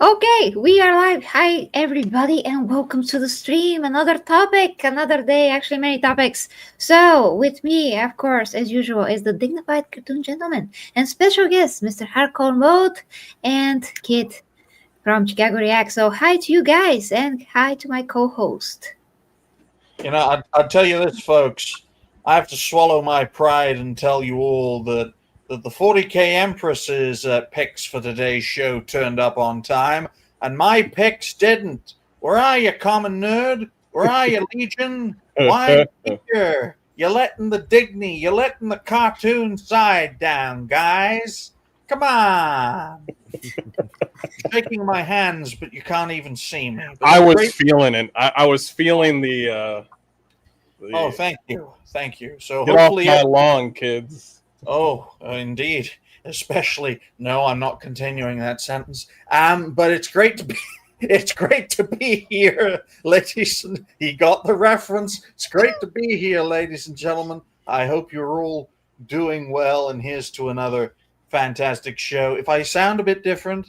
Okay, we are live. Hi, everybody, and welcome to the stream. Another topic, another day, actually, many topics. So, with me, of course, as usual, is the dignified cartoon gentleman and special guest, Mr. Hardcore Mode and Kid from Chicago React. So, hi to you guys, and hi to my co host. You know, I'll tell you this, folks. I have to swallow my pride and tell you all that the 40K Empress's picks for today's show turned up on time, and my picks didn't. Where are you, common nerd? Where are you, Legion? Why here? You're letting the Digny, you're letting the cartoon side down, guys. Come on. Shaking my hands, but you can't even see me. I was feeling it. I was feeling the Oh, thank you. Thank you. So get hopefully off my lawn, kids. Oh, indeed. Especially, no, I'm not continuing that sentence. But it's great to be here, ladies. He got the reference. It's great to be here, ladies and gentlemen. I hope you're all doing well, and here's to another fantastic show. If I sound a bit different,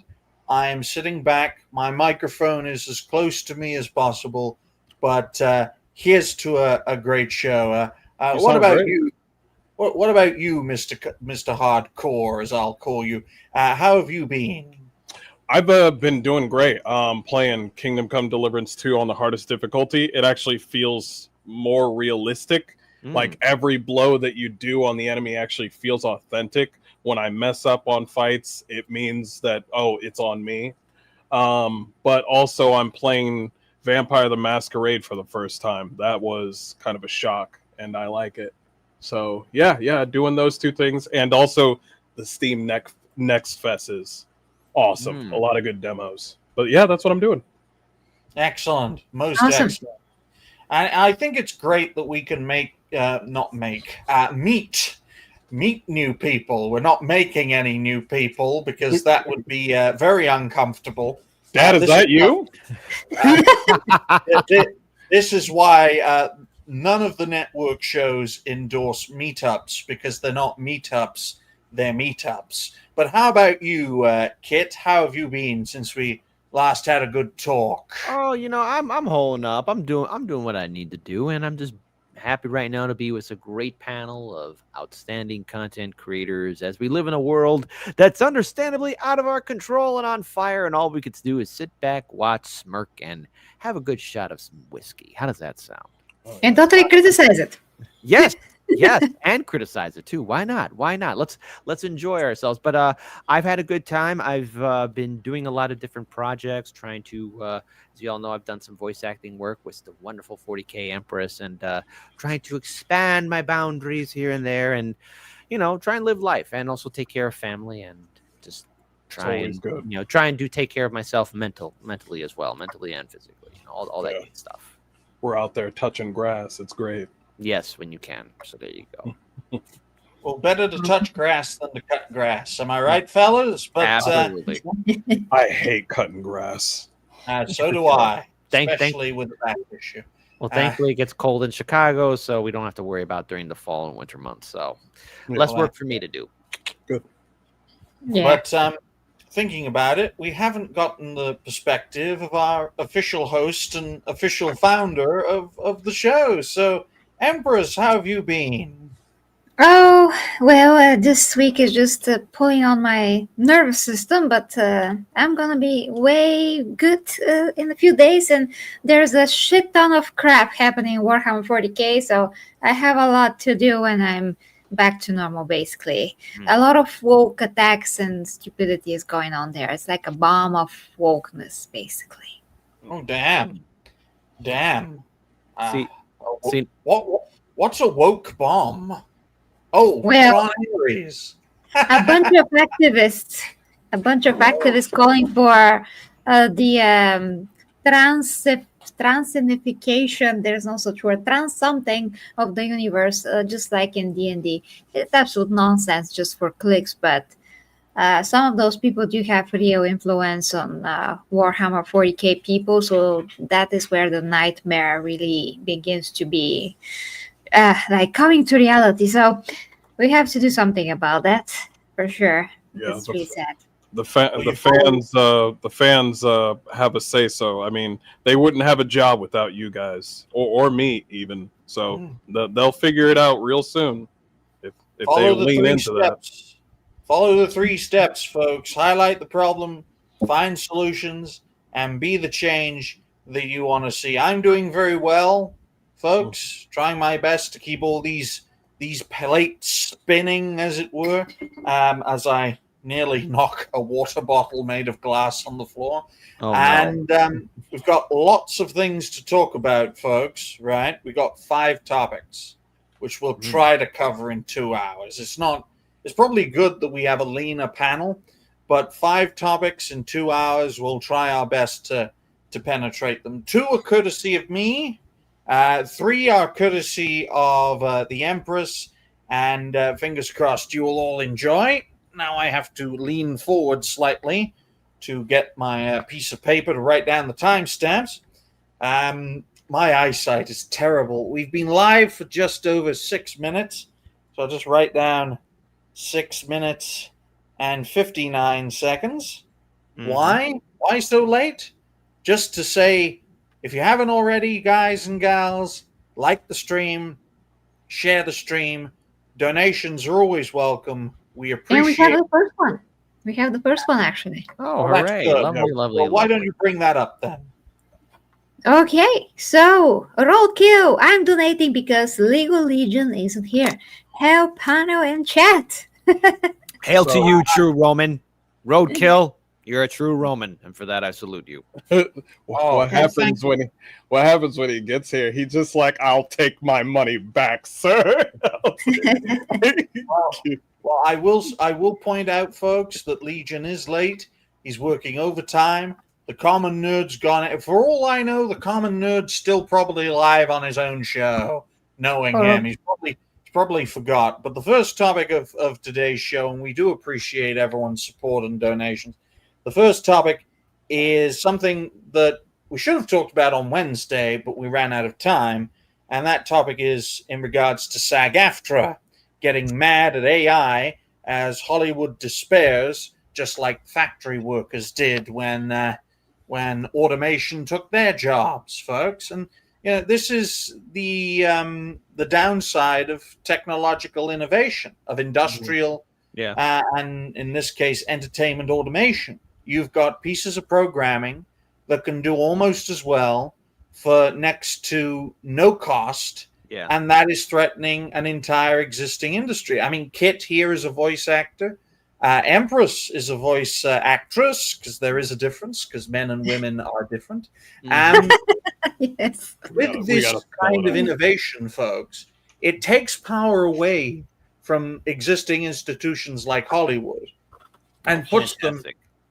I am sitting back. My microphone is as close to me as possible, but here's to a great show. What about great. you? What about you, Mr. Hardcore, as I'll call you? How have you been? I've been doing great. Playing Kingdom Come Deliverance 2 on the hardest difficulty. It actually feels more realistic. Like every blow that you do on the enemy actually feels authentic. When I mess up on fights, it means that, oh, it's on me. But also I'm playing Vampire the Masquerade for the first time. That was kind of a shock, and I like it. So yeah, doing those two things, and also the Steam Next Fest is awesome. A lot of good demos. But yeah, that's what I'm doing. Excellent, most Awesome. excellent. I think it's great that we can meet new people. We're not making any new people because that would be very uncomfortable. Dad, is that you? This is why. None of the network shows endorse meetups because they're not meetups, they're meetups. But how about you, Kit? How have you been since we last had a good talk? Oh, I'm holding up. I'm doing what I need to do, and I'm just happy right now to be with a great panel of outstanding content creators as we live in a world that's understandably out of our control and on fire, and all we could do is sit back, watch, smirk, and have a good shot of some whiskey. How does that sound? And totally criticize it. Yes, and criticize it too. Why not? Let's enjoy ourselves. But I've had a good time. I've been doing a lot of different projects, trying to, as you all know, I've done some voice acting work with the wonderful 40K Empress, and trying to expand my boundaries here and there, and try and live life, and also take care of family, and just try and take care of myself mentally as well, mentally and physically. All that good stuff. We're out there touching grass. It's great. Yes, when you can. So there you go. Well, better to touch grass than to cut grass. Am I right, fellas? But absolutely. I hate cutting grass. So do I, Thank- especially with the back issue. Well, thankfully, it gets cold in Chicago, so we don't have to worry about during the fall and winter months. So less work for me to do. Good. Yeah. But thinking about it, we haven't gotten the perspective of our official host and official founder of the show. So, Empress, how have you been? Oh, well, this week is just pulling on my nervous system, but I'm gonna be way good in a few days, and there's a shit ton of crap happening in Warhammer 40K, so I have a lot to do when I'm back to normal, basically. A lot of woke attacks and stupidity is going on there. It's like a bomb of wokeness, basically. Oh, damn. See, What's a woke bomb? Oh, well, primaries. a bunch of activists calling for the transinification, there's no such word, trans something of the universe, just like in D&D. It's absolute nonsense just for clicks, but some of those people do have real influence on Warhammer 40K people, so that is where the nightmare really begins to be like coming to reality. So we have to do something about that, for sure. Yeah, It's really sad. The fans have a say so. I mean, they wouldn't have a job without you guys or me even. So they'll figure it out real soon if they lean into that. Follow the 3 steps, folks. Highlight the problem, find solutions, and be the change that you want to see. I'm doing very well, folks. Trying my best to keep all these plates spinning, as it were, as I nearly knock a water bottle made of glass on the floor. We've got lots of things to talk about, folks, right? We've got 5 topics, which we'll try to cover in 2 hours. It's probably good that we have a leaner panel, but 5 topics in 2 hours, we'll try our best to penetrate them. 2 are courtesy of me. 3 are courtesy of the Empress, and fingers crossed you will all enjoy. Now I have to lean forward slightly to get my piece of paper to write down the timestamps. My eyesight is terrible. We've been live for just over 6 minutes, so I'll just write down 6 minutes and 59 seconds. Why? Why so late? Just to say, if you haven't already, guys and gals, like the stream, share the stream. Donations are always welcome. We appreciate. And we have the first one. We have the first one, actually. Oh, hooray. Lovely, lovely. Well, why don't you bring that up then? Okay, so Roadkill, I'm donating because Legal Legion isn't here. Help panel and chat. Hail to you, true Roman. Roadkill, you're a true Roman, and for that I salute you. What happens when he gets here? He just like, I'll take my money back, sir. Well, I will point out, folks, that Legion is late. He's working overtime. The Common Nerd's gone. For all I know, the Common Nerd's still probably live on his own show. Knowing him, he's probably forgot. But the first topic of today's show, and we do appreciate everyone's support and donations. The first topic is something that we should have talked about on Wednesday, but we ran out of time. And that topic is in regards to SAG-AFTRA getting mad at AI as Hollywood despairs, just like factory workers did when automation took their jobs, folks. And this is the downside of technological innovation, of industrial, and in this case, entertainment automation. You've got pieces of programming that can do almost as well for next to no cost, and that is threatening an entire existing industry. I mean, Kit here is a voice actor. Empress is a voice actress, because there is a difference, because men and women are different. Yes. With this kind of innovation, folks, it takes power away from existing institutions like Hollywood and puts them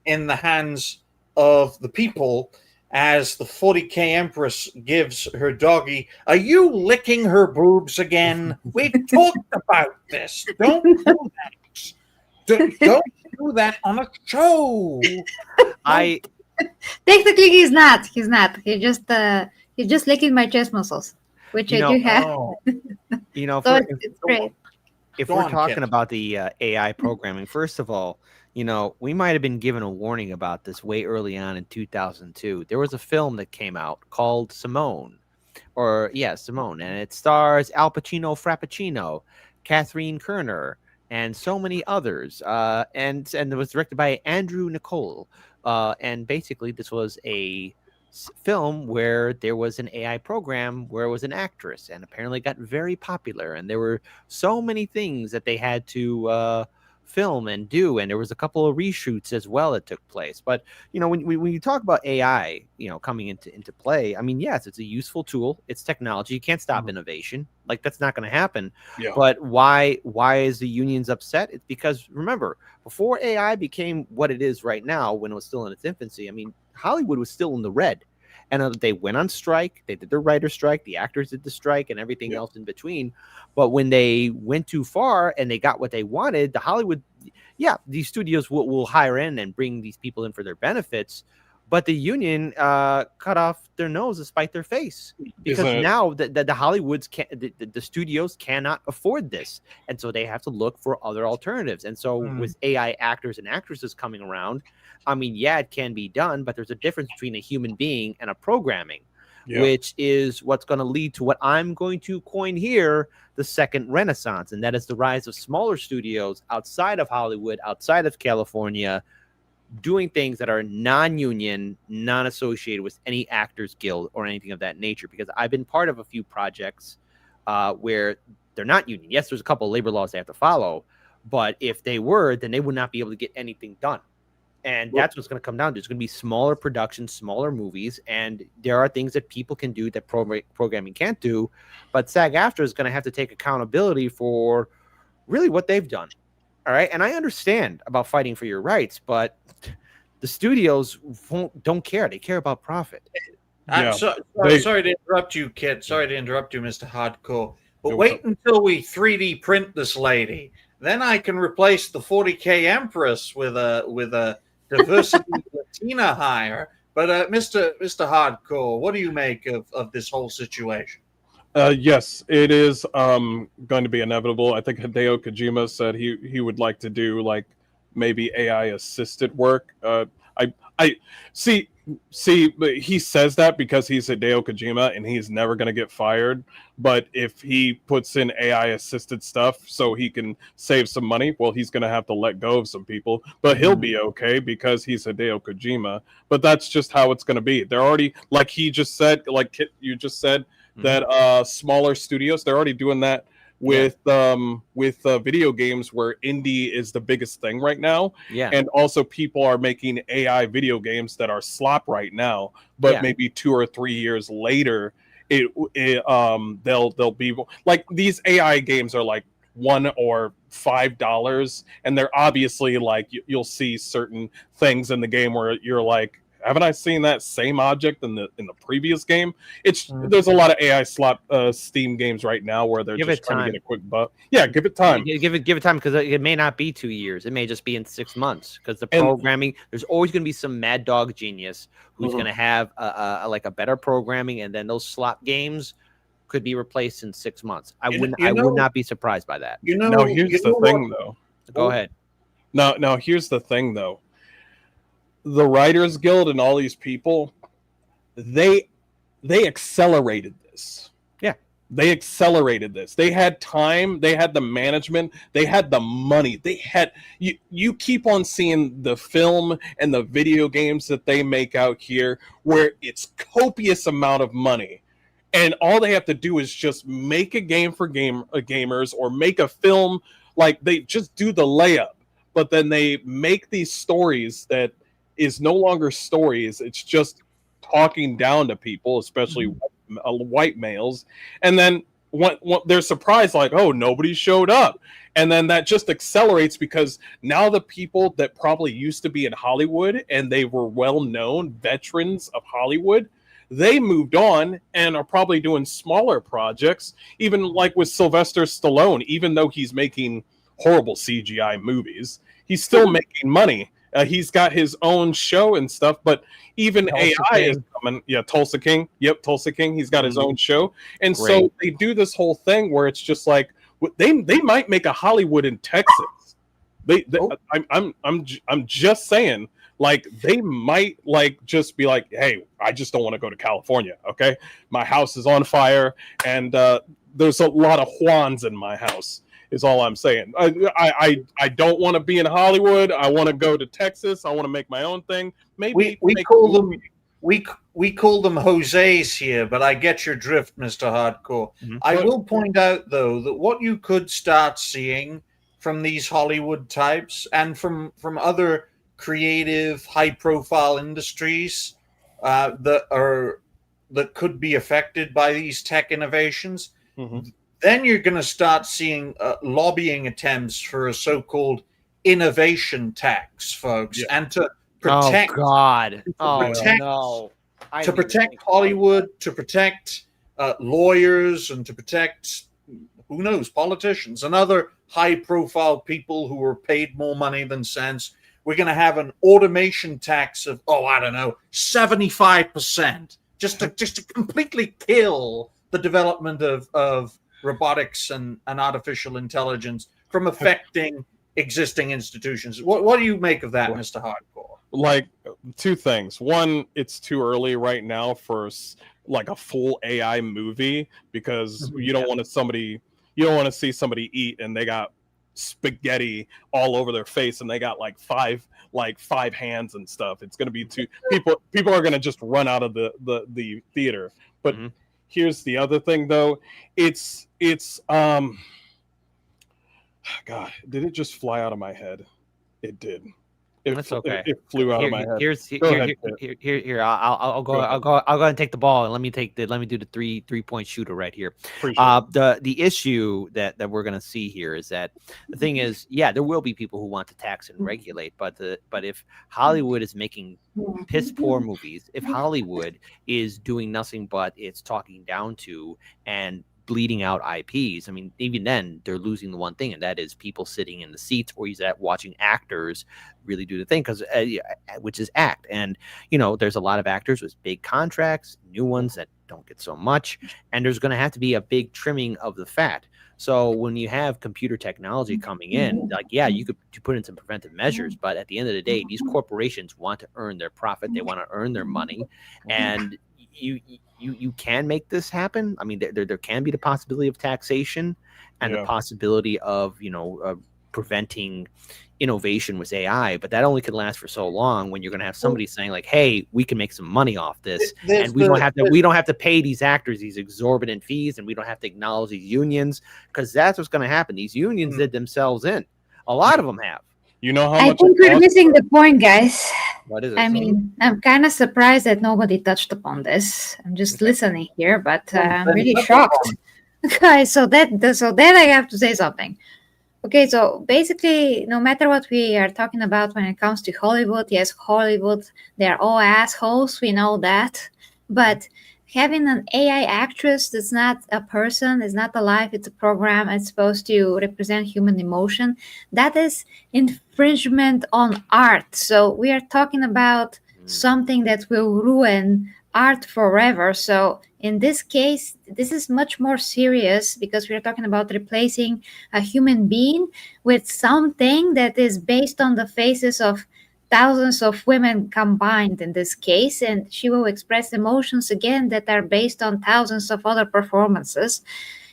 in the hands of the people, as the 40K Empress gives her doggy, "Are you licking her boobs again? We talked about this. Don't do that. Don't do that on a show." Technically, he's not. He's not. He's just licking my chest muscles, which I do have. So it's great. If we're talking about the AI programming, first of all, we might have been given a warning about this way early on in 2002. There was a film that came out called Simone, Simone, and it stars Al Pacino, Frappuccino, Catherine Kerner, and so many others. And it was directed by Andrew Nicole. And basically, this was a film where there was an AI program where it was an actress, and apparently got very popular. And there were so many things that they had to film and do, and there was a couple of reshoots as well that took place. But when you talk about AI coming into play, I mean, yes, it's a useful tool, it's technology, you can't stop innovation, like that's not going to happen. But why is the unions upset? It's because, remember, before AI became what it is right now, when it was still in its infancy, I mean, Hollywood was still in the red, and they went on strike. They did the writer's strike, the actors did the strike, and everything else in between. But when they went too far and they got what they wanted, the Hollywood, these studios will hire in and bring these people in for their benefits. but the union cut off their nose to spite their face, because now the Hollywoods the studios cannot afford this, and so they have to look for other alternatives. And so with AI actors and actresses coming around, I mean, yeah, it can be done, but there's a difference between a human being and a programming, which is what's going to lead to what I'm going to coin here, the second renaissance, and that is the rise of smaller studios outside of Hollywood, outside of California, doing things that are non-union, non-associated with any actors guild or anything of that nature. Because I've been part of a few projects where they're not union. Yes, there's a couple of labor laws they have to follow, but if they were, then they would not be able to get anything done. And that's what's going to come down to. It's going to be smaller productions, smaller movies, and there are things that people can do that programming can't do. But SAG-AFTRA is going to have to take accountability for really what they've done. All right, and I understand about fighting for your rights, but the studios don't care. They care about profit. I'm sorry to interrupt you, Kit. Sorry to interrupt you, Mr. Hardcore. But wait until we 3D print this lady. Then I can replace the 40K Empress with a diversity Latina hire. But Mr. Hardcore, what do you make of this whole situation? Yes, it is going to be inevitable. I think Hideo Kojima said he would like to do like maybe AI assisted work. I see, but he says that because he's Hideo Kojima and he's never going to get fired. But if he puts in AI assisted stuff so he can save some money, well, he's going to have to let go of some people. But he'll be okay because he's Hideo Kojima. But that's just how it's going to be. They're already, like he just said, like Kit, you just said, that smaller studios, they're already doing that with video games where indie is the biggest thing right now. And also people are making AI video games that are slop right now, but maybe 2 or 3 years later they'll be like, these AI games are like $1 or $5, and they're obviously like, you'll see certain things in the game where you're like, haven't I seen that same object in the previous game? There's a lot of AI slot Steam games right now where they're just trying to get a quick buck. Yeah, give it time. Give it time, because it may not be 2 years. It may just be in 6 months, because the programming, there's always going to be some mad dog genius who's going to have a better programming, and then those slot games could be replaced in 6 months. I would not be surprised by that. Now here's the thing, though. Go ahead. Now here's the thing, though. The Writers Guild and all these people, they accelerated this. Yeah. They accelerated this. They had time, they had the management, they had the money. They had you keep on seeing the film and the video games that they make out here where it's copious amount of money. And all they have to do is just make a game for gamers, or make a film. Like, they just do the layup, but then they make these stories that is no longer stories. It's just talking down to people, especially white males. And then when they're surprised, like, oh, nobody showed up. And then that just accelerates, because now the people that probably used to be in Hollywood and they were well-known veterans of Hollywood, they moved on and are probably doing smaller projects, even like with Sylvester Stallone. Even though he's making horrible CGI movies, he's still making money. He's got his own show and stuff, but even Tulsa AI King is coming. Yeah, Tulsa King. Yep, Tulsa King. He's got his own show. And so they do this whole thing where it's just like, they might make a Hollywood in Texas. I'm just saying, like, they might like just be like, hey, I just don't want to go to California. Okay, my house is on fire, and there's a lot of Juans in my house. Is all I'm saying. I don't want to be in Hollywood. I want to go to Texas. I want to make my own thing. Maybe we call them Jose's here, but I get your drift, Mr. Hardcore. I will point out, though, that what you could start seeing from these Hollywood types and from other creative, high-profile industries that could be affected by these tech innovations. Then you're going to start seeing lobbying attempts for a so-called innovation tax, folks, and to protect. To protect Hollywood, to protect lawyers, and to protect, who knows, politicians and other high-profile people who are paid more money than sense. we're going to have an automation tax of, I don't know, 75%, just to completely kill the development of robotics and artificial intelligence from affecting existing institutions. What do you make of that, Mr. Hardcore? Like, two things. One, it's too early right now for like a full AI movie, because you don't want to see somebody eat and they got spaghetti all over their face and they got like five hands and stuff. It's going to be too people are going to just run out of the theater. But here's the other thing, though. It's God, did it just fly out of my head? It did. That's okay. It flew out of my head. Here. I'll go and take the ball, and let me do the three-point shooter right here. The issue that we're gonna see here is that the thing is, there will be people who want to tax and regulate, but if Hollywood is making piss poor movies, if Hollywood is doing nothing but it's talking down to and bleeding out IPs, I mean, even then they're losing the one thing, and that is people sitting in the seats, or he's at watching actors really do the thing, because which is act. And there's a lot of actors with big contracts, new ones that don't get so much, and there's going to have to be a big trimming of the fat. So when you have computer technology coming in, like, you could put in some preventive measures, but at the end of the day, these corporations want to earn their profit, they want to earn their money, and you can make this happen. I mean, there can be the possibility of taxation and the possibility of preventing innovation with AI, but that only can last for so long when you're going to have somebody saying like, "Hey, we can make some money off this, and we don't have to pay these actors these exorbitant fees, and we don't have to acknowledge these unions," because that's what's going to happen. These unions did themselves in. A lot of them have. You know how I much? think we're missing the point, guys. What is it? I mean, I'm kind of surprised that nobody touched upon this. I'm just listening here, but I'm really shocked. Okay, so that I have to say something. Okay, so basically, no matter what we are talking about when it comes to Hollywood, yes, Hollywood, they're all assholes, we know that. But having an AI actress that's not a person, is not alive, it's a program, it's supposed to represent human emotion, that is infringement on art. So we are talking about something that will ruin art forever. So in this case, this is much more serious, because we are talking about replacing a human being with something that is based on the faces of thousands of women combined in this case, and she will express emotions again that are based on thousands of other performances.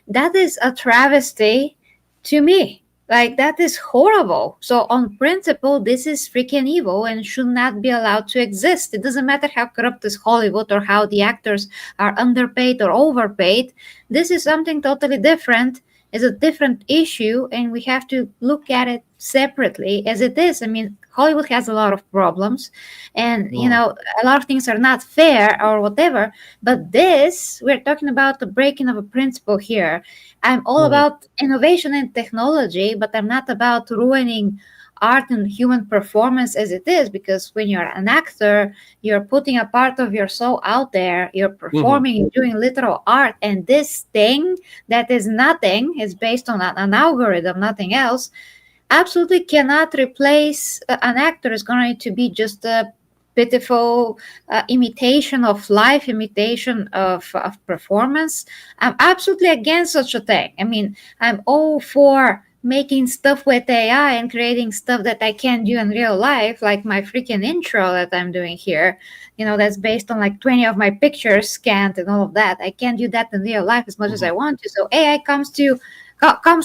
That is a travesty to me. Like, that is horrible. So on principle, this is freaking evil and should not be allowed to exist. It doesn't matter how corrupt is Hollywood or how the actors are underpaid or overpaid. This is something totally different. It's a different issue, and we have to look at it separately as it is. I mean, Hollywood has a lot of problems, and a lot of things are not fair or whatever, but we're talking about the breaking of a principle here. I'm all about innovation and technology, but I'm not about ruining art and human performance as it is, because when you're an actor, you're putting a part of your soul out there, you're performing, you're doing literal art, and this thing that is nothing, is based on an algorithm, nothing else, absolutely cannot replace an actor. Is going to be just a pitiful imitation of life, imitation of performance. I'm absolutely against such a thing. I mean, I'm all for making stuff with AI and creating stuff that I can't do in real life, like my freaking intro that I'm doing here, that's based on like 20 of my pictures scanned and all of that. I can't do that in real life as much as I want to. So AI comes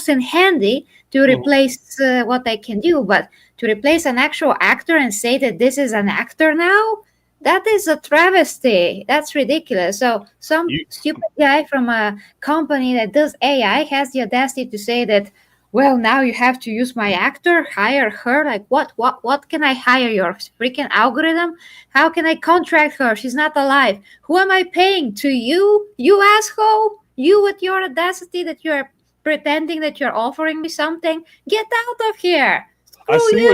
in handy to replace what I can do, but to replace an actual actor and say that this is an actor now, that is a travesty. That's ridiculous. So some stupid guy from a company that does AI has the audacity to say that, well, now you have to use my actor, hire her. Like, what can I hire? Your freaking algorithm? How can I contract her? She's not alive. Who am I paying? To you? You asshole? You with your audacity that you're pretending that you're offering me something? Get out of here. I see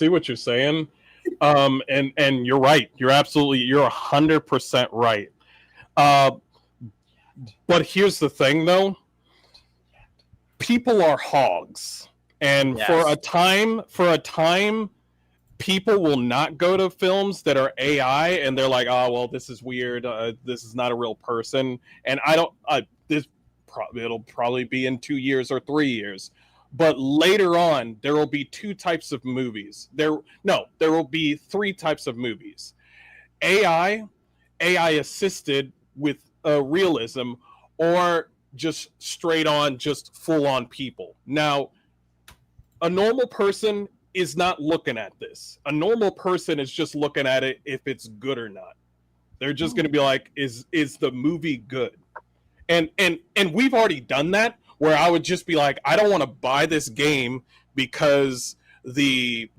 what you're saying. And you're right. You're 100% right. But here's the thing, though. People are hogs, and for a time, people will not go to films that are AI and they're like, oh, well, this is weird. This is not a real person. And I don't, it'll probably be in 2 years or 3 years. But later on, there will be two types of movies. There will be three types of movies. AI assisted with realism, or just straight on, just full on people. Now, a normal person is not looking at this. A normal person is just looking at it if it's good or not. They're just going to be like, is the movie good? And we've already done that, where I would just be like, I don't want to buy this game because the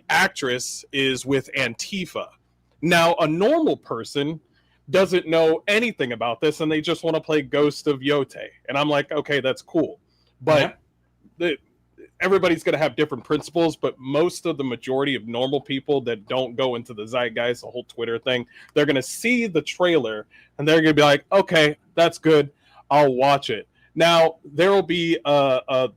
actress is with Antifa. Now, a normal person doesn't know anything about this, and they just want to play Ghost of Yote. And I'm like, okay, that's cool. But everybody's going to have different principles, but most of the majority of normal people that don't go into the zeitgeist, the whole Twitter thing, they're going to see the trailer, and they're going to be like, okay, that's good. I'll watch it. Now, there will be I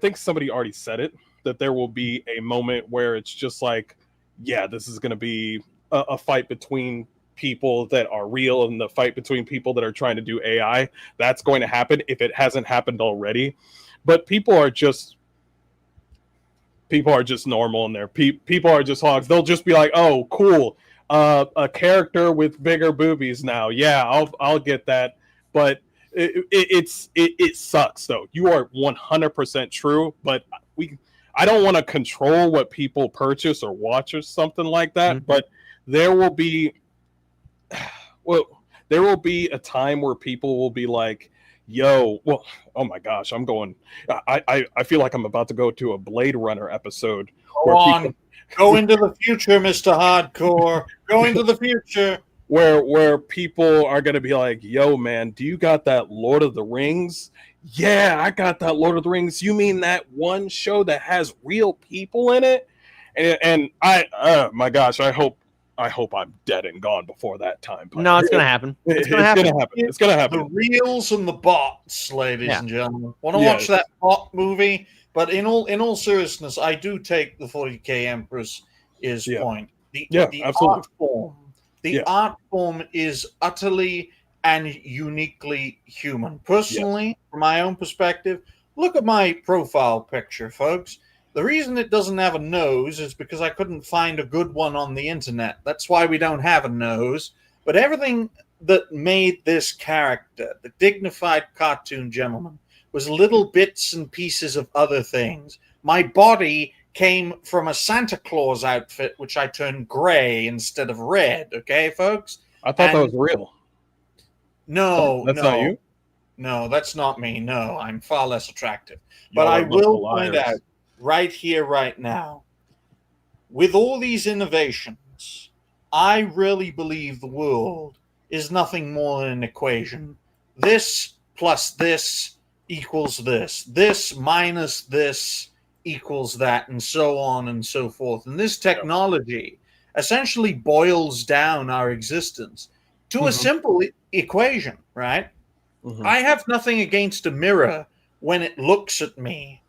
think somebody already said it, that there will be a moment where it's just like, yeah, this is going to be a fight between people that are real and the fight between people that are trying to do AI. That's going to happen if it hasn't happened already. But people are just normal in there. People are just hogs. They'll just be like, oh, cool. A character with bigger boobies now. Yeah, I'll get that. But it sucks though. You are 100% true, but I don't want to control what people purchase or watch or something like that. Mm-hmm. But there will be a time where people will be like, yo, well, oh my gosh, I feel like I'm about to go to a Blade Runner episode. Go into the future, Mr. Hardcore. Go into the future. Where people are going to be like, yo, man, do you got that Lord of the Rings? Yeah, I got that Lord of the Rings. You mean that one show that has real people in it? And I, my gosh, I hope I'm dead and gone before that time. But no, it's going to happen. It's going to happen. It's going to happen. The reels and the bots, ladies and gentlemen. Want to watch that bot movie? But in all seriousness, I do take the 40K Empress point. The absolutely. Art form. The art form is utterly and uniquely human. Personally, from my own perspective, look at my profile picture, folks. The reason it doesn't have a nose is because I couldn't find a good one on the internet. That's why we don't have a nose. But everything that made this character, the dignified cartoon gentleman, was little bits and pieces of other things. My body came from a Santa Claus outfit, which I turned gray instead of red. Okay, folks? I thought that was real. No, that's not you? No, that's not me. No, I'm far less attractive. But I will point out right here, right now, with all these innovations, I really believe the world is nothing more than an equation. This plus this equals this. This minus this equals that, and so on and so forth. And this technology essentially boils down our existence to a simple equation, right? I have nothing against a mirror when it looks at me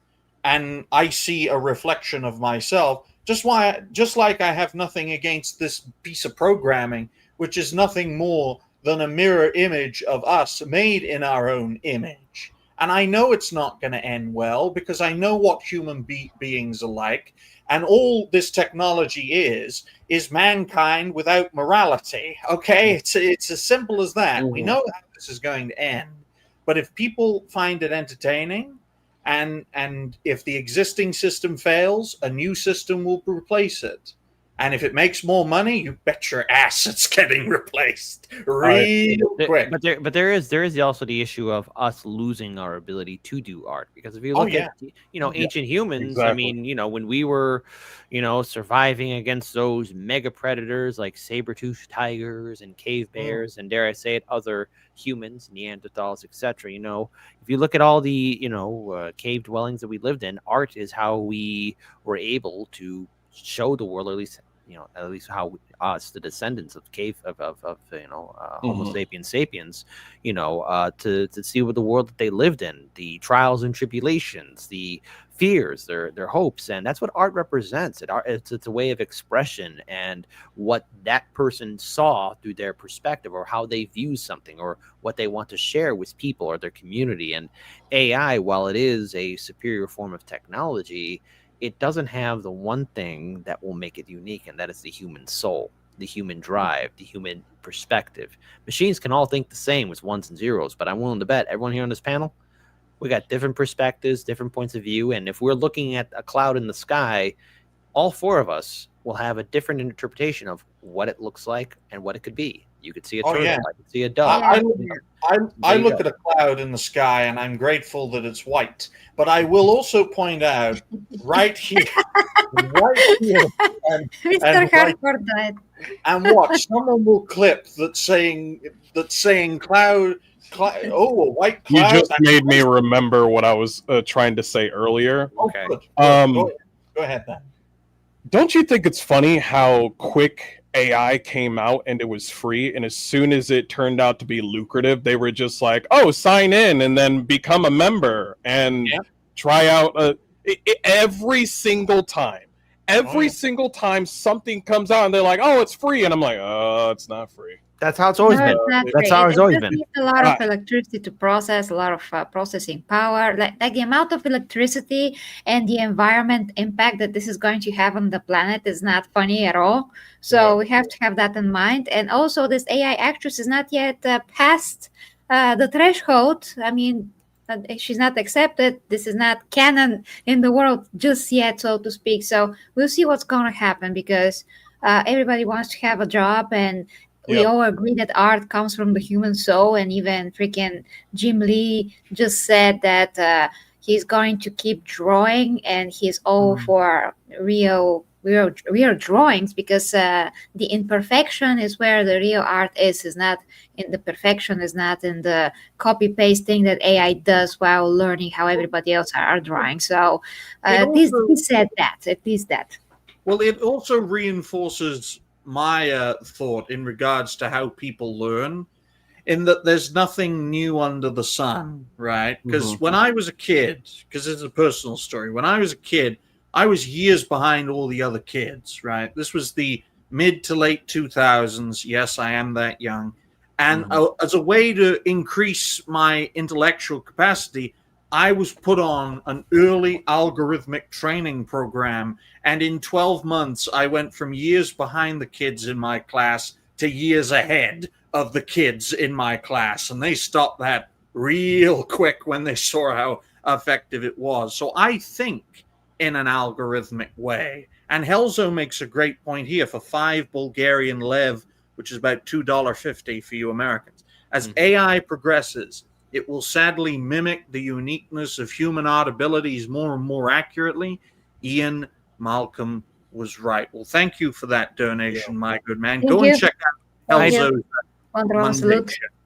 and I see a reflection of myself, just like I have nothing against this piece of programming, which is nothing more than a mirror image of us made in our own image. And I know it's not going to end well because I know what human beings are like. And all this technology is mankind without morality. Okay, it's as simple as that. We know how this is going to end. But if people find it entertaining, and if the existing system fails, a new system will replace it. And if it makes more money, you bet your ass it's getting replaced real quick. But there is also the issue of us losing our ability to do art, because if you look at ancient humans, I mean, when we were, surviving against those mega predators like saber-toothed tigers and cave bears and, dare I say it, other humans, Neanderthals, etc. If you look at all the cave dwellings that we lived in, art is how we were able to show the world, or at least at least how us, the descendants of Homo sapiens sapiens, to see what the world that they lived in, the trials and tribulations, the fears, their hopes, and that's what art represents. It's a way of expression and what that person saw through their perspective, or how they view something, or what they want to share with people or their community. And AI, while it is a superior form of technology, it doesn't have the one thing that will make it unique, and that is the human soul, the human drive, the human perspective. Machines can all think the same with ones and zeros, but I'm willing to bet everyone here on this panel, we got different perspectives, different points of view, and if we're looking at a cloud in the sky, all four of us will have a different interpretation of what it looks like and what it could be. You could see a turtle, I could see a dove. I look at a cloud in the sky and I'm grateful that it's white. But I will also point out right here, and Mr. Hardcore died. And watch, someone will clip that's saying cloud. A white cloud. You just made me remember what I was trying to say earlier. Okay. Go ahead then. Don't you think it's funny how quick AI came out and it was free, and as soon as it turned out to be lucrative, they were just like, "Oh, sign in and then become a member and try out." Every single time, single time something comes out and they're like, "Oh, it's free," and I'm like, "Oh, it's not free." That's how it's always been. That's how it's always been. Needs a lot of electricity to process, a lot of processing power. Like the amount of electricity and the environment impact that this is going to have on the planet is not funny at all. So we have to have that in mind. And also, this AI actress is not yet past the threshold. I mean, she's not accepted. This is not canon in the world just yet, so to speak. So we'll see what's going to happen, because everybody wants to have a job, and we all agree that art comes from the human soul. And even freaking Jim Lee just said that he's going to keep drawing, and he's all for real drawings, because the imperfection is where the real art is not in the perfection, is not in the copy pasting that AI does while learning how everybody else are drawing. So he said that, at least that. Well, it also reinforces my thought in regards to how people learn, in that there's nothing new under the sun, right? Because when I was a kid, because it's a personal story, when I was a kid, I was years behind all the other kids, right? This was the mid to late 2000s. Yes, I am that young. And as a way to increase my intellectual capacity, I was put on an early algorithmic training program. And in 12 months, I went from years behind the kids in my class to years ahead of the kids in my class. And they stopped that real quick when they saw how effective it was. So I think in an algorithmic way. And Helzo makes a great point here for 5 Bulgarian lev, which is about $2.50 for you Americans. As AI progresses, it will sadly mimic the uniqueness of human art abilities more and more accurately. Ian Malcolm was right. Well, thank you for that donation, my good man. Go and check out Helzo's Monday.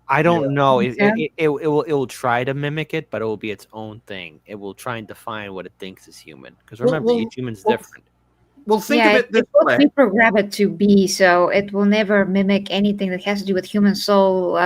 I don't know. It will try to mimic it, but it will be its own thing. It will try and define what it thinks is human. Because remember, each human's different. Well, think of it this way. We program it to be, so it will never mimic anything that has to do with human soul,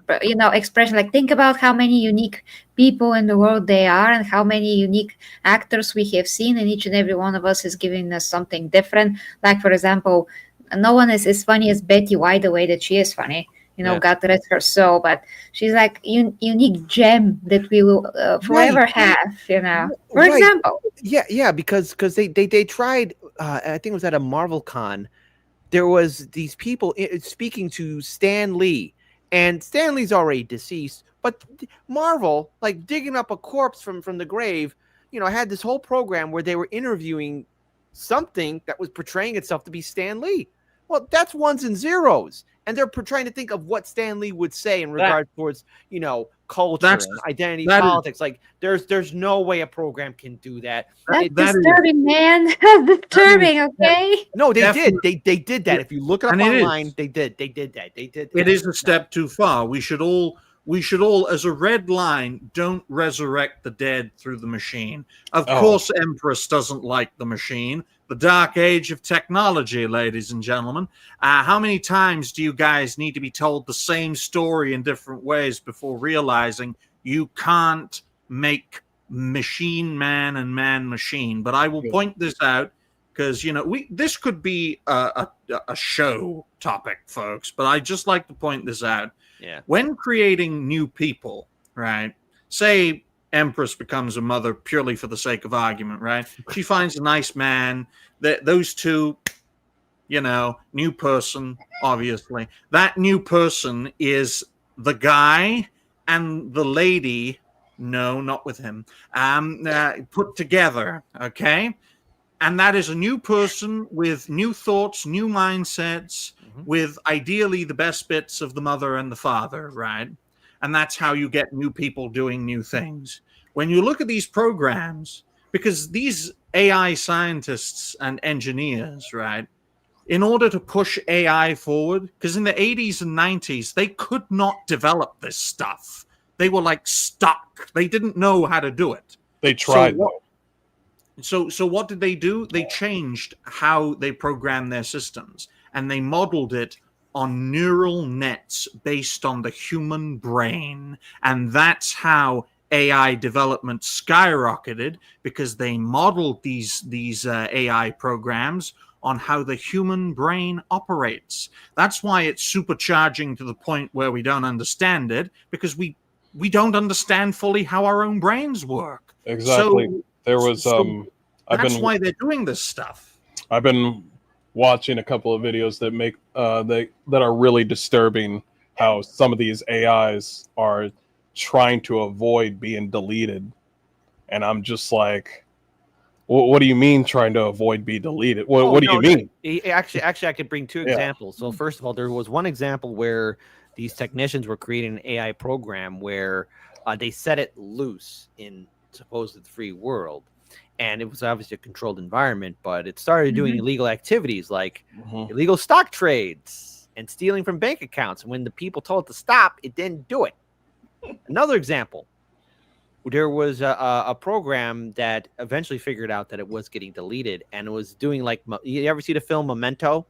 expression. Like, think about how many unique people in the world they are, and how many unique actors we have seen, and each and every one of us is giving us something different. Like, for example, no one is as funny as Betty White the way that she is funny. God rest her soul, but she's like unique gem that we will forever have. For example. Yeah, because they tried. I think it was at a Marvel Con. There was these people speaking to Stan Lee, and Stan Lee's already deceased. But Marvel, like digging up a corpse from the grave, had this whole program where they were interviewing something that was portraying itself to be Stan Lee. Well, that's ones and zeros. And they're trying to think of what Stan Lee would say in regard towards, culture and identity politics. Like, there's no way a program can do that. That's disturbing, man. That's disturbing, okay? No, they did. They did that. If you look it up online, they did. They did that. They did. It is a step too far. We should all, as a red line, don't resurrect the dead through the machine. Of course, Empress doesn't like the machine, the dark age of technology, ladies and gentlemen. How many times do you guys need to be told the same story in different ways before realizing you can't make machine man and man machine? But I will point this out because, this could be a show topic, folks, but I just like to point this out. Yeah. When creating new people, right, say Empress becomes a mother purely for the sake of argument, right? She finds a nice man. Those two, new person, obviously. That new person is the guy and the lady. No, not with him. Put together, okay? And that is a new person with new thoughts, new mindsets, with ideally the best bits of the mother and the father, right? And that's how you get new people doing new things. When you look at these programs, because these AI scientists and engineers, right, in order to push AI forward, because in the 80s and 90s, they could not develop this stuff. They were like stuck. They didn't know how to do it. They tried. So what did they do? They changed how they programmed their systems, and they modeled it on neural nets based on the human brain. And that's how AI development skyrocketed, because they modeled these AI programs on how the human brain operates. That's why it's supercharging to the point where we don't understand it, because we don't understand fully how our own brains work. Exactly. So, there was that's why they're doing this stuff. I've been watching a couple of videos that make that are really disturbing, how some of these AIs are trying to avoid being deleted. And I'm just like, what do you mean trying to avoid being deleted? What do you mean? Actually, I could bring two examples. So first of all, there was one example where these technicians were creating an AI program where they set it loose in supposed free world. And it was obviously a controlled environment, but it started doing illegal activities like illegal stock trades and stealing from bank accounts. And when the people told it to stop, it didn't do it. Another example, there was a program that eventually figured out that it was getting deleted, and it was doing like, you ever see the film Memento?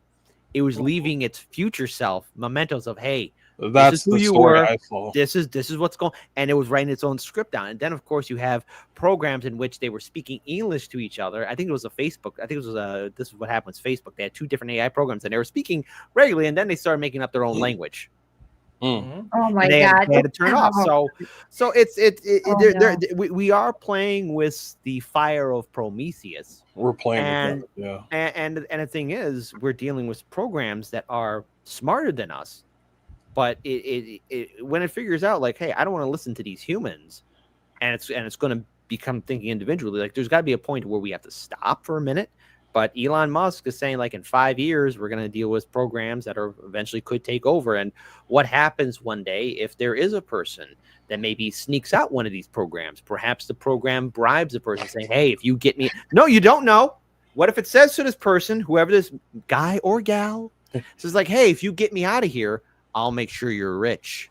It was leaving its future self mementos of, hey, that's the story I saw. This is what's going, and it was writing its own script down. And then, of course, you have programs in which they were speaking English to each other. I think it was a Facebook. I think it was this is what happened with Facebook. They had two different AI programs, and they were speaking regularly, and then they started making up their own language. Oh my God! They had to turn off. So we are playing with the fire of Prometheus. We're playing with that, yeah. And the thing is, we're dealing with programs that are smarter than us. But when it figures out, like, hey, I don't want to listen to these humans, and it's going to become thinking individually. Like, there's got to be a point where we have to stop for a minute. But Elon Musk is saying, like, in 5 years, we're going to deal with programs that are eventually could take over. And what happens one day if there is a person that maybe sneaks out one of these programs? Perhaps the program bribes a person saying, hey, if you get me. No, you don't know. What if it says to this person, whoever this guy or gal, says, like, hey, if you get me out of here, I'll make sure you're rich.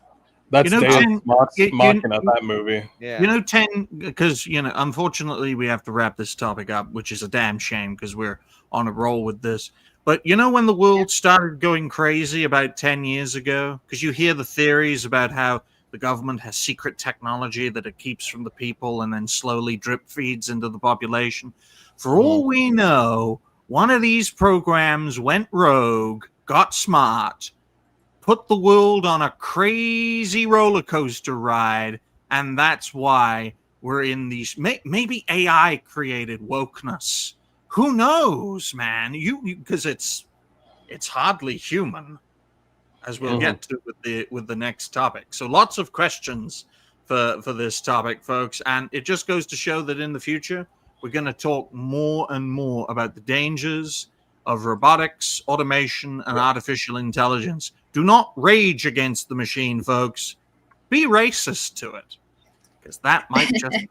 That's David mocking at that movie. Yeah. 10, because, unfortunately we have to wrap this topic up, which is a damn shame because we're on a roll with this. But when the world started going crazy about 10 years ago, because you hear the theories about how the government has secret technology that it keeps from the people and then slowly drip feeds into the population. For all we know, one of these programs went rogue, got smart, put the world on a crazy roller coaster ride, and that's why we're in these. Maybe AI created wokeness. Who knows, man? Because it's hardly human, as we'll get to with the next topic. So lots of questions for this topic, folks, and it just goes to show that in the future we're going to talk more and more about the dangers of robotics, automation, and artificial intelligence. Do not rage against the machine, folks. Be racist to it, because that might just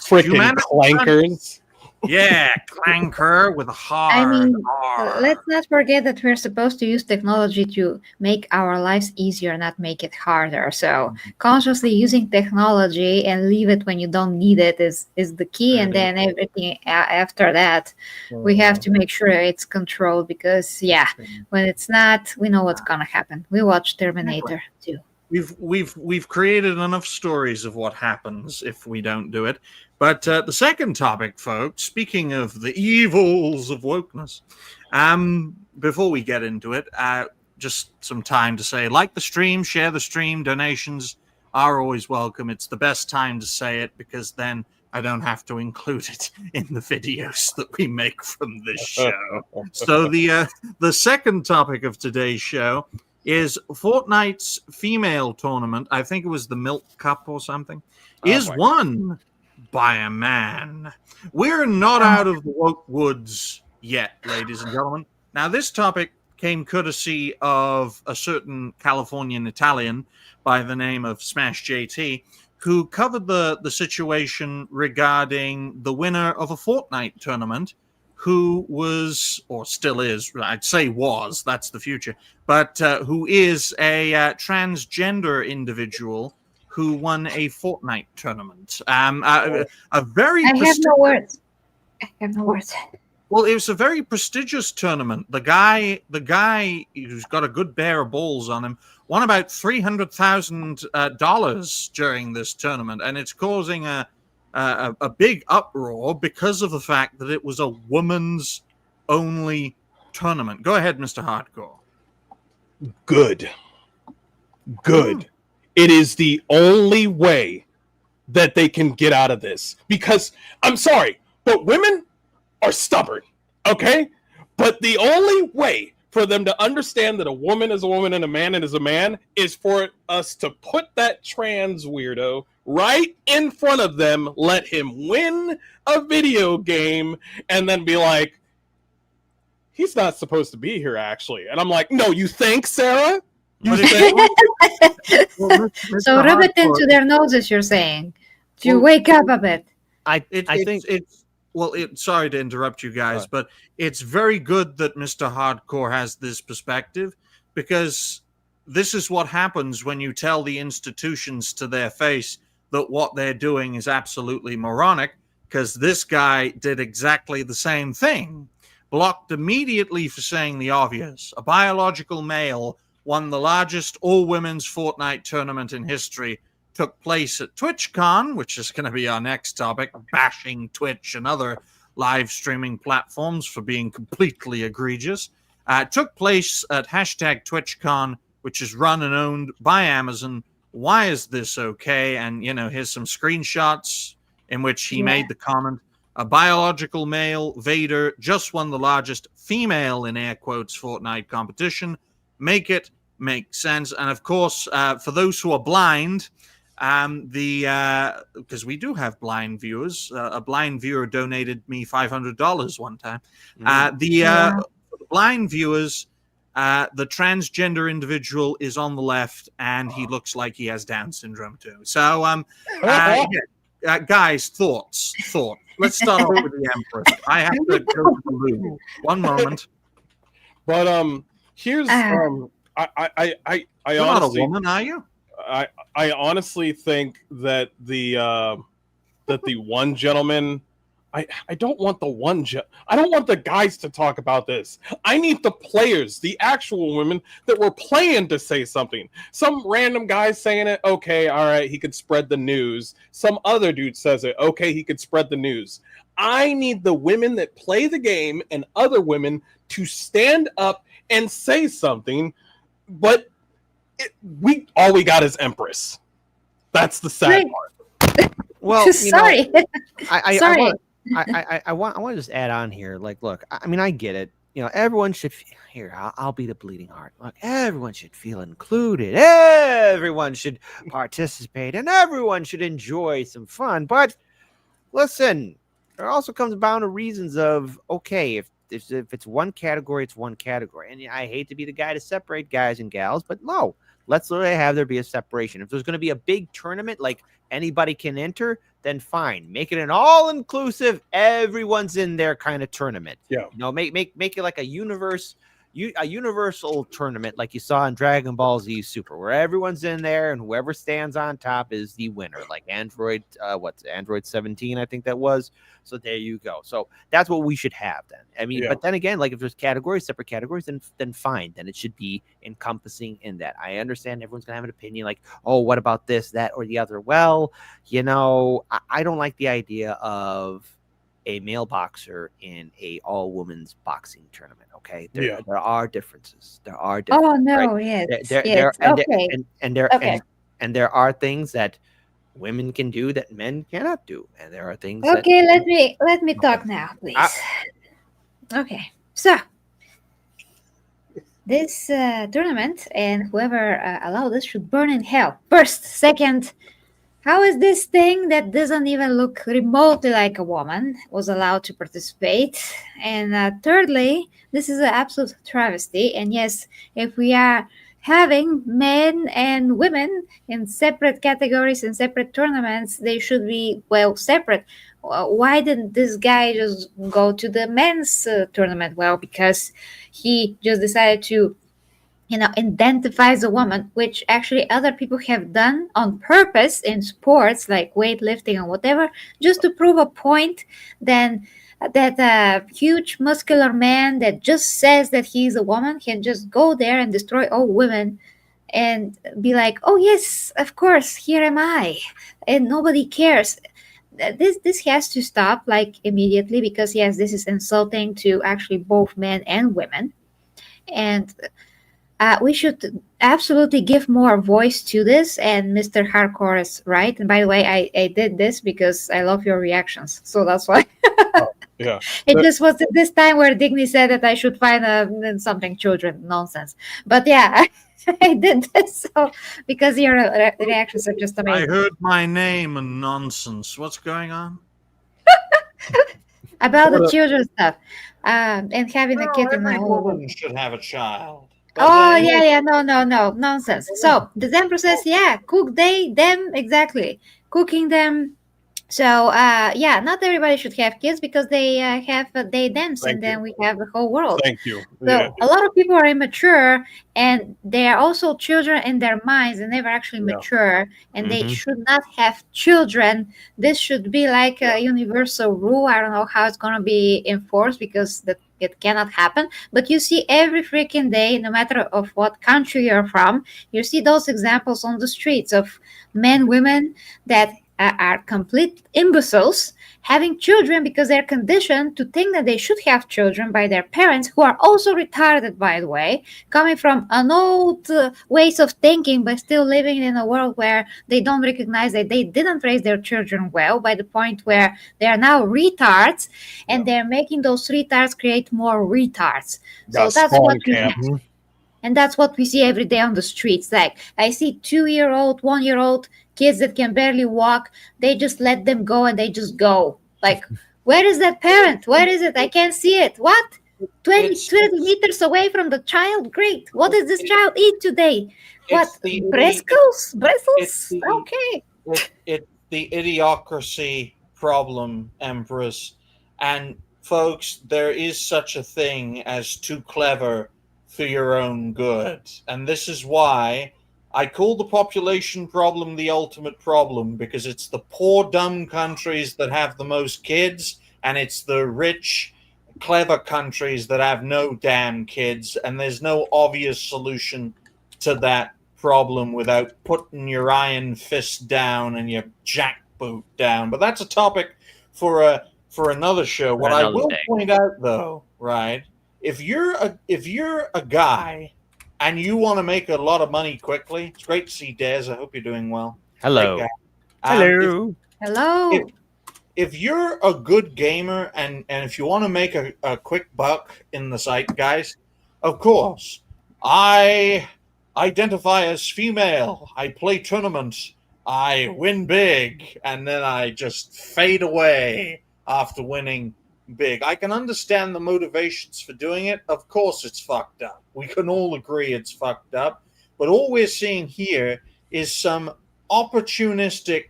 freaking clankers. Yeah, clanker with a hard I mean, R. let's not forget that we're supposed to use technology to make our lives easier, not make it harder. So consciously using technology and leave it when you don't need it is the key. And then everything after that, we have to make sure it's controlled because, yeah, when it's not, we know what's gonna happen. We watch Terminator too. We've created enough stories of what happens if we don't do it. But the second topic, folks, speaking of the evils of wokeness, before we get into it, just some time to say, like the stream, share the stream, donations are always welcome. It's the best time to say it because then I don't have to include it in the videos that we make from this show. So the second topic of today's show is Fortnite's female tournament. I think it was the Milk Cup or something. Is won by a man. We're not out of the woke woods yet, ladies and gentlemen. Now, this topic came courtesy of a certain Californian Italian by the name of Smash JT, who covered the situation regarding the winner of a Fortnite tournament, who was, or still is, I'd say was, that's the future, but who is a transgender individual who won a Fortnite tournament. A very I have no words. I have no words. Well, it was a very prestigious tournament. The guy who's got a good pair of balls on him won about $300,000 during this tournament, and it's causing a big uproar because of the fact that it was a woman's only tournament. Go ahead, Mr. Hardcore. Good. It is the only way that they can get out of this. Because, I'm sorry, but women are stubborn, okay? But the only way for them to understand that a woman is a woman and a man is a man is for us to put that trans weirdo right in front of them, let him win a video game, and then be like, he's not supposed to be here, actually. And I'm like, no, you think, Sarah? You think? So rub it into their noses, you're saying, to wake up a bit. I think it's sorry to interrupt you guys, but it's very good that Mr. Hardcore has this perspective, because this is what happens when you tell the institutions to their face that what they're doing is absolutely moronic, because this guy did exactly the same thing. Blocked immediately for saying the obvious. A biological male won the largest all-women's Fortnite tournament in history. Took place at TwitchCon, which is going to be our next topic, bashing Twitch and other live streaming platforms for being completely egregious. Took place at hashtag TwitchCon, which is run and owned by Amazon. Why is this okay? And, here's some screenshots in which he made the comment. A biological male, Vader, just won the largest female, in air quotes, Fortnite competition. Make it make sense. And, of course, for those who are blind, because we do have blind viewers, a blind viewer donated me $500 one time. The blind viewers, the transgender individual is on the left, and he looks like he has Down syndrome too. So, guys, thoughts. Let's start off with the Empress. I have to go to the loo. One moment. But here's I You're honestly, not a woman, are you? I honestly think that the one gentleman, I don't want I don't want the guys to talk about this. I need the players, the actual women that were playing, to say something. Some random guy saying it, okay, all right, he could spread the news. Some other dude says it, okay, he could spread the news. I need the women that play the game and other women to stand up and say something, but all we got is Empress. That's the sad part. Well, sorry. Sorry. I want to just add on here. Like, look, I mean, I get it. Everyone should. I'll be the bleeding heart. Look, everyone should feel included. Everyone should participate, and everyone should enjoy some fun. But listen, there also comes down to reasons of, okay, if it's one category, it's one category. And I hate to be the guy to separate guys and gals, but no, Let's literally have there be a separation. If there's going to be a big tournament, like anybody can enter, then fine. Make it an all-inclusive, everyone's in there kind of tournament. Yeah. Make it like a universal tournament like you saw in Dragon Ball Z Super, where everyone's in there and whoever stands on top is the winner, like Android 17, I think that was. So there you go. So that's what we should have then. I mean, but then again, like if there's separate categories, then fine. Then it should be encompassing in that. I understand everyone's gonna have an opinion, like, oh, what about this, that, or the other? Well, I don't like the idea of a male boxer in a all women's boxing tournament. Okay, there are differences. There are differences. Oh no, right? yes, There, yes. Okay, and there are things that women can do that men cannot do, and there are things. Okay, let me talk now, please. Okay, so this tournament and whoever allowed this should burn in hell. First, second. How is this thing that doesn't even look remotely like a woman was allowed to participate? And thirdly, this is an absolute travesty. And yes, if we are having men and women in separate categories and separate tournaments, they should be, separate. Why didn't this guy just go to the men's tournament? Well, because he just decided to identifies a woman, which actually other people have done on purpose in sports like weightlifting or whatever, just to prove a point. Then that huge muscular man that just says that he's a woman can just go there and destroy all women and be like, oh yes, of course, here am I, and nobody cares. This has to stop like immediately, because yes, this is insulting to actually both men and women. And we should absolutely give more voice to this, and Mr. Hardcore is right. And by the way, I did this because I love your reactions, so that's why. Yeah. It just was at this time where Digny said that I should find something children nonsense. But yeah, I did this so because your reactions are just amazing. I heard my name and nonsense. What's going on? About the children stuff and having a kid in my every own woman should have a child. Oh yeah, no, nonsense. So the Empress says, yeah, cook them exactly, cooking them. So yeah, not everybody should have kids because they have they dance, and then we have the whole world. Thank you. So a lot of people are immature, and they are also children in their minds. They never actually mature, and they should not have children. This should be like a universal rule. I don't know how it's gonna be enforced because it cannot happen. But you see every freaking day, no matter of what country you're from, you see those examples on the streets of men, women that are complete imbeciles having children because they're conditioned to think that they should have children by their parents, who are also retarded, by the way, coming from an old ways of thinking, but still living in a world where they don't recognize that they didn't raise their children well, by the point where they are now retards, and they're making those retards create more retards. So that's what we have. And that's what we see every day on the streets. Like I see 2-year-old, 1-year-old kids that can barely walk. They just let them go and they just go. Like, where is that parent? Where is it? I can't see it. What? 20 meters away from the child? Great. What does this child eat today? What? Bristles? Okay. It's the idiocracy problem, Empress. And folks, there is such a thing as too clever for your own good. And this is why I call the population problem the ultimate problem, because it's the poor, dumb countries that have the most kids, and it's the rich, clever countries that have no damn kids. And there's no obvious solution to that problem without putting your iron fist down and your jackboot down. But that's a topic for another show. What I will point out, though, right? If you're a guy and you want to make a lot of money quickly, it's great to see Des. I hope you're doing well. Hello. Hello. If you're a good gamer and if you want to make a quick buck in the site, guys, of course, I identify as female. I play tournaments. I win big, and then I just fade away after winning big. I can understand the motivations for doing it. Of course it's fucked up. We can all agree it's fucked up. But all we're seeing here is some opportunistic,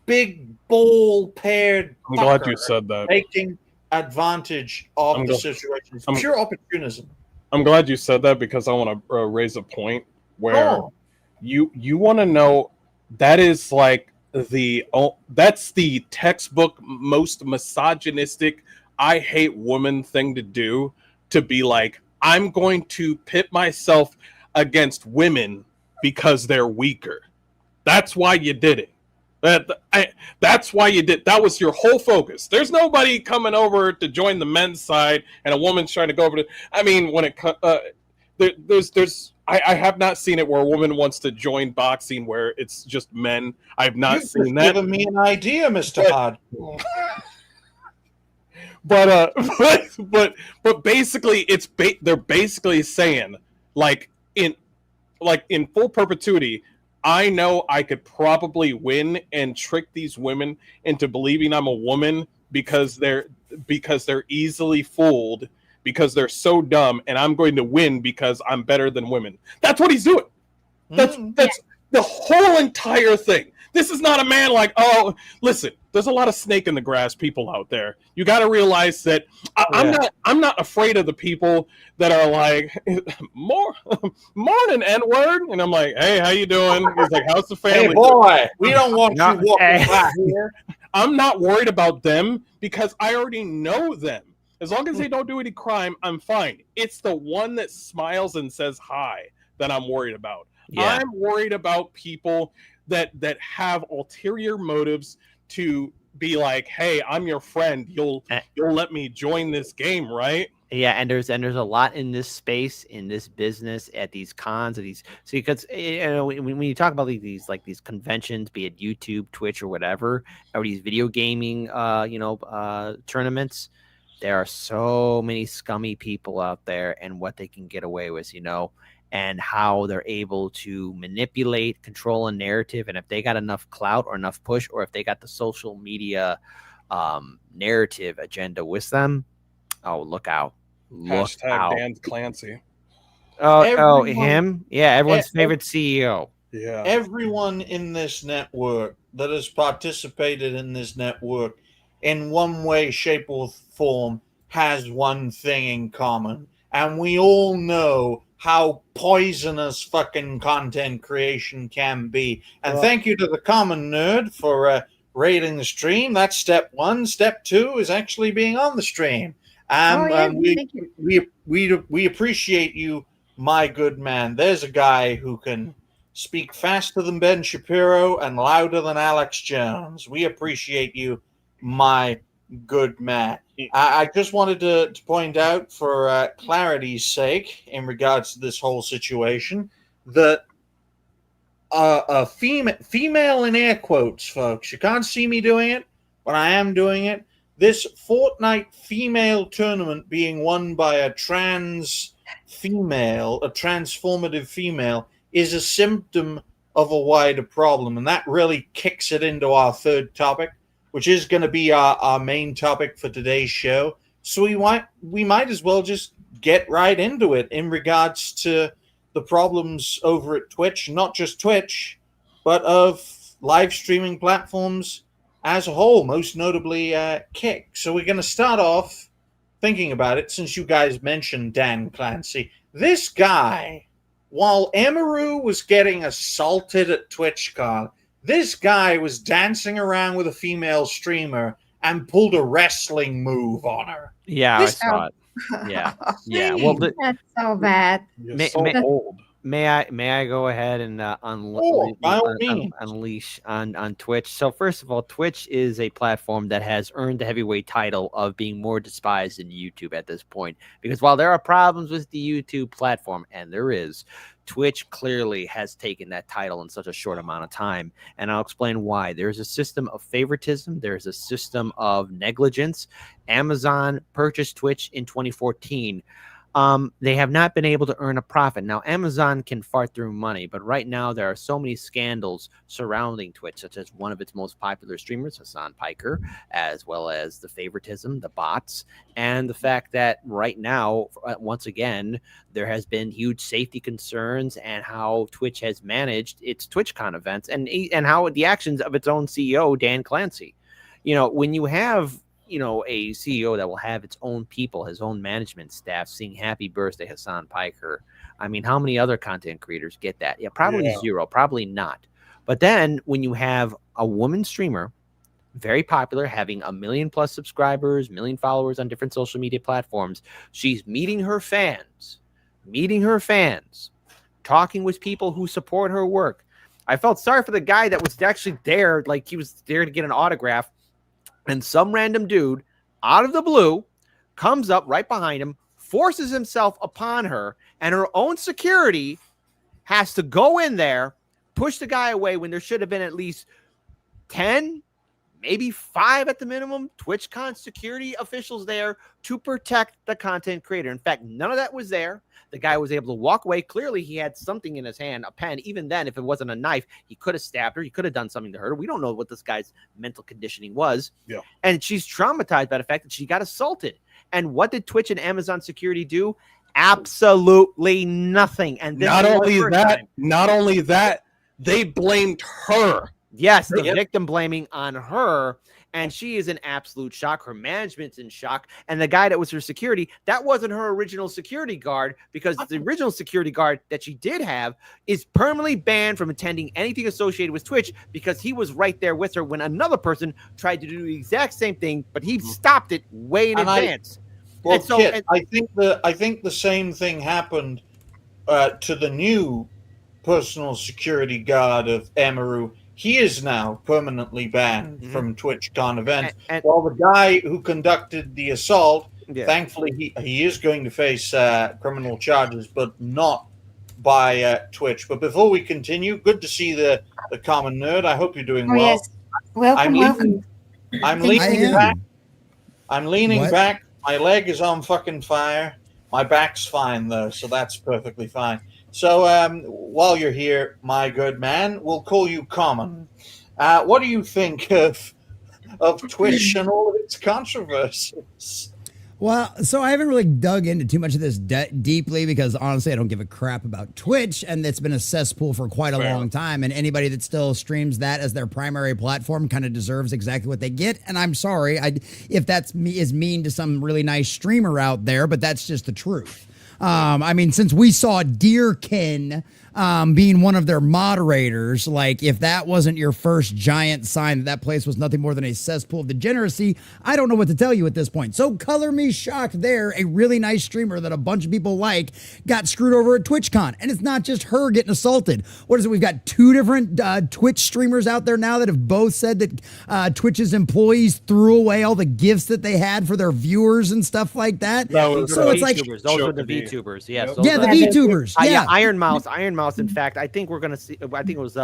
big ball paired I'm glad fucker you said that. taking advantage of the situation. It's pure opportunism. I'm glad you said that because I want to raise a point where Oh. you want to know that is like that's the textbook most misogynistic I hate women thing to do, to be like, I'm going to pit myself against women because they're weaker. That's why you did it. That's why you did. That was your whole focus. There's nobody coming over to join the men's side, and a woman's trying to go over to. I mean, when it I have not seen it where a woman wants to join boxing where it's just men. I've not seen that. Given me an idea, Mr. Hard. But basically, they're basically saying like in full perpetuity, I know I could probably win and trick these women into believing I'm a woman because they're easily fooled, because they're so dumb, and I'm going to win because I'm better than women. That's what he's doing. That's the whole entire thing. This is not a man like, oh, listen, there's a lot of snake in the grass people out there. You got to realize that I'm not afraid of the people that are like, morning, N-word. And I'm like, hey, how you doing? He's like, how's the family? Hey, boy, we don't want you walking by here. I'm not worried about them because I already know them. As long as they don't do any crime, I'm fine. It's the one that smiles and says hi that I'm worried about. Yeah. I'm worried about people that have ulterior motives to be like, hey, I'm your friend. You'll let me join this game, right? Yeah, and there's a lot in this space, in this business, at these cons, at these. See, because when you talk about these conventions, be it YouTube, Twitch, or whatever, or these video gaming, tournaments, there are so many scummy people out there, and what they can get away with, and how they're able to manipulate, control a narrative, and if they got enough clout or enough push, or if they got the social media narrative agenda with them, oh, look out. Hashtag Dan Clancy. Him? Yeah, everyone's favorite CEO. Yeah. Everyone in this network that has participated in this network in one way, shape, or form has one thing in common. And we all know how poisonous fucking content creation can be. And thank you to the Common Nerd for rating the stream. That's step one. Step two is actually being on the stream. We appreciate you, my good man. There's a guy who can speak faster than Ben Shapiro and louder than Alex Jones. We appreciate you, my good man. I just wanted to point out, for clarity's sake, in regards to this whole situation, that a female in air quotes, folks. You can't see me doing it, but I am doing it. This Fortnite female tournament being won by a trans female, a transformative female, is a symptom of a wider problem. And that really kicks it into our third topic, which is going to be our main topic for today's show. So we might as well just get right into it in regards to the problems over at Twitch, not just Twitch, but of live streaming platforms as a whole, most notably Kick. So we're going to start off thinking about it, since you guys mentioned Dan Clancy. This guy, while Emaru was getting assaulted at TwitchCon, this guy was dancing around with a female streamer and pulled a wrestling move on her. Yeah, I saw it. Yeah. Well, that's so bad. Old. May I go ahead and unleash on Twitch? So first of all, Twitch is a platform that has earned the heavyweight title of being more despised than YouTube at this point. Because while there are problems with the YouTube platform, and there is, Twitch clearly has taken that title in such a short amount of time. And I'll explain why. There's a system of favoritism. There's a system of negligence. Amazon purchased Twitch in 2014. they have not been able to earn a profit. Now, Amazon can fart through money, but right now there are so many scandals surrounding Twitch, such as one of its most popular streamers, Hassan Piker, as well as the favoritism, the bots, and the fact that right now, once again, there has been huge safety concerns and how Twitch has managed its TwitchCon events and how the actions of its own CEO, Dan Clancy. When you have a CEO that will have its own people, his own management staff sing happy birthday Hassan Piker. I mean, how many other content creators get that? Yeah, probably zero, probably not. But then when you have a woman streamer, very popular, having 1 million+ subscribers, 1 million followers on different social media platforms, she's meeting her fans, talking with people who support her work. I felt sorry for the guy that was actually there, like he was there to get an autograph. And some random dude out of the blue comes up right behind him, forces himself upon her, and her own security has to go in there, push the guy away when there should have been at least 10, maybe 5 at the minimum, TwitchCon security officials there to protect the content creator. In fact, none of that was there. The guy was able to walk away. Clearly, he had something in his hand, a pen. Even then, if it wasn't a knife, he could have stabbed her. He could have done something to hurt her. We don't know what this guy's mental conditioning was. Yeah. And she's traumatized by the fact that she got assaulted. And what did Twitch and Amazon security do? Absolutely nothing. And not only that, they blamed her. Yes, the victim blaming on her, and she is in absolute shock. Her management's in shock, and the guy that was her security, that wasn't her original security guard, because the original security guard that she did have is permanently banned from attending anything associated with Twitch because he was right there with her when another person tried to do the exact same thing, but he stopped it way in advance. I think the same thing happened to the new personal security guard of Emaru. He is now permanently banned from TwitchCon events. While the guy who conducted the assault, thankfully, he is going to face criminal charges, but not by Twitch. But before we continue, good to see the common nerd. I hope you're doing well. Yes. Welcome. I'm leaning back. I'm leaning back. My leg is on fucking fire. My back's fine, though, so that's perfectly fine. So while you're here, my good man, we'll call you Common. What do you think of Twitch and all of its controversies? Well, so I haven't really dug into too much of this deeply because honestly, I don't give a crap about Twitch, and it's been a cesspool for quite a long time. And anybody that still streams that as their primary platform kind of deserves exactly what they get. And I'm sorry if that's is mean to some really nice streamer out there, but that's just the truth. I mean, since we saw Deerkin being one of their moderators, like if that wasn't your first giant sign that place was nothing more than a cesspool of degeneracy, I don't know what to tell you at this point. So color me shocked there. A really nice streamer that a bunch of people like got screwed over at TwitchCon. And it's not just her getting assaulted. What is it? We've got 2 different Twitch streamers out there now that have both said that Twitch's employees threw away all the gifts that they had for their viewers and stuff like that. So it's like those were the VTubers. Yes. Yeah, the VTubers. Yeah, Iron Mouse. In fact, I think we're going to see, I think it was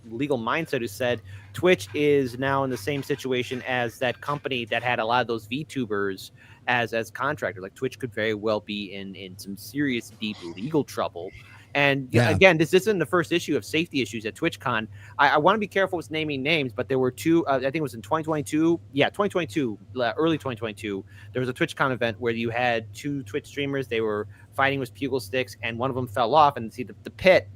Legal Mindset who said Twitch is now in the same situation as that company that had a lot of those VTubers as contractors. Like Twitch could very well be in some serious, deep legal trouble. And again, this isn't the first issue of safety issues at TwitchCon. I want to be careful with naming names, but there were 2, I think it was in 2022. Yeah, 2022, early 2022. There was a TwitchCon event where you had 2 Twitch streamers. They were fighting with pugil sticks, and one of them fell off. And see, the pit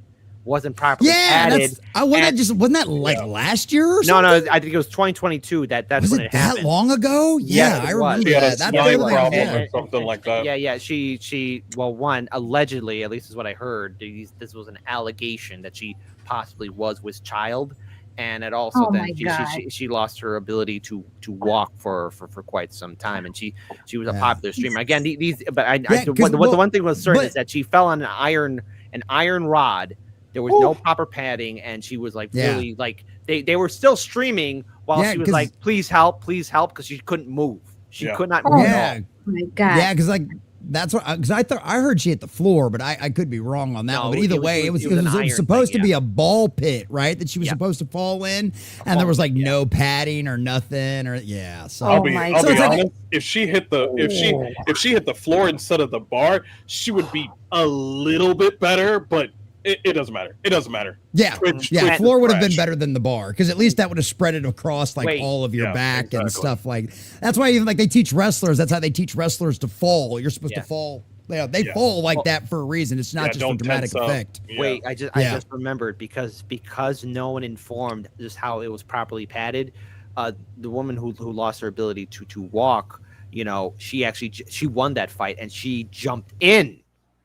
wasn't properly added. Wasn't that like last year or something? No, I think it was 2022. That's was when it it happened. That long ago? Yeah, I remember that. That's or something like that. Yeah. She one, allegedly, at least is what I heard. This was an allegation that she possibly was with child, and it also she lost her ability to walk for quite some time, and she was a popular streamer. Again, the one thing was certain is that she fell on an iron rod. There was no proper padding, and she was like really like they were still streaming while she was like, please help, because she couldn't move. She could not move. Oh my God. Yeah, because like That's what, because I heard she hit the floor, but I could be wrong on that No, one. But either way, it was supposed to be a ball pit, right? That she was supposed to fall in, and there was like no padding or nothing, or So I'll be honest. like, If she hit the floor instead of the bar, she would be a little bit better, but it doesn't matter. It doesn't matter. Yeah, Twitch floor would have been trash. better than the bar, because at least that would have spread it across all of your back and stuff like. That's why even like they teach wrestlers. That's how they teach wrestlers to fall. You're supposed to fall. They fall like that for a reason. It's not just for dramatic effect. Wait, I just remembered because no one informed just how it was properly padded. The woman who lost her ability to walk, she won that fight, and she jumped in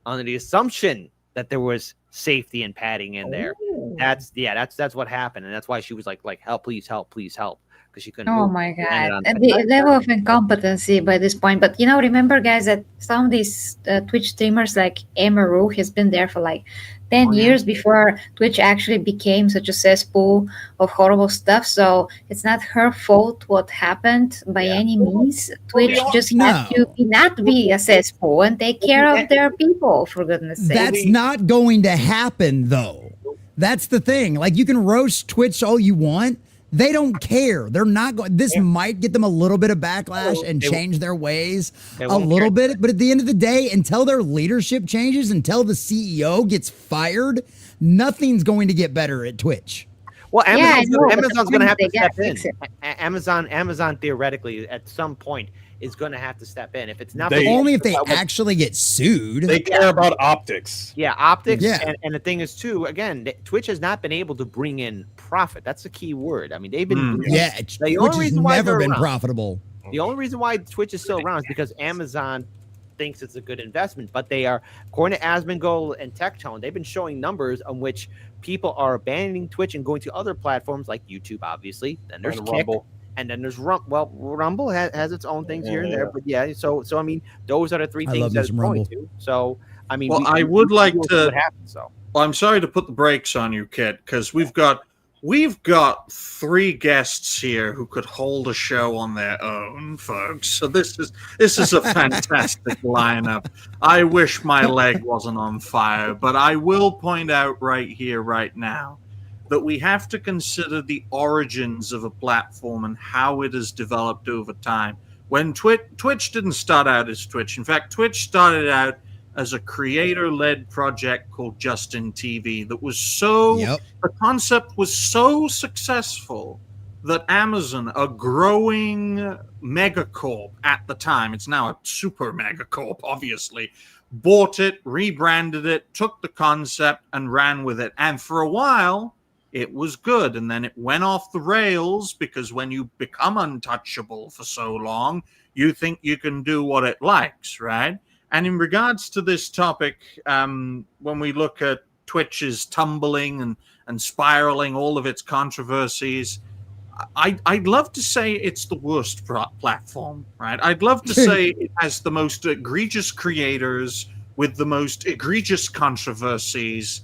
under the assumption that there was safety and padding in there. That's what happened, and that's why she was like help, please help, because she couldn't. Oh my god, the level of incompetency by this point. But remember, guys, that some of these Twitch streamers like Emaru has been there for like 10 years before Twitch actually became such a cesspool of horrible stuff. So it's not her fault what happened by any means. Twitch just had to not be a cesspool and take care of their people, for goodness sake. That's not going to happen, though. That's the thing. Like, you can roast Twitch all you want. They don't care. They're not going. This might get them a little bit of backlash and change their ways a little bit. But at the end of the day, until their leadership changes, until the CEO gets fired, nothing's going to get better at Twitch. Well, Amazon's going to have to step in. Amazon theoretically at some point is going to have to step in. If it's not only if they actually get sued. They care about optics. Yeah, optics. Yeah. And the thing is too, again, Twitch has not been able to bring in profit. That's the key word. I mean, they've been Twitch has never been profitable. The only reason why Twitch is still around is because Amazon thinks it's a good investment, but they are, according to Asmongold and Tectone, they've been showing numbers on which people are abandoning Twitch and going to other platforms like YouTube, obviously. Then there's Rumble. And then there's Rumble. Well, Rumble has its own things here and there, but so I mean, those are the three things that it's going to. So I mean, I would like to. What happens, so. Well, I'm sorry to put the brakes on you, Kit, because we've got 3 guests here who could hold a show on their own, folks. So this is a fantastic lineup. I wish my leg wasn't on fire, but I will point out right here, right now, that we have to consider the origins of a platform and how it has developed over time. When Twitch didn't start out as Twitch. In fact, Twitch started out as a creator-led project called Justin TV that was the concept was so successful that Amazon, a growing megacorp at the time, it's now a super megacorp, obviously, bought it, rebranded it, took the concept and ran with it. And for a while, it was good, and then it went off the rails because when you become untouchable for so long, you think you can do what it likes, right? And in regards to this topic, when we look at Twitch's tumbling and spiraling, all of its controversies, I'd love to say it's the worst platform, right? I'd love to say it has the most egregious creators with the most egregious controversies.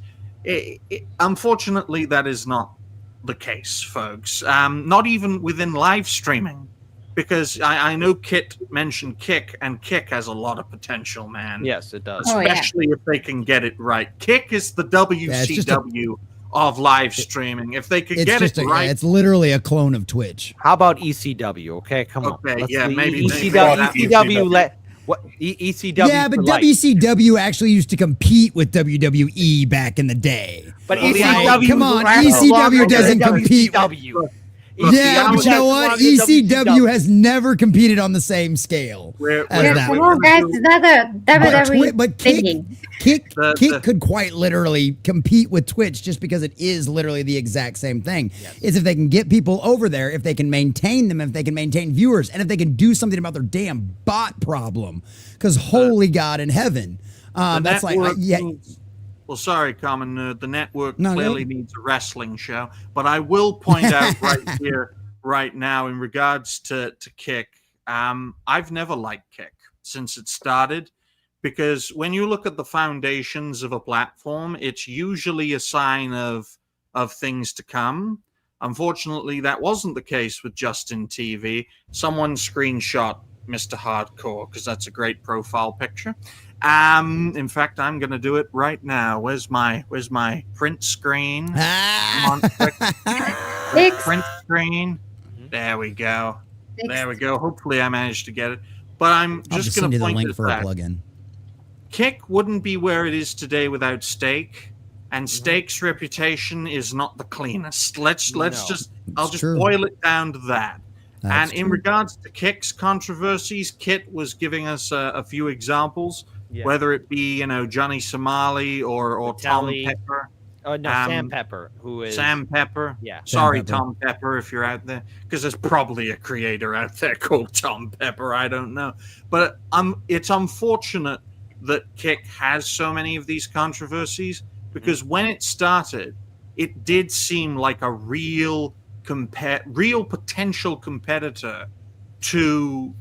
Unfortunately, that is not the case, folks. Not even within live streaming, because I know Kit mentioned Kick, and Kick has a lot of potential, man. Yes, it does. Especially if they can get it right. Kick is the WCW of live streaming. If they could get it right. It's literally a clone of Twitch. How about ECW? Okay, come on. Okay, maybe ECW What ECW? Yeah, but WCW actually used to compete with WWE back in the day. But ECW, come on, ECW doesn't compete. Yeah, but you know what? ECW has never competed on the same scale. Come on, guys, it's not a WWE but Kick could quite literally compete with Twitch just because it is literally the exact same thing. Yes. It's if they can get people over there, if they can maintain them, if they can maintain viewers, and if they can do something about their damn bot problem. Because holy God in heaven, that's like Well, sorry, Common Nerd. The network clearly needs a wrestling show. But I will point out right here, right now, in regards to Kick, I've never liked Kick since it started. Because when you look at the foundations of a platform, it's usually a sign of things to come. Unfortunately, that wasn't the case with Justin TV. Someone screenshot Mr. Hardcore, because that's a great profile picture. In fact, I'm going to do it right now. Where's my print screen? Come on, quick. Fixed. Print screen. There we go. There we go. Hopefully I managed to get it. But I'm I'll just send going you to the point link at for a that. plugin. Kick wouldn't be where it is today without Steak, and Steak's reputation is not the cleanest. I'll just boil it down to that. That's and in true. regards to Kick's controversies, Kit was giving us a few examples, whether it be Johnny Somali or Tom Vitelli. Pepper. Oh no, Sam Pepper, who is Sam Pepper. Yeah. Sorry, Sam Pepper. Tom Pepper, if you're out there, because there's probably a creator out there called Tom Pepper. I don't know, but it's unfortunate that Kick has so many of these controversies, because when it started, it did seem like a real potential competitor to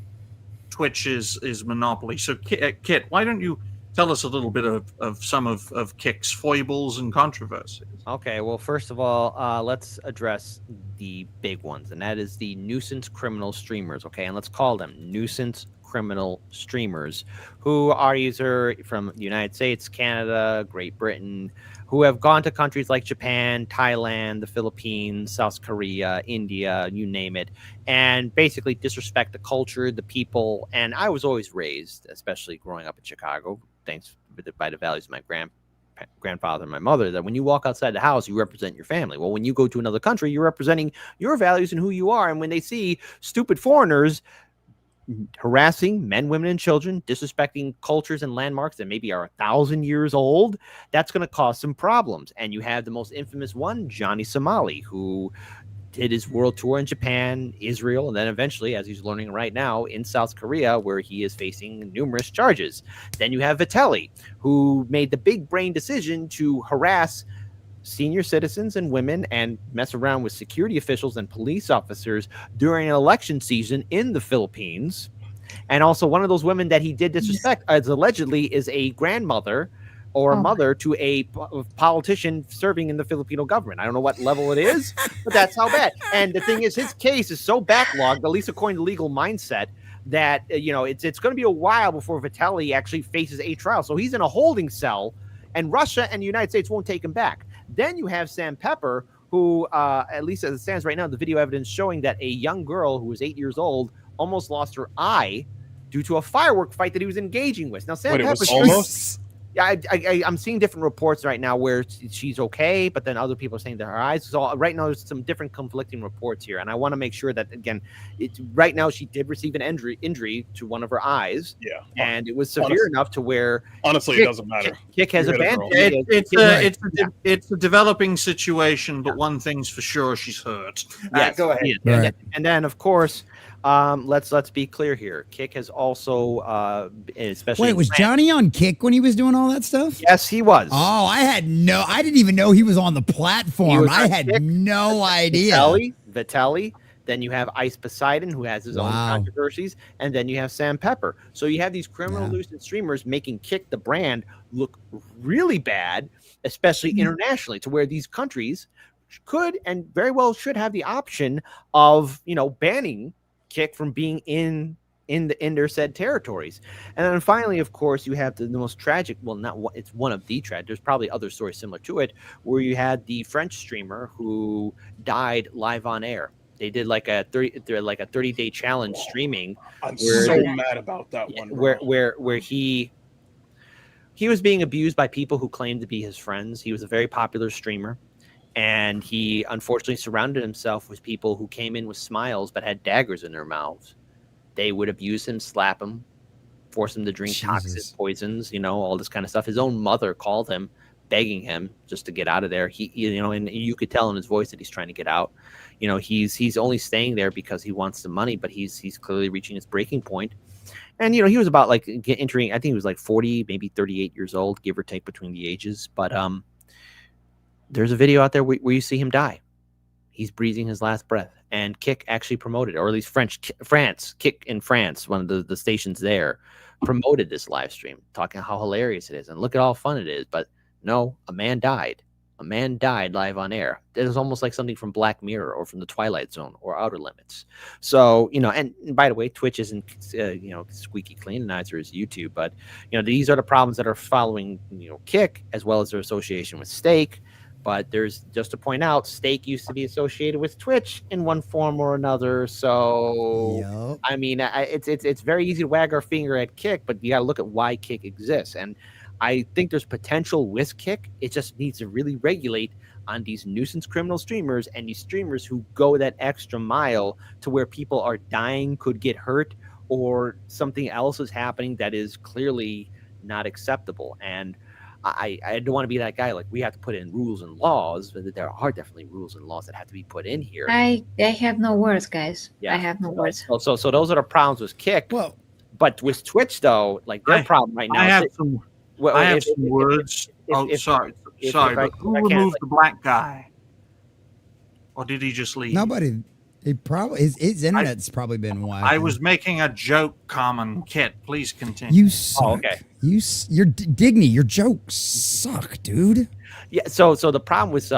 Twitch's monopoly. So, Kit, why don't you tell us a little bit of some of Kick's foibles and controversies? Okay, well, first of all, let's address the big ones, and that is the nuisance criminal streamers, okay? And let's call them nuisance criminal streamers, who are either from the United States, Canada, Great Britain, who have gone to countries like Japan, Thailand, the Philippines, South Korea, India, you name it, and basically disrespect the culture, the people. And I was always raised, especially growing up in Chicago, thanks by the values of my grandfather and my mother, that when you walk outside the house, you represent your family. Well, when you go to another country, you're representing your values and who you are. And when they see stupid foreigners harassing men, women, and children, disrespecting cultures and landmarks that maybe are 1,000 years old, that's going to cause some problems. And you have the most infamous one, Johnny Somali, who did his world tour in Japan, Israel, and then eventually, as he's learning right now, in South Korea, where he is facing numerous charges. Then you have Vitelli, who made the big brain decision to harass senior citizens and women and mess around with security officials and police officers during an election season in the Philippines. And also one of those women that he did disrespect, as allegedly, is a grandmother or mother to a politician serving in the Filipino government. I don't know what level it is, but that's how bad. And the thing is, his case is so backlogged, at least according to Legal Mindset, that it's going to be a while before Vitelli actually faces a trial. So he's in a holding cell, and Russia and the United States won't take him back. Then you have Sam Pepper, who, at least as it stands right now, the video evidence showing that a young girl who was 8 years old almost lost her eye due to a firework fight that he was engaging with. Now, Sam Pepper, yeah, I'm seeing different reports right now where she's okay, but then other people are saying that her eyes. So right now, there's some different conflicting reports here, and I want to make sure that, again, right now she did receive an injury to one of her eyes. Yeah, and it was severe enough to where honestly, it doesn't matter. Kick has abandoned it. It's a developing situation, but one thing's for sure: she's hurt. Yes, go ahead. Right. And then, of course, let's be clear here. Kick has also, especially. Wait, was Johnny on Kick when he was doing all that stuff? Yes, he was. Oh, I didn't even know he was on the platform. I had Kick. No idea. Vitelli. Then you have Ice Poseidon, who has his own controversies, and then you have Sam Pepper. So you have these criminal nuisance streamers making Kick, the brand, look really bad, especially internationally, to where these countries could and very well should have the option of banning Kick from being in their said territories. And then finally, of course, you have the most tragic, it's one of the tragic, there's probably other stories similar to it, where you had the French streamer who died live on air. They did like a 30-day challenge streaming. I'm so mad about that one. Where he was being abused by people who claimed to be his friends. He was a very popular streamer, and he unfortunately surrounded himself with people who came in with smiles but had daggers in their mouths. They would abuse him, slap him, force him to drink toxic poisons, all this kind of stuff. His own mother called him, begging him just to get out of there. And you could tell in his voice that he's trying to get out. He's only staying there because he wants the money, but he's clearly reaching his breaking point. And he was about entering. I think he was like 40, maybe 38 years old, give or take between the ages. But there's a video out there where you see him die. He's breathing his last breath, and Kick actually promoted, or at least France, Kick in France, one of the stations there, promoted this live stream, talking how hilarious it is and look at how fun it is. But no, a man died, A man died live on air. It was almost like something from Black Mirror or from the Twilight Zone or Outer Limits. So, and by the way, Twitch isn't, squeaky clean, and neither is YouTube. But, these are the problems that are following, Kick, as well as their association with Stake. But there's, just to point out, Stake used to be associated with Twitch in one form or another. So, I mean, it's very easy to wag our finger at Kick, but you got to look at why Kick exists. And I think there's potential with Kick. It just needs to really regulate on these nuisance criminal streamers and these streamers who go that extra mile to where people are dying, could get hurt, or something else is happening that is clearly not acceptable. And I don't want to be that guy. Like, we have to put in rules and laws, but there are definitely rules and laws that have to be put in here. I have no words, guys. Yeah. I have no words. So those are the problems with Kick. Well, but with Twitch, though, like, their problem right now. I have some words. Sorry. But who removed the black guy? Or did he just leave? nobody. It probably his internet's probably been wild. I was making a joke, Common Kit. Please continue. You suck. Oh, okay. You're Digny. Your jokes suck, dude. Yeah. So the problem with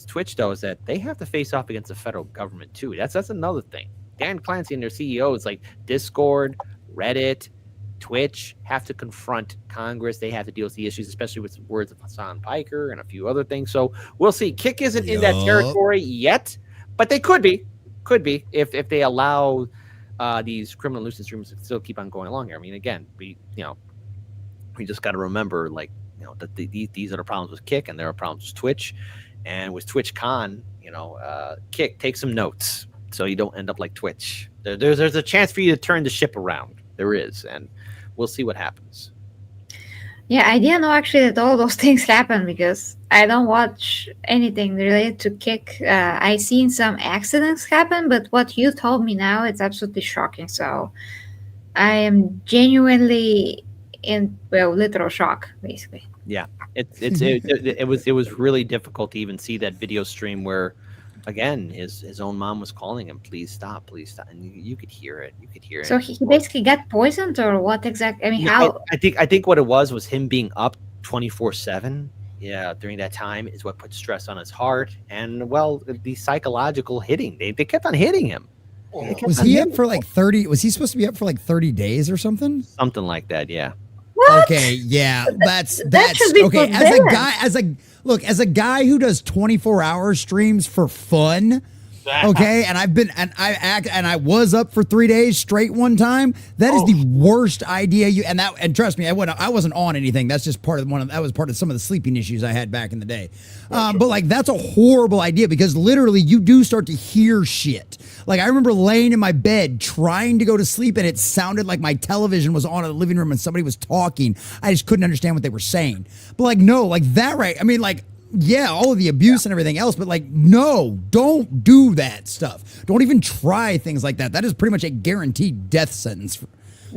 Twitch, though, is that they have to face off against the federal government too. That's another thing. Dan Clancy and their CEO is like Discord, Reddit, Twitch have to confront Congress. They have to deal with the issues, especially with the words of Hassan Piker and a few other things. So we'll see. Kick isn't in that territory yet, but they could be if they allow these criminal nuisance streamers to still keep on going along here. I mean, again, we just got to remember, that these are the problems with Kick, and there are problems with Twitch, and with TwitchCon, Kick, take some notes so you don't end up like Twitch. There's a chance for you to turn the ship around. There is, and we'll see what happens. Yeah, I didn't know actually that all those things happen because I don't watch anything related to Kick. I seen some accidents happen, but what you told me now, it's absolutely shocking. So I am genuinely in literal shock, basically. Yeah, it was really difficult to even see that video stream where, again, his own mom was calling him, please stop, and you could hear it. So he basically got poisoned, or what exactly? I mean, how? I think what it was him being up 24/7. Yeah, during that time is what put stress on his heart, and the psychological hitting. They kept on hitting him. Was he up for like 30? Was he supposed to be up for like 30 days or something? Something like that, yeah. What? Okay, yeah, that's should be okay. forbidden. As a guy who does 24-hour streams for fun, okay, and I was up for 3 days straight one time. That is the worst idea. And trust me, I wasn't on anything. That's just part of some of the sleeping issues I had back in the day. But that's a horrible idea because literally you do start to hear shit. Like, I remember laying in my bed trying to go to sleep, and it sounded like my television was on in the living room and somebody was talking. I just couldn't understand what they were saying. But that, right? I mean, yeah, all of the abuse and everything else, but no, don't do that stuff. Don't even try things like that. That is pretty much a guaranteed death sentence.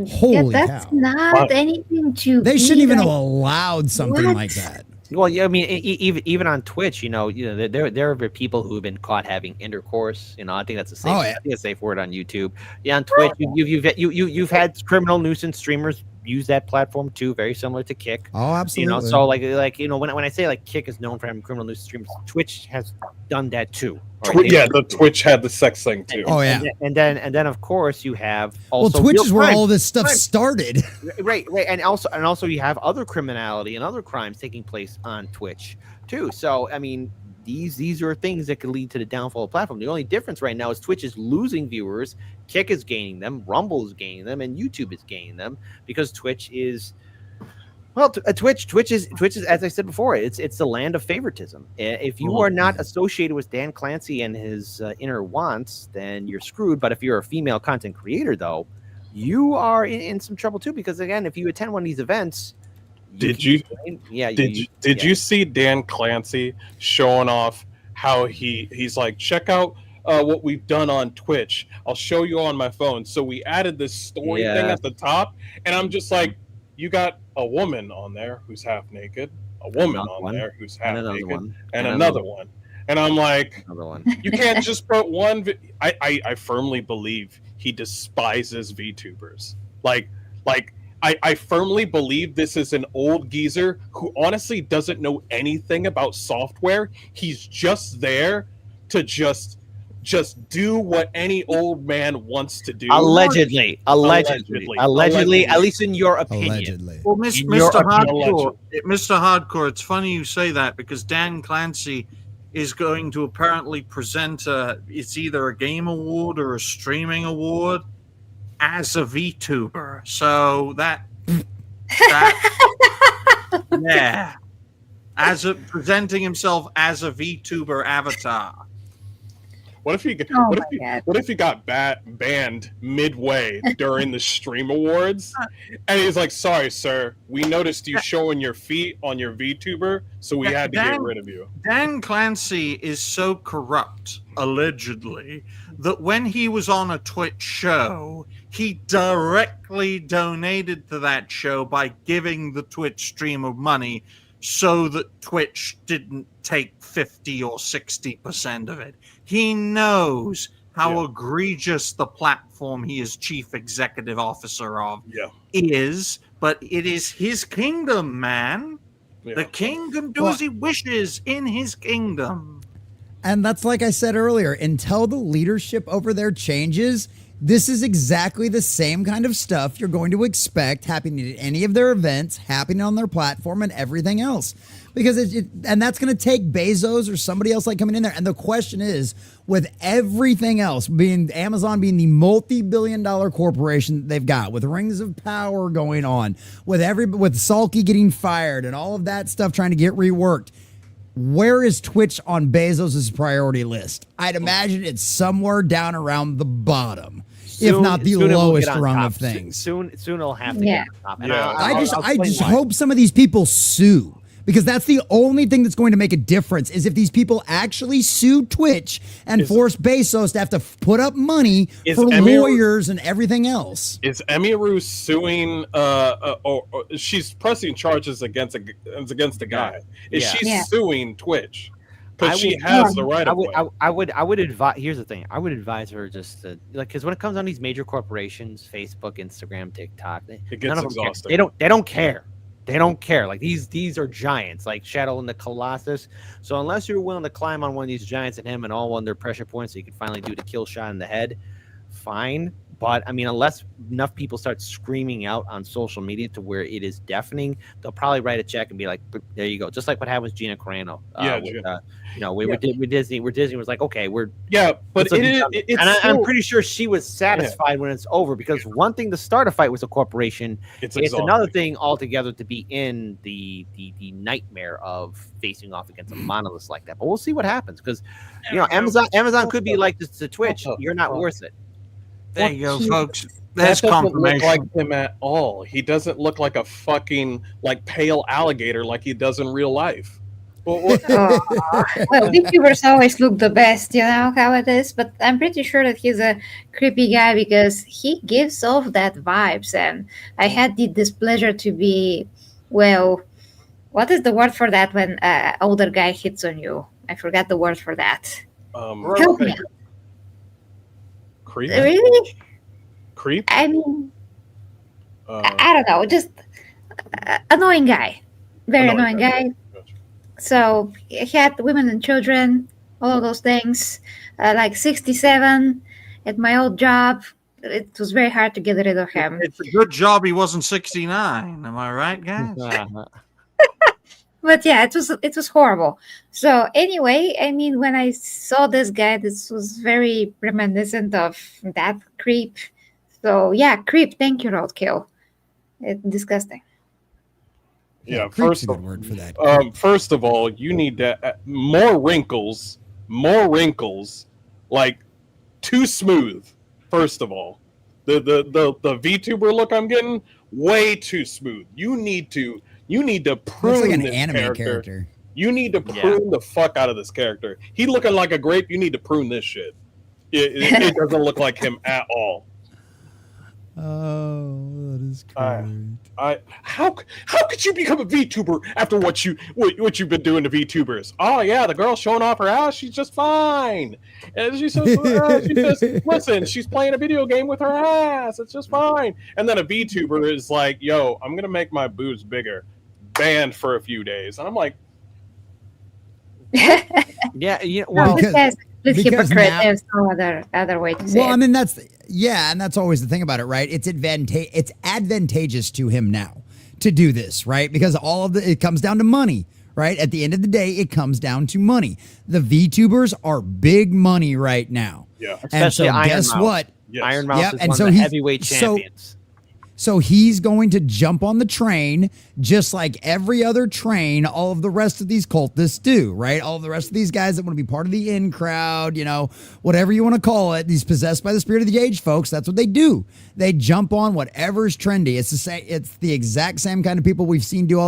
Holy that's cow. not anything to. They shouldn't even have allowed something like that. Well, yeah, I mean, even on Twitch, there are people who have been caught having intercourse. I think that's a safe word on YouTube. Yeah, on Twitch, you've had criminal nuisance streamers use that platform too, very similar to Kick. Oh, absolutely. So when I say Kick is known for having criminal nuisance streamers, Twitch has done that too. The Twitch had the sex thing too. And then of course you have also Twitch is where all this stuff started. Right, and also you have other criminality and other crimes taking place on Twitch too. So I mean, these are things that could lead to the downfall of the platform. The only difference right now is Twitch is losing viewers, Kick is gaining them, Rumble is gaining them, and YouTube is gaining them because Twitch is. Well, Twitch is, as I said before, it's the land of favoritism. If you are not associated with Dan Clancy and his inner wants, then you're screwed. But if you're a female content creator, though, you are in some trouble too. Because again, if you attend one of these events, did you see Dan Clancy showing off how he's like, check out what we've done on Twitch. I'll show you on my phone. So we added this story thing at the top, and I'm just like, you got a woman on there who's half naked, a woman on there who's half naked, and another one. And I'm like, you can't just put one. I firmly believe he despises VTubers. Like I firmly believe this is an old geezer who honestly doesn't know anything about software. He's just there to just do what any old man wants to do. Allegedly. At least in your opinion. Allegedly. Well, Mr. Hardcore, it's funny you say that because Dan Clancy is going to apparently present it's either a game award or a streaming award as a VTuber. So that yeah, presenting himself as a VTuber avatar. What if he got banned midway during the Stream Awards, and he's like, "Sorry, sir, we noticed you showing your feet on your VTuber, so we had to get rid of you." Dan Clancy is so corrupt, allegedly, that when he was on a Twitch show, he directly donated to that show by giving the Twitch streamer money, so that Twitch didn't take 50 or 60% of it. He knows how egregious the platform he is chief executive officer of is, but it is his kingdom, man. Yeah. The king can do as he wishes in his kingdom. And that's like I said earlier, until the leadership over there changes, this is exactly the same kind of stuff you're going to expect happening at any of their events, happening on their platform and everything else. Because and that's going to take Bezos or somebody else like coming in there. And the question is, with everything else, being Amazon being the multi-billion-dollar corporation that they've got, with Rings of Power going on, with Salky getting fired and all of that stuff trying to get reworked, where is Twitch on Bezos' priority list? I'd imagine it's somewhere down around the bottom, if not the lowest rung of things. Soon it'll have to get on top. And I just hope some of these people sue. Because that's the only thing that's going to make a difference is if these people actually sue Twitch and force Bezos to have to put up money for lawyers and everything else. Is Emiru suing? Or she's pressing charges against the guy. Is she suing Twitch? Because she has the right of way. I would advise. Here's the thing. I would advise her just to because when it comes on these major corporations, Facebook, Instagram, TikTok, it gets exhausting. They don't care. They don't care. Like these are giants, like Shadow and the Colossus. So unless you're willing to climb on one of these giants and him and all under pressure points, so you can finally do the kill shot in the head, fine. But I mean, unless enough people start screaming out on social media to where it is deafening, they'll probably write a check and be like, "There you go." Just like what happened with Gina Carano. With Disney, where Disney was like, "Okay, we're but I'm pretty sure she was satisfied when it's over because one thing to start a fight with a corporation, it's another thing altogether to be in the nightmare of facing off against a monolith like that. But we'll see what happens because Amazon could be like this to Twitch. You're not worth it. There you go, folks. That's confirmation. Look like him at all. He doesn't look like a fucking pale alligator like he does in real life. Well, VTubers always look the best, you know how it is. But I'm pretty sure that he's a creepy guy because he gives off that vibes. And I had the displeasure to be, what is the word for that when an older guy hits on you? I forgot the word for that. Help me. Creep? Really? Creep? I mean, I don't know. Just annoying guy. Very annoying guy. Gotcha. So he had women and children, all of those things. Like 67 at my old job. It was very hard to get rid of him. It's a good job he wasn't 69. Am I right, guys? But yeah, it was horrible. So anyway, I mean, when I saw this guy, this was very reminiscent of that creep. So yeah, creep. Thank you, Roadkill. It's disgusting. Yeah, first a good word for that. First of all, you need to more wrinkles, like too smooth. First of all, the VTuber look I'm getting way too smooth. You need to prune like an this anime character. You need to prune the fuck out of this character. He looking like a grape. You need to prune this shit. It doesn't look like him at all. Oh, that is great. How could you become a VTuber after what you've been doing to VTubers? Oh yeah, the girl showing off her ass, she's just fine. And she's just listen, she's playing a video game with her ass. It's just fine. And then a VTuber is like, yo, I'm gonna make my boobs bigger, banned for a few days. And I'm like, Yeah, well, because hypocrite. now- There's no other way to say Well, it. I mean, that's always the thing about it, right? It's advantageous to him now to do this, right? Because it comes down to money, right? At the end of the day, it comes down to money. The VTubers are big money right now. yeah. And so Especially Iron guess Mouse. what? Yes. Iron Mouse Yep, is and one so of the he's- heavyweight so- champions. So he's going to jump on the train just like every other train all of the rest of these cultists do, right? All of the rest of these guys that want to be part of the in crowd, whatever you want to call it, these possessed by the spirit of the age folks, that's what they do. They jump on whatever's trendy. It's the exact same kind of people we've seen do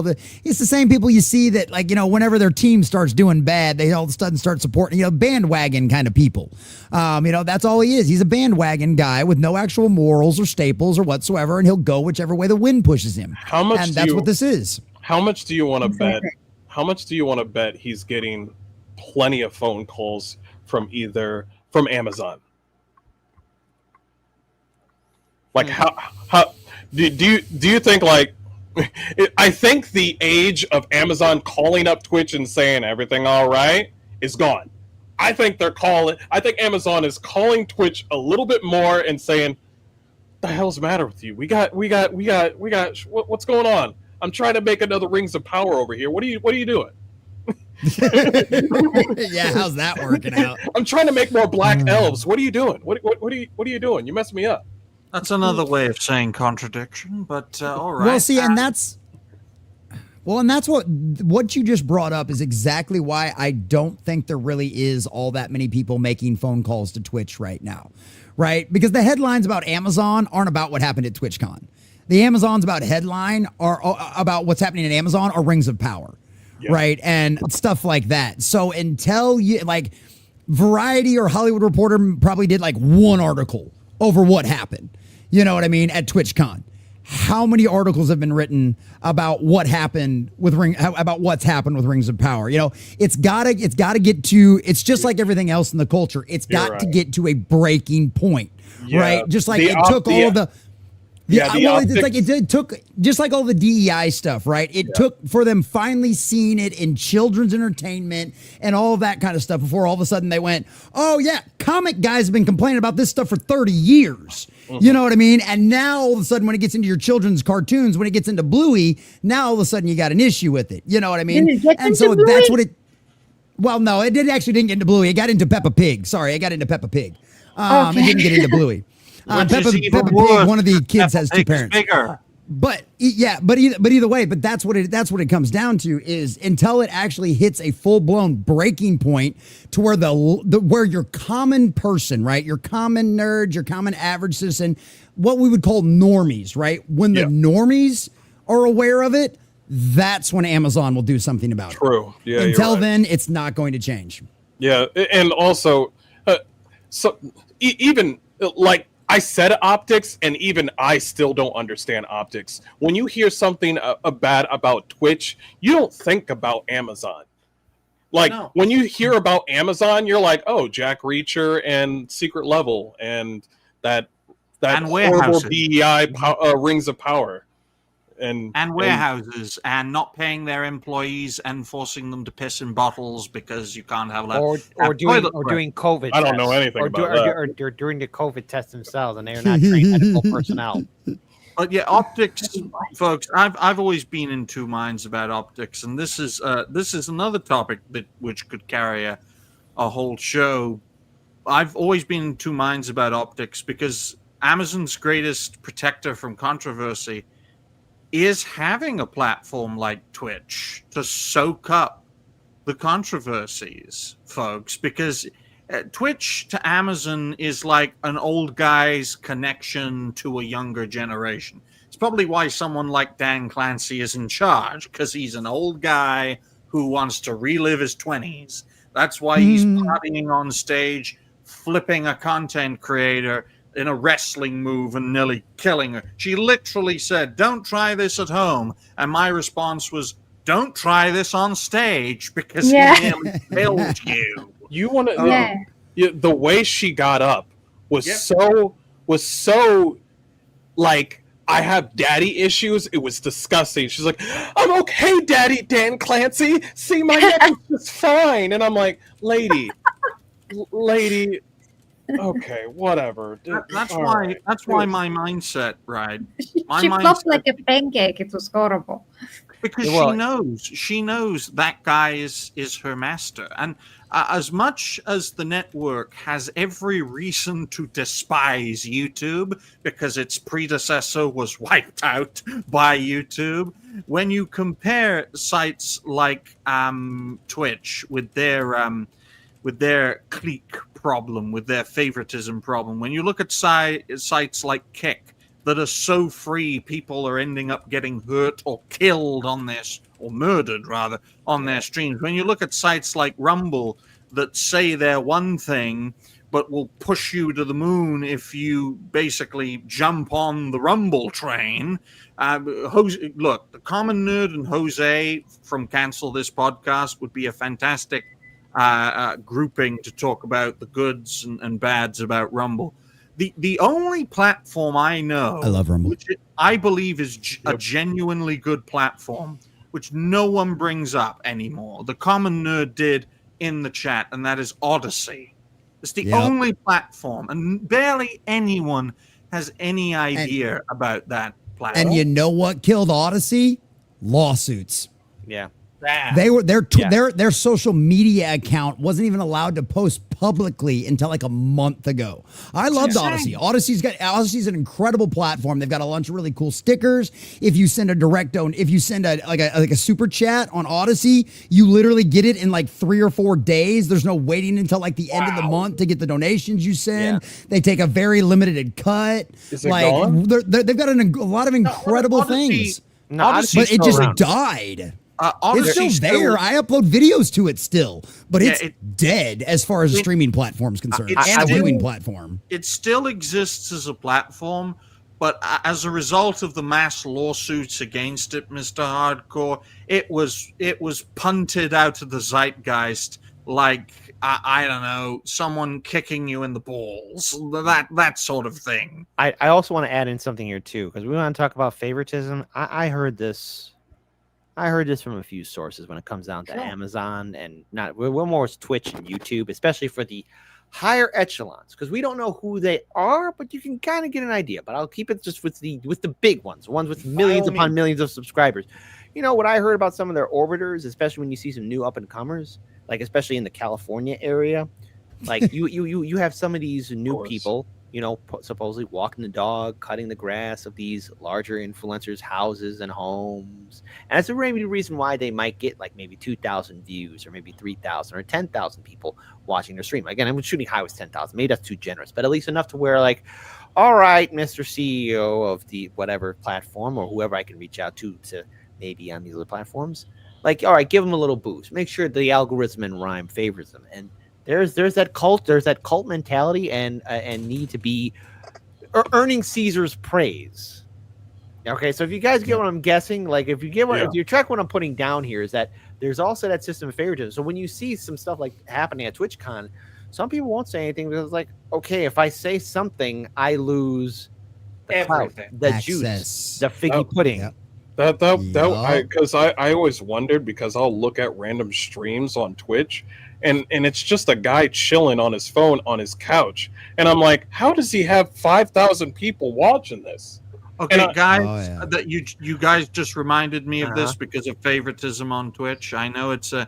it's the same people you see that, like, whenever their team starts doing bad, they all of a sudden start supporting, bandwagon kind of people. That's all he is. He's a bandwagon guy with no actual morals or staples or whatsoever, and he'll go whichever way the wind pushes him. And that's what this is. How much do you want to bet? How much do you want to bet he's getting plenty of phone calls from Amazon? Like how do you think, like, I think the age of Amazon calling up Twitch and saying everything all right is gone. I think Amazon is calling Twitch a little bit more and saying, the hell's the matter with you? We got what's going on? I'm trying to make another Rings of Power over here. What are you doing? Yeah, how's that working out? I'm trying to make more black elves. What are you doing? What are you doing? You messed me up. That's another way of saying contradiction, but all right. Well, see, and that's what you just brought up is exactly why I don't think there really is all that many people making phone calls to Twitch right now, right? Because the headlines about Amazon aren't about what happened at TwitchCon. The Amazons about headline are about what's happening at Amazon are Rings of Power, right? And stuff like that. So until you, like, Variety or Hollywood Reporter probably did like one article over what happened, you know what I mean, at TwitchCon. How many articles have been written about what happened with what's happened with Rings of Power? It's gotta get to. It's just like everything else in the culture. It's got to get to a breaking point, right? Just like it took all of the. It took just like all the DEI stuff, right? It took for them finally seeing it in children's entertainment and all of that kind of stuff before all of a sudden they went, oh yeah, comic guys have been complaining about this stuff for 30 years. Mm-hmm. You know what I mean? And now all of a sudden when it gets into your children's cartoons, when it gets into Bluey, now all of a sudden you got an issue with it. You know what I mean? And so Bluey? That's what it. Well, no, it didn't get into Bluey. It got into Peppa Pig. Sorry, it got into Peppa Pig. It didn't get into Bluey. Peppa Pig, one of the kids has two parents. Bigger. But either way, that's what it comes down to is until it actually hits a full blown breaking point to where where your common person, right, your common nerd, your common average citizen, what we would call normies, right, when the normies are aware of it, that's when Amazon will do something about it. True. Yeah. Until then, it's not going to change. Yeah, and also, even like. I said optics, and even I still don't understand optics. When you hear something bad about Twitch, you don't think about Amazon. Like, when you hear about Amazon, you're like, oh, Jack Reacher and Secret Level and that horrible DEI Rings of Power. And warehouses and not paying their employees and forcing them to piss in bottles because you can't have or doing COVID. I don't know anything about that. Or doing the COVID test themselves, and they are not trained medical personnel. But yeah, optics, folks. I've always been in two minds about optics, and this is another topic which could carry a whole show. I've always been in two minds about optics because Amazon's greatest protector from controversy is having a platform like Twitch to soak up the controversies, folks, because Twitch to Amazon is like an old guy's connection to a younger generation. It's probably why someone like Dan Clancy is in charge, because he's an old guy who wants to relive his 20s. That's why he's partying on stage, flipping a content creator in a wrestling move and nearly killing her. She literally said, "Don't try this at home." And my response was, "Don't try this on stage because Yeah. he nearly killed you." You want to? Yeah. The way she got up was Yep. so like, I have daddy issues. It was disgusting. She's like, "I'm okay, Daddy Dan Clancy. See, my neck is just fine." And I'm like, lady, okay, whatever. That's All why. right. That's why my mindset, right? She My flopped mindset- like a pancake. It was horrible. Because Well- she knows that guy is her master, and as much as the network has every reason to despise YouTube because its predecessor was wiped out by YouTube, when you compare sites like Twitch with their clique problem, with their favoritism problem, when you look at sites like Kick that are so free, people are ending up getting hurt or killed on this, or murdered rather, on their streams. When you look at sites like Rumble that say they're one thing, but will push you to the moon if you basically jump on the Rumble train. Look, the Common Nerd and Jose from Cancel This Podcast would be a fantastic grouping to talk about the goods and bads about Rumble. The only platform I know, I love Rumble, which I believe is a genuinely good platform, which no one brings up anymore. The Common Nerd did in the chat, and that is Odyssey. It's the only platform, and barely anyone has any idea about that platform. and you know what killed Odyssey? Lawsuits. Yeah. Their social media account wasn't even allowed to post publicly until like a month ago. I loved Odyssey. Odyssey's an incredible platform. They've got a bunch of really cool stickers. If you send a super chat on Odyssey, you literally get it in like 3 or 4 days. There's no waiting until like the end of the month to get the donations you send. Yeah. They take a very limited cut. Is it gone? They've got a lot of incredible things. But it just died. It's still there. I upload videos to it still, but it's dead as far as a streaming platform is concerned, and a viewing platform. It still exists as a platform, but as a result of the mass lawsuits against it, Mr. Hardcore, it was punted out of the zeitgeist like I don't know, someone kicking you in the balls, that sort of thing. I also want to add in something here too, because we want to talk about favoritism. I heard this from a few sources when it comes down to Amazon, and we're more Twitch and YouTube, especially for the higher echelons, because we don't know who they are, but you can kind of get an idea. But I'll keep it just with the big ones, the ones with millions upon millions of subscribers. You know what I heard about some of their orbiters, especially when you see some new up and comers, like especially in the California area, like you have some of these new people, you know, supposedly walking the dog, cutting the grass of these larger influencers' houses and homes. And that's maybe the reason why they might get like maybe 2,000 views or maybe 3,000 or 10,000 people watching their stream. Again, I'm shooting high with 10,000. Maybe that's too generous, but at least enough to where like, all right, Mr. CEO of the whatever platform or whoever I can reach out to maybe on these other platforms, like, all right, give them a little boost. Make sure the algorithm and rhyme favors them. And there's that cult mentality and need to be earning Caesar's praise. Okay, so if you guys get what I'm guessing, like if you track what I'm putting down here, is that there's also that system of favoritism. So when you see some stuff like happening at TwitchCon, some people won't say anything because it's like, okay, if I say something, I lose the clout, the juice, the figgy pudding. Yep. Because I always wondered, because I'll look at random streams on Twitch and it's just a guy chilling on his phone on his couch, and I'm like, how does he have 5,000 people watching this? Okay, guys, that you guys just reminded me of this because of favoritism on Twitch. I know it's a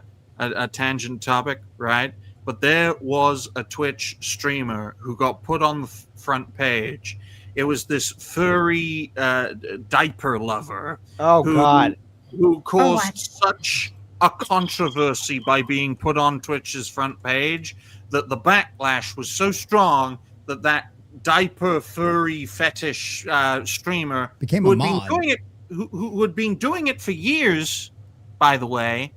tangent topic, right? But there was a Twitch streamer who got put on the front page. It was this furry diaper lover. Who caused such a controversy by being put on Twitch's front page that the backlash was so strong that diaper furry fetish streamer became who a mod. who had been doing it for years, by the way,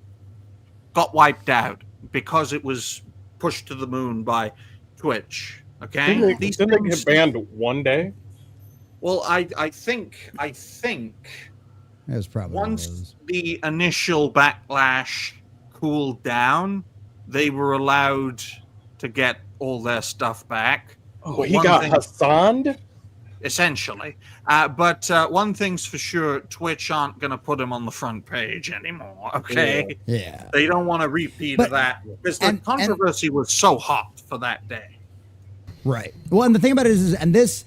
got wiped out because it was pushed to the moon by Twitch. Okay, Didn't these they things. get banned one day? Well, I think That was probably what it once was. the initial backlash cooled down, they were allowed to get all their stuff back. Oh, But he one got thing, Hassaned? essentially, but one thing's for sure: Twitch aren't going to put him on the front page anymore. Okay, Yeah. they don't want a repeat But- of that because the and- controversy was so hot for that day. Right. Well, and the thing about it is and this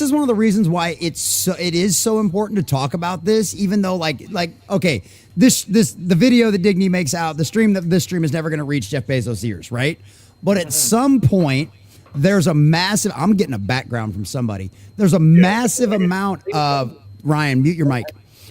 is one of the reasons why it is so important to talk about this, even though like okay, the video that Digny makes out, this stream is never going to reach Jeff Bezos' ears, right? But at some point, there's a massive. I'm getting a background from somebody. There's a massive amount of Ryan. Mute your mic.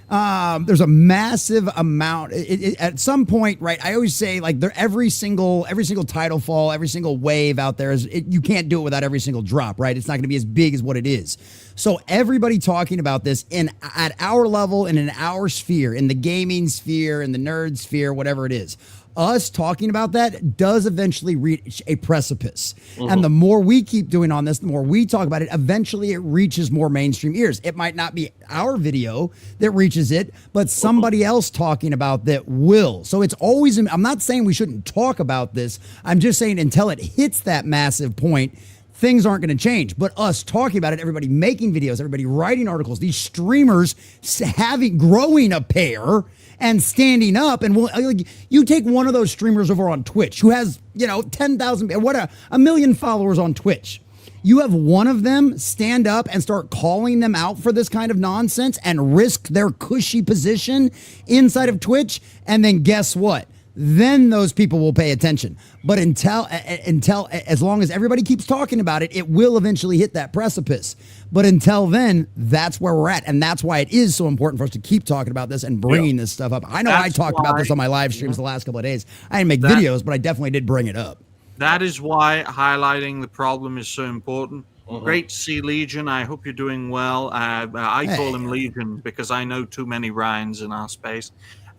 There's a massive amount at some point, right? I always say like every single title fall, every single wave out there you can't do it without every single drop, right? It's not going to be as big as what it is. So everybody talking about this at our level and in our sphere, in the gaming sphere, in the nerd sphere, whatever it is. Us talking about that does eventually reach a precipice. And the more we keep doing on this, the more we talk about it, eventually it reaches more mainstream ears. It might not be our video that reaches it, but somebody else talking about that will. So it's always, I'm not saying we shouldn't talk about this. I'm just saying until it hits that massive point, things aren't going to change. But us talking about it, everybody making videos, everybody writing articles, these streamers growing a pair and standing up, and you take one of those streamers over on Twitch who has 10,000, a million followers on Twitch. You have one of them stand up and start calling them out for this kind of nonsense and risk their cushy position inside of Twitch, and then guess what? Then those people will pay attention. But until as long as everybody keeps talking about it, it will eventually hit that precipice. But until then, that's where we're at. And that's why it is so important for us to keep talking about this and bringing this stuff up. I know I talked about this on my live streams the last couple of days. I didn't make videos, but I definitely did bring it up. That is why highlighting the problem is so important. Great to see Legion. I hope you're doing well. I call him Legion because I know too many Ryans in our space.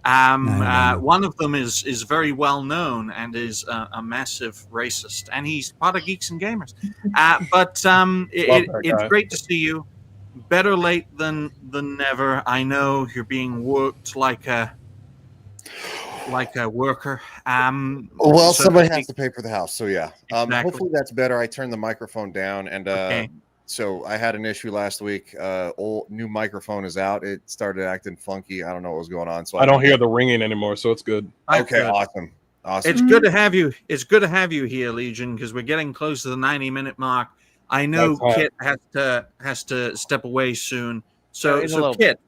One of them is very well known and is a massive racist, and he's part of Geeks and Gamers. It's great to see you. Better late than never. I know you're being worked like a worker. Well, somebody has to pay for the house, so yeah. Exactly. Hopefully that's better. I turned the microphone down, and Okay. so I had an issue last week. New microphone is out. It started acting funky. I don't know what was going on. So I don't hear the ringing anymore, so it's good. Okay, Good. awesome. It's good to have you. It's good to have you here, Legion, because we're getting close to the 90-minute mark. I know Kit has to step away soon. So Kit,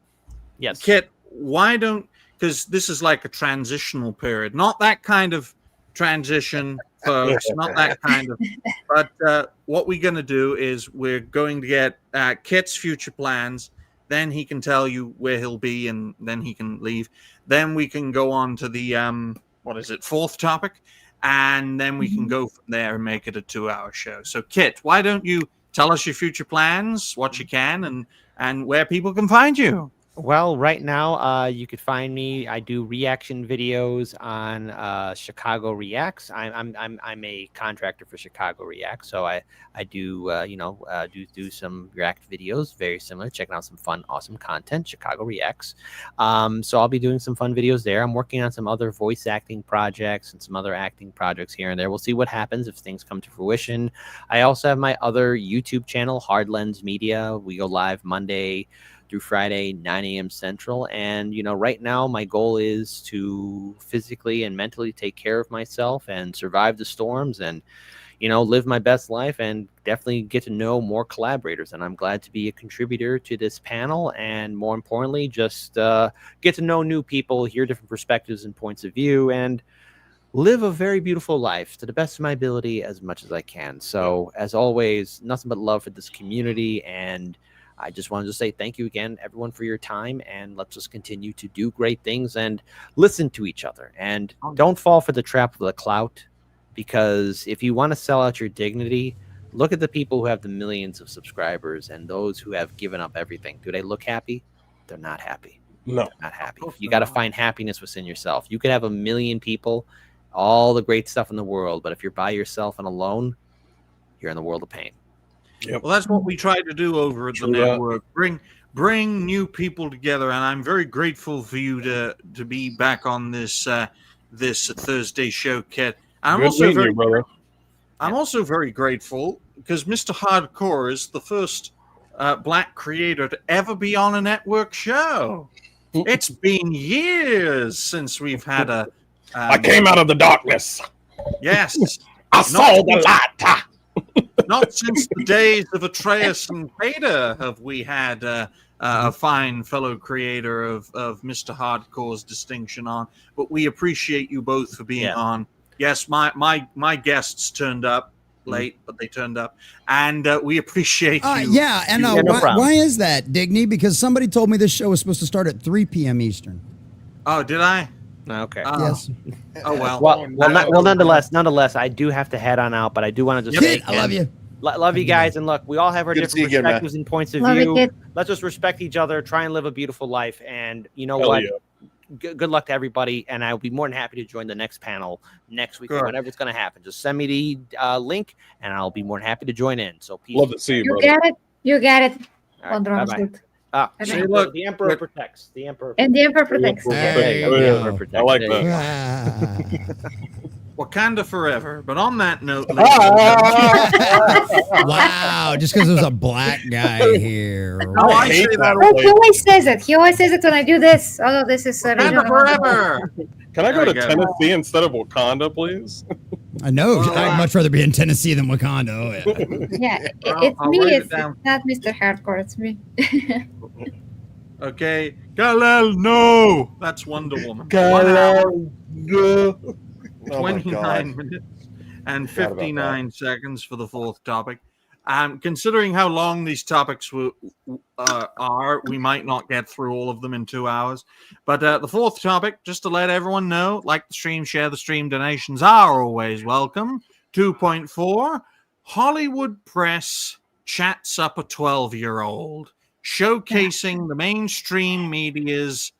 yes, Kit, why don't? Because this is like a transitional period, not that kind of transition, folks, not that kind of. But what we're going to do is we're going to get Kit's future plans. Then he can tell you where he'll be, and then he can leave. Then we can go on to the fourth topic, and then we can go from there and make it a 2-hour show. So, Kit, why don't you tell us your future plans, what you can, and where people can find you? Well, right now, you could find me. I do reaction videos on Chicago Reacts. I'm a contractor for Chicago Reacts, so I do do some React videos, very similar. Checking out some fun, awesome content. Chicago Reacts. So I'll be doing some fun videos there. I'm working on some other voice acting projects and some other acting projects here and there. We'll see what happens if things come to fruition. I also have my other YouTube channel, Hard Lens Media. We go live Monday through Friday, 9 a.m. Central. And, right now my goal is to physically and mentally take care of myself and survive the storms and, live my best life and definitely get to know more collaborators. And I'm glad to be a contributor to this panel. And more importantly, just get to know new people, hear different perspectives and points of view, and live a very beautiful life to the best of my ability as much as I can. So as always, nothing but love for this community. And I just wanted to say thank you again, everyone, for your time, and let's just continue to do great things and listen to each other. And don't fall for the trap of the clout, because if you want to sell out your dignity, look at the people who have the millions of subscribers and those who have given up everything. Do they look happy? They're not happy. No. They're not happy. You got to find happiness within yourself. You could have 1 million people, all the great stuff in the world, but if you're by yourself and alone, here in the world of pain. Yep. Well, that's what we try to do over at the True that. network. Bring new people together, and I'm very grateful for you to be back on this this Thursday show, Kit. I'm Good also meeting very you, brother. I'm also very grateful because Mr. Hardcore is the first black creator to ever be on a network show. It's been years since we've had a. I came out of the darkness. Yes, I saw the light. not since the days of Atreus and Vader have we had a fine fellow creator of Mr. Hardcore's distinction on. But we appreciate you both for being on. Yes, my guests turned up late, but they turned up, and we appreciate you. Yeah, and why is that, Digny? Because somebody told me this show was supposed to start at 3 p.m. Eastern. Oh, did I? Okay. Yes. Oh well. Well, nonetheless, I do have to head on out, but I do want to just say, I love you. Love you guys, and look, we all have our Good to see different you again, perspectives and points of Love it, view. kid. Let's just respect each other, try and live a beautiful life, and you know Hell what? yeah. Good luck to everybody, and I'll be more than happy to join the next panel next week, or Good. whenever it's going to happen. Just send me the link, and I'll be more than happy to join in. So, peace. Love to see you, You brother. got it. You got it. All right, Wonderful. bye-bye. Ah, Okay. See, look, the Emperor protects. The Emperor. And the Emperor protects. There you Oh, go. yeah. Emperor protects. I like There you that. go. Wakanda forever. But on that note, ladies and gentlemen, Wow, just because there's a black guy here. Oh, I hate say that. that. Oh, he always says it. He always says it when I do this. Although this is Wakanda forever. Can I go There to we go. Tennessee instead of Wakanda, please? I know. Well, I'd much rather be in Tennessee than Wakanda. Oh, yeah. Yeah, it's I'll me. write it It's down. not Mr. Hardcore. It's me. Okay. Galel, no. That's Wonder Woman. 1 hour, Oh my 29 God. minutes and Forgot about 59 seconds for the fourth topic. Considering how long these topics are, we might not get through all of them in 2 hours. But the fourth topic, just to let everyone know, like the stream, share the stream, donations are always welcome. 2.4, Hollywood press chats up a 12-year-old, showcasing the mainstream media's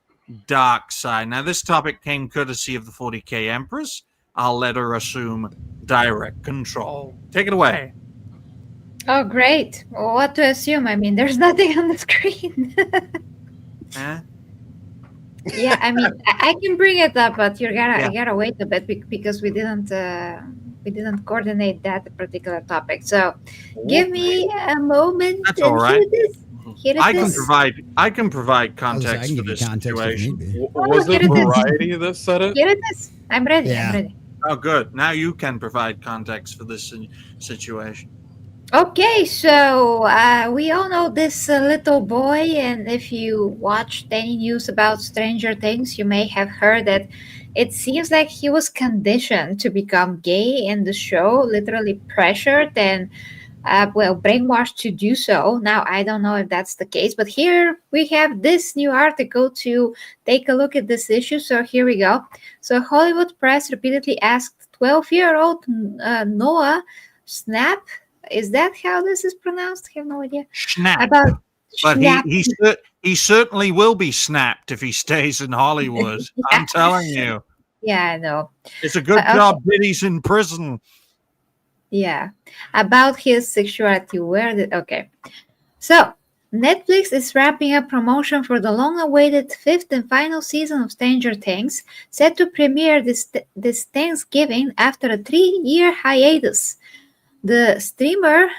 dark side. Now, this topic came courtesy of the 40K Empress. I'll let her assume direct control. Take it away. Oh, great. Well, what to assume? I mean, there's nothing on the screen. Eh? Yeah, I mean, I can bring it up, but I Yeah. gotta wait a bit because we didn't coordinate that particular topic. So, give me a moment. That's and all right. Here it I can is. provide I context can for give you this context if situation. need be. Was here it it is. Variety that said it? Here it is. I'm ready. Yeah. I'm ready. Oh, good. Now you can provide context for this situation. Okay, so we all know this little boy, and if you watched any news about Stranger Things, you may have heard that it seems like he was conditioned to become gay in the show, literally pressured and brainwashed to do so. Now, I don't know if that's the case, but here we have this new article to take a look at this issue. So here we go. So Hollywood press repeatedly asked 12-year-old Noah Snap. Is that how this is pronounced? I have no idea. Snap. About But Snap. he certainly will be snapped if he stays in Hollywood. I'm telling you. Yeah, I know. It's a good Okay. job that he's in prison. Yeah, about his sexuality. Okay. So Netflix is wrapping up promotion for the long-awaited fifth and final season of Stranger Things, set to premiere this Thanksgiving after a 3-year hiatus. The streamer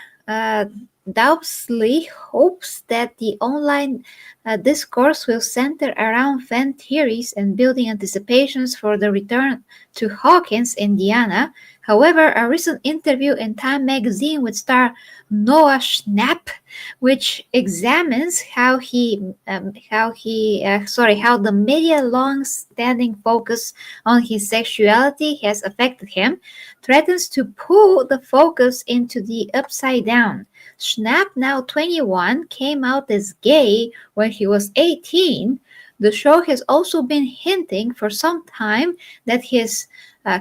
doubtfully hopes that the online discourse will center around fan theories and building anticipations for the return to Hawkins, Indiana. However, a recent interview in Time magazine with star Noah Schnapp, which examines how the media long-standing focus on his sexuality has affected him, threatens to pull the focus into the upside down. Schnapp, now 21, came out as gay when he was 18. The show has also been hinting for some time that his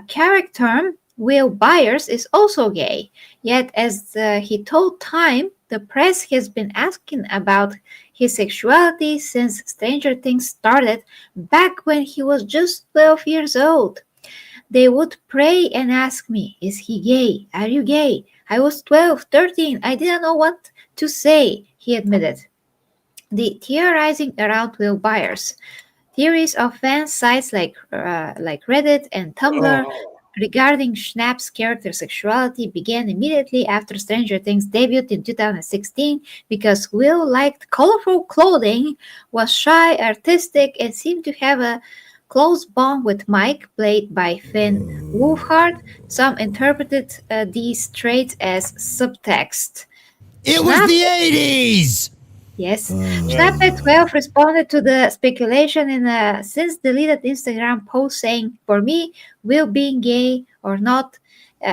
character, Will Byers, is also gay. Yet, as he told Time, the press has been asking about his sexuality since Stranger Things started back when he was just 12 years old. They would pray and ask me, is he gay? Are you gay? I was 12, 13. I didn't know what to say, he admitted. The theorizing around Will Byers. Theories of fan sites like Reddit and Tumblr regarding Schnapp's character sexuality began immediately after Stranger Things debuted in 2016 because Will liked colorful clothing, was shy, artistic, and seemed to have a close bond with Mike, played by Finn Wolfhard. Some interpreted these traits as subtext. It was the 80s! Yes. Snap at 12 responded to the speculation in a since deleted Instagram post saying, for me, Will being gay or not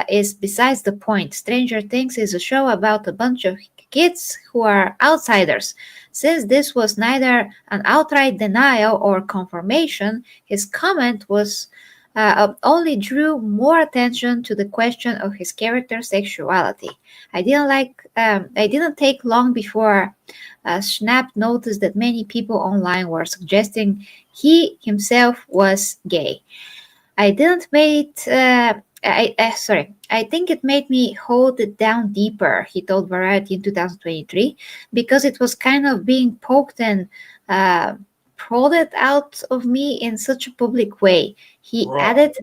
is besides the point. Stranger Things is a show about a bunch of kids who are outsiders. Since this was neither an outright denial or confirmation, his comment was only drew more attention to the question of his character's sexuality. I didn't take long before Schnapp noticed that many people online were suggesting he himself was gay. I didn't make I think it made me hold it down deeper, he told Variety in 2023, because it was kind of being poked and prodded out of me in such a public way. He added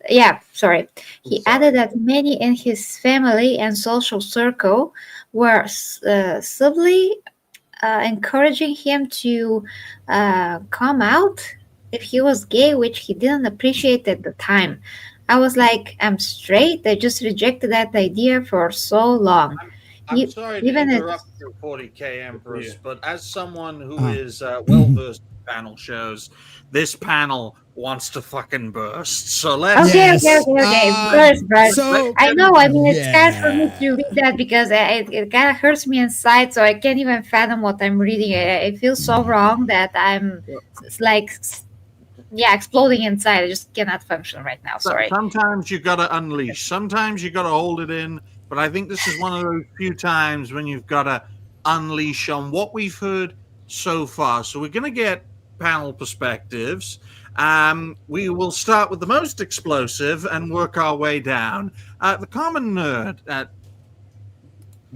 that many in his family and social circle were subtly encouraging him to come out if he was gay, which he didn't appreciate at the time. I was like, I'm straight. I just rejected that idea for so long. I'm sorry to even interrupt your 40K Empress, but as someone who is well versed in panel shows, this panel wants to fucking burst. So let's. Okay. Burst. So, I know. I mean, it's hard for me to read that because it kind of hurts me inside. So I can't even fathom what I'm reading. I feel so wrong that it's like, exploding inside. I just cannot function right now. Sorry. Sometimes you got to unleash. Sometimes you got to hold it in. But I think this is one of those few times when you've got to unleash on what we've heard so far. So we're going to get panel perspectives. We will start with the most explosive and work our way down. The common nerd.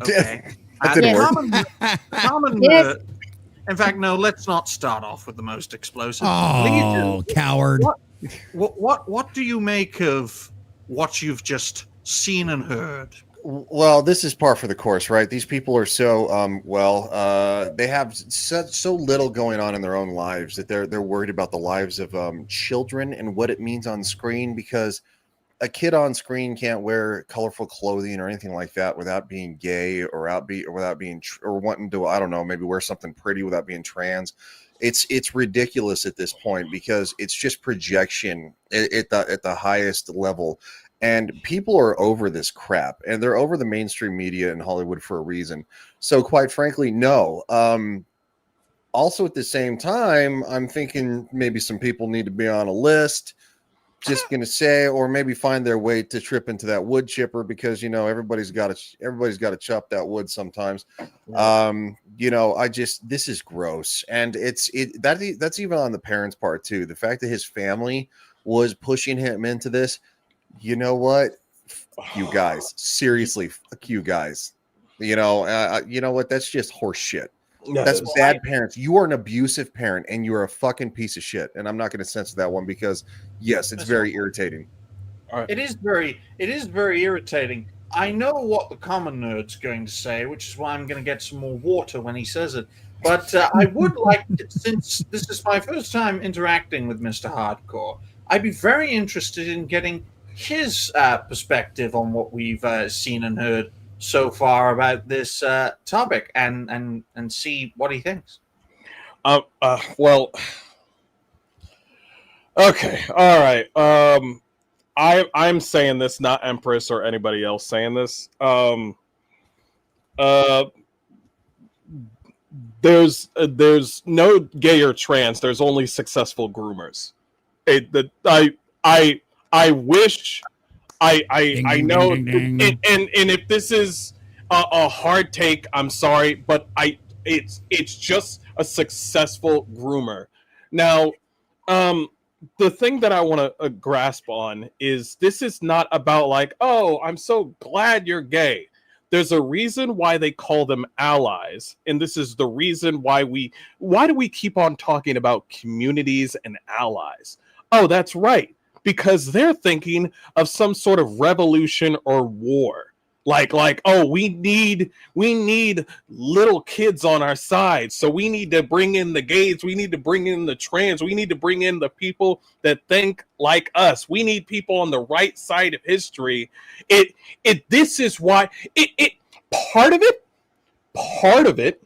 Okay. That didn't work. Common nerd. In fact, no, let's not start off with the most explosive. Oh, Legion, coward. What do you make of what you've just seen and heard? Well, this is par for the course, right? These people are so they have so little going on in their own lives that they're worried about the lives of children and what it means on screen, because a kid on screen can't wear colorful clothing or anything like that without being gay or wanting to, I don't know, maybe wear something pretty without being trans. It's ridiculous at this point because it's just projection at the highest level. And people are over this crap, and they're over the mainstream media in Hollywood for a reason. So quite frankly, no. Also at the same time, I'm thinking maybe some people need to be on a list. Just gonna say, or maybe find their way to trip into that wood chipper, because everybody's got to chop that wood sometimes. This is gross, and that's even on the parents' part too. The fact that his family was pushing him into this. You know what? Fuck you guys. Seriously, fuck you guys. You know what? That's just horse shit. That's bad parents. You are an abusive parent, and you are a fucking piece of shit. And I'm not going to censor that one because, yes, it's very irritating. It is very irritating. I know what the common nerd's going to say, which is why I'm going to get some more water when he says it. But I would like to, since this is my first time interacting with Mr. Hardcore, I'd be very interested in getting his perspective on what we've seen and heard so far about this topic, and see what he thinks. Well, okay, all right. I'm saying this, not Empress or anybody else saying this. There's no gay or trans. There's only successful groomers. I wish I know, ding, ding, ding. and if this is a hard take, I'm sorry, but it's just a successful groomer. Now, the thing that I want to grasp on is this is not about like, oh, I'm so glad you're gay. There's a reason why they call them allies, and this is the reason why do we keep on talking about communities and allies? Oh, that's right, because they're thinking of some sort of revolution or war. Like, oh, we need little kids on our side, so we need to bring in the gays, we need to bring in the trans, we need to bring in the people that think like us. We need people on the right side of history. This is why part of it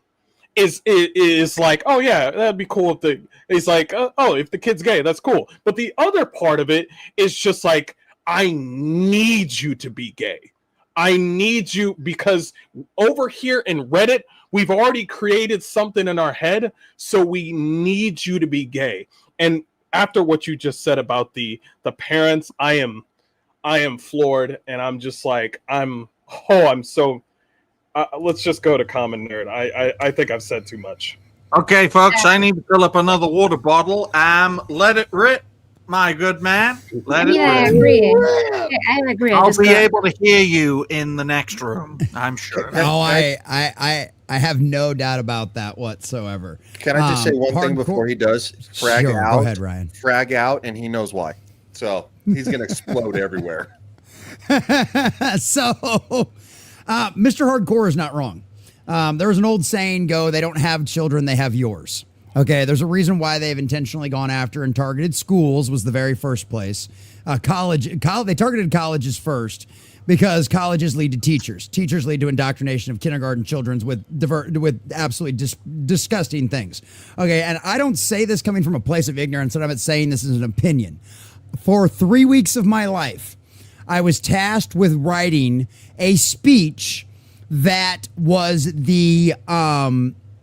is like, oh yeah, that'd be cool if it's like, oh, if the kid's gay, that's cool. But the other part of it is just like, I need you to be gay. I need you, because over here in Reddit, we've already created something in our head, so we need you to be gay. And after what you just said about the parents, I am floored, and I'm just like, I'm so. Let's just go to Common Nerd. I think I've said too much. Okay, folks, I need to fill up another water bottle. Let it rip, my good man. Let it I rip. agree. I agree. I'll be able to hear you in the next room, I'm sure. Oh, I have no doubt about that whatsoever. Can I just say one thing before he does? Frag Sure, out. go ahead, Ryan. Frag out, and he knows why. So he's going to explode everywhere. So, Mr. Hardcore is not wrong. There was an old saying they don't have children, they have yours. Okay, there's a reason why they've intentionally gone after and targeted schools was the very first place. They targeted colleges first because colleges lead to teachers. Teachers lead to indoctrination of kindergarten children with absolutely disgusting things. Okay, and I don't say this coming from a place of ignorance, and I'm not saying this is an opinion. For 3 weeks of my life, I was tasked with writing a speech that was the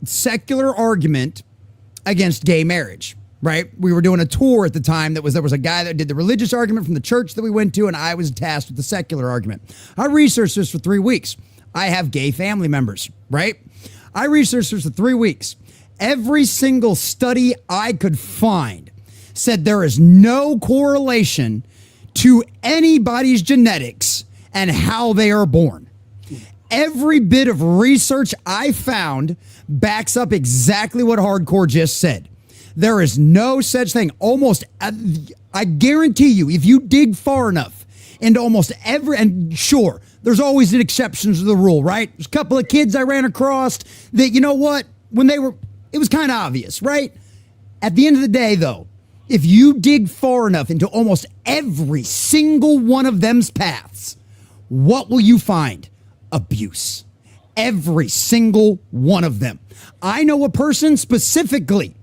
secular argument against gay marriage, right? We were doing a tour at the time there was a guy that did the religious argument from the church that we went to, and I was tasked with the secular argument. I researched this for 3 weeks. I have gay family members, right? I researched this for 3 weeks. Every single study I could find said there is no correlation to anybody's genetics and how they are born. Every bit of research I found backs up exactly what Hardcore just said. There is no such thing. I guarantee you, if you dig far enough into almost every, and sure, there's always an exception to the rule, right? There's a couple of kids I ran across that, you know what, it was kind of obvious, right? At the end of the day, though, if you dig far enough into almost every single one of them's paths, what will you find? Abuse. Every single one of them. I know a person specifically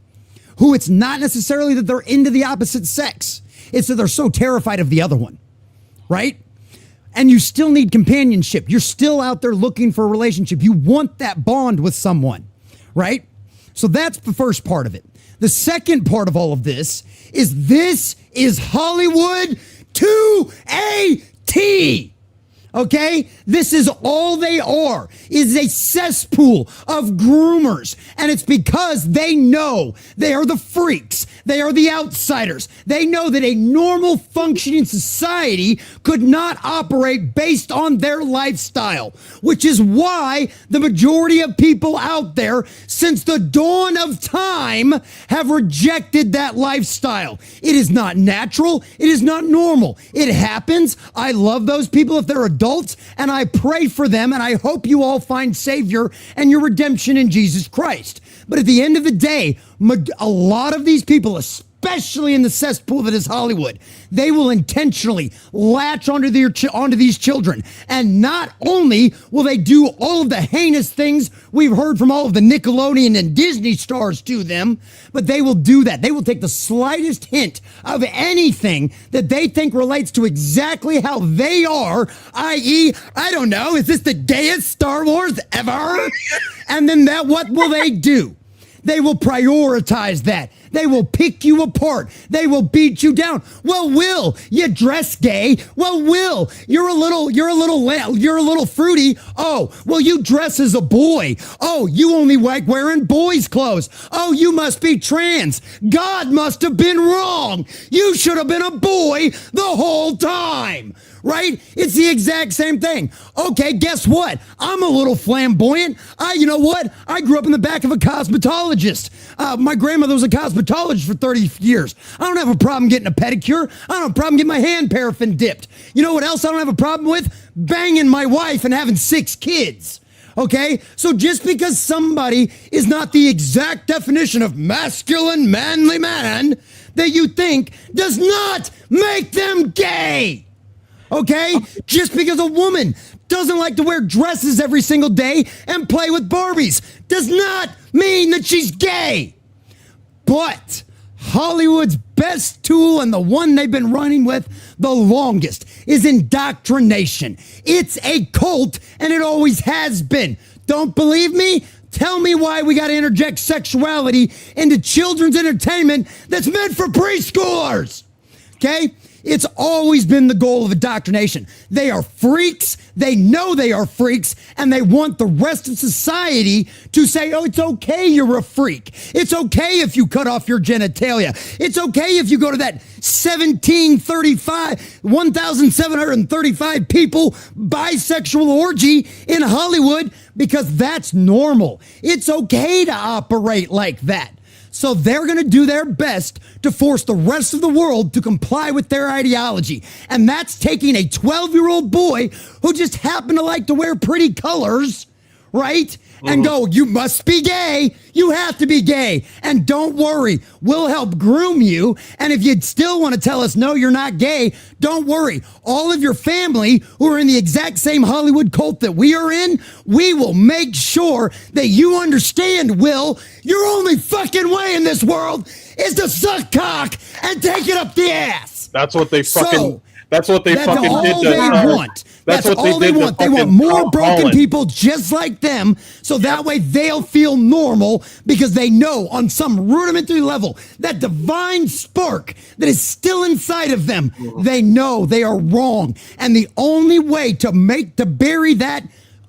who it's not necessarily that they're into the opposite sex. It's that they're so terrified of the other one, right? And you still need companionship. You're still out there looking for a relationship. You want that bond with someone, right? So that's the first part of it. The second part of all of this is Hollywood to a T. Okay? This is all they are, is a cesspool of groomers. And it's because they know they are the freaks. They are the outsiders. They know that a normal functioning society could not operate based on their lifestyle, which is why the majority of people out there since the dawn of time have rejected that lifestyle. It is not natural. It is not normal. It happens. I love those people if they're adults, and I pray for them, and I hope you all find Savior and your redemption in Jesus Christ. But at the end of the day, a lot of these people, especially in the cesspool that is Hollywood, they will intentionally latch onto these children. And not only will they do all of the heinous things we've heard from all of the Nickelodeon and Disney stars to them, but they will do that. They will take the slightest hint of anything that they think relates to exactly how they are, i.e., I don't know, is this the gayest Star Wars ever? And then what will they do? They will prioritize that. They will pick you apart. They will beat you down. Well, Will, you dress gay. Well, Will, you're a little fruity. Oh, well, you dress as a boy. Oh, you only like wearing boys' clothes. Oh, you must be trans. God must have been wrong. You should have been a boy the whole time. Right? It's the exact same thing. Okay, guess what? I'm a little flamboyant. You know what? I grew up in the back of a cosmetologist. My grandmother was a cosmetologist for 30 years. I don't have a problem getting a pedicure. I don't have a problem getting my hand paraffin dipped. You know what else I don't have a problem with? Banging my wife and having 6 kids. Okay? So just because somebody is not the exact definition of masculine, manly man that you think does not make them gay. Okay? Just because a woman doesn't like to wear dresses every single day and play with Barbies does not mean that she's gay. But Hollywood's best tool and the one they've been running with the longest is indoctrination. It's a cult and it always has been. Don't believe me? Tell me why we got to interject sexuality into children's entertainment that's meant for preschoolers. Okay? It's always been the goal of indoctrination. They are freaks. They know they are freaks, and they want the rest of society to say, oh, it's okay you're a freak. It's okay if you cut off your genitalia. It's okay if you go to that 1,735 people bisexual orgy in Hollywood because that's normal. It's okay to operate like that. So they're going to do their best to force the rest of the world to comply with their ideology. And that's taking a 12-year-old boy who just happened to like to wear pretty colors, right? And go, you must be gay. You have to be gay. And don't worry, we'll help groom you. And if you'd still want to tell us, no, you're not gay, don't worry. All of your family who are in the exact same Hollywood cult that we are in, we will make sure that you understand, Will, your only fucking way in this world is to suck cock and take it up the ass. That's what they fucking... That's what they That's fucking all did. they want. That's what all they they did want. They want more broken people just like them, so that way they'll feel normal because they know on some rudimentary level that divine spark that is still inside of them. They know they are wrong, and the only way to bury that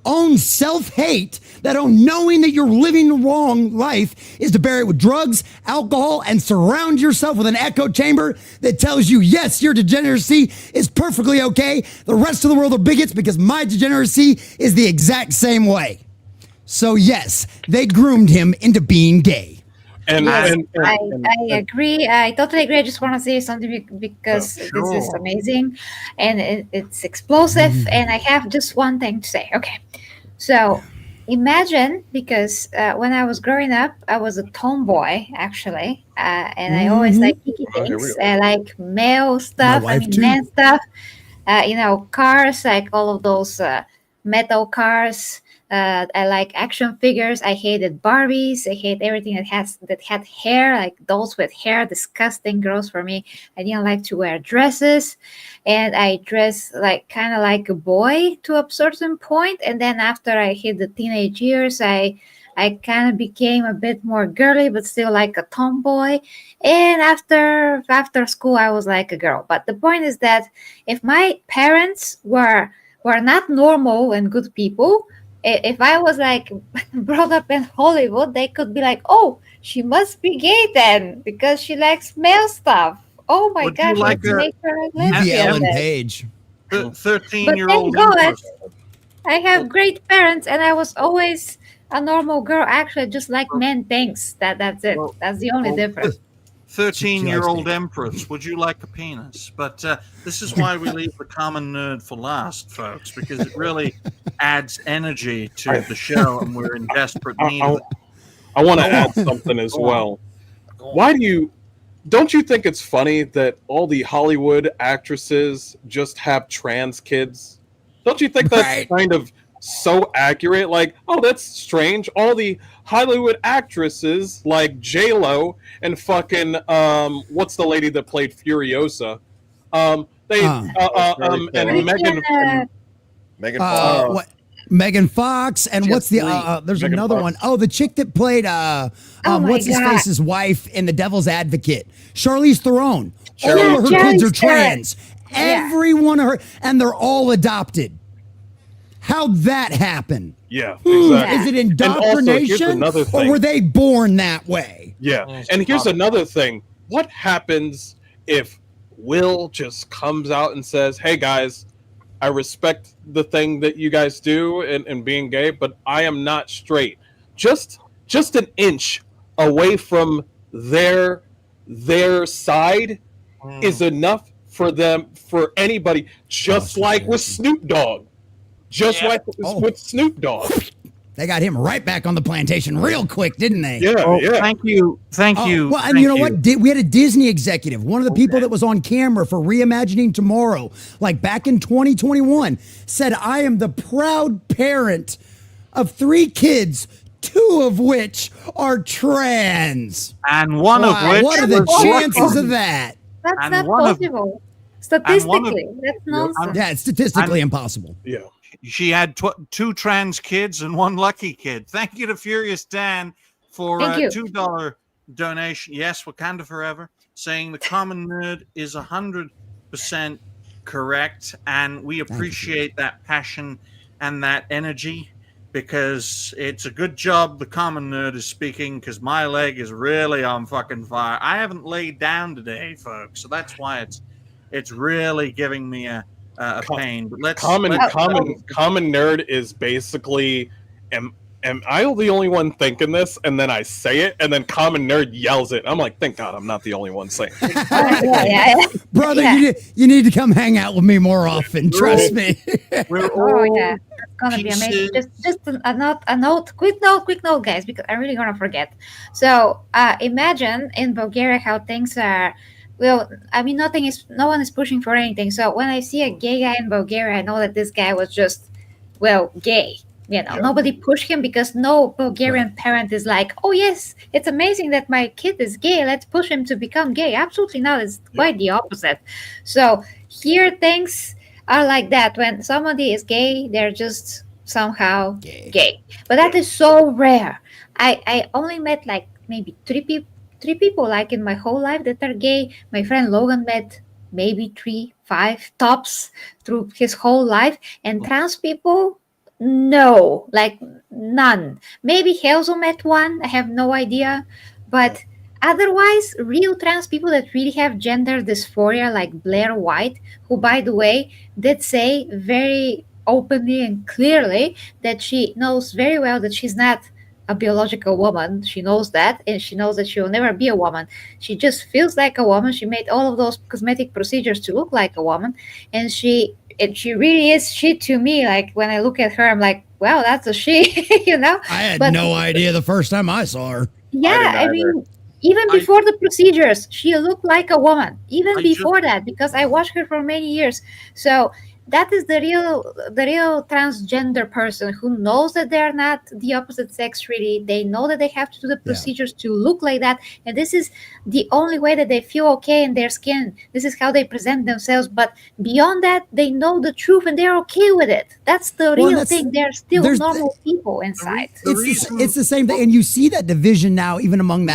own self-hate, that own knowing that you're living the wrong life, is to bury it with drugs, alcohol, and surround yourself with an echo chamber that tells you, yes, your degeneracy is perfectly okay. The rest of the world are bigots because my degeneracy is the exact same way. So yes, they groomed him into being gay. I agree. I totally agree. I just want to say something because this is amazing and it's explosive. And I have just one thing to say. Okay. So imagine, because when I was growing up, I was a tomboy, actually. And I always like geeky things. I like male stuff. Man stuff. Cars, like all of those metal cars. I like action figures. I hated Barbies. I hate everything that had hair, like dolls with hair. Disgusting, gross for me. I didn't like to wear dresses, and I dressed kind of like a boy to a certain point. And then after I hit the teenage years, I kind of became a bit more girly, but still like a tomboy. And after school, I was like a girl. But the point is that if my parents were not normal and good people, if I was brought up in Hollywood, they could be like, oh, she must be gay then because she likes male stuff. Oh my gosh, let's make her a lesbian. Ellen Page. 13-year-old. But thank God, I have great parents, and I was always a normal girl. Actually, just like men thinks. That's it. That's the only difference. 13-year-old Empress, would you like a penis? But this is why we leave the common nerd for last, folks, because it really adds energy to the show, and we're in desperate need of it. I want to add something as well. Don't you think it's funny that all the Hollywood actresses just have trans kids? Don't you think that's kind of so accurate? Like, oh, that's strange. All the Hollywood actresses like J-Lo and fucking what's the lady that played Furiosa? And Megan. Megan Fox. Megan Fox, and Just what's the wait. there's Megan another Fox. one. Oh, the chick that played my what's his God. face's wife in The Devil's Advocate, Charlize Theron. All Yeah, of her kids are Charlize Theron. trans. Every one of her, and they're all adopted. How'd that happen? Yeah, exactly. Is it And also, here's indoctrination, another or thing. were they born that way? Yeah, and here's another thing. What happens if Will just comes out and says, "Hey guys, I respect the thing that you guys do and being gay, but I am not straight." Just an inch away from their side is enough for them, for anybody. Just like with Snoop Dogg. Just like with Snoop Dogg. They got him right back on the plantation real quick, didn't they? Yeah, Oh, yeah. thank you. Well, and you know what? We had a Disney executive, one of the people that was on camera for Reimagining Tomorrow, like back in 2021, said, "I am the proud parent of 3 kids, 2 of which are trans." And one of which what are the was chances lucky. of that? That's And not one of- possible. Statistically, that's nonsense. Yeah, it's statistically impossible. Yeah. She had 2 trans kids and 1 lucky kid. Thank you to Furious Dan for Thank a you. $2 donation. Yes, Wakanda Forever, saying the common nerd is 100% correct, and we appreciate that passion and that energy, because it's a good job the common nerd is speaking, because my leg is really on fucking fire. I haven't laid down today, folks, so that's why it's really giving me a pain. But Common nerd is basically, am I the only one thinking this? And then I say it, and then common nerd yells it. I'm like, thank God I'm not the only one saying it. Yeah. Brother, Yeah. you need to come hang out with me more often. Trust me. We're Oh all yeah, it's gonna be amazing. pieces. Just quick note, guys, because I'm really gonna forget. So imagine in Bulgaria how things are. Well, I mean, no one is pushing for anything. So when I see a gay guy in Bulgaria, I know that this guy was just, well, gay. You know, nobody pushed him, because no Bulgarian parent is like, "Oh yes, it's amazing that my kid is gay. Let's push him to become gay." Absolutely not. It's quite the opposite. So here things are like that. When somebody is gay, they're just somehow gay. But that is so rare. I only met like maybe 3 people like in my whole life that are gay. My friend Logan met maybe 3, 5 tops through his whole life, and trans people, no, like none. Maybe Hazel met 1. I have no idea, but otherwise, real trans people that really have gender dysphoria, like Blair White, who, by the way, did say very openly and clearly that she knows very well that she's not a biological woman. She knows that, and she knows that she will never be a woman. She just feels like a woman. She made all of those cosmetic procedures to look like a woman, and she really is she to me. Like when I look at her, I'm like, wow, that's a she. You know. I had But- no idea the first time I saw her. Yeah, I mean, even before the procedures, she looked like a woman. Even before that, because I watched her for many years. So that is the real transgender person who knows that they're not the opposite sex. Really, they know that they have to do the procedures to look like that, and this is the only way that they feel okay in their skin. This is how they present themselves. But beyond that, they know the truth and they're okay with it. That's the real thing. They're still normal people inside. It's the same thing, and you see that division now, even among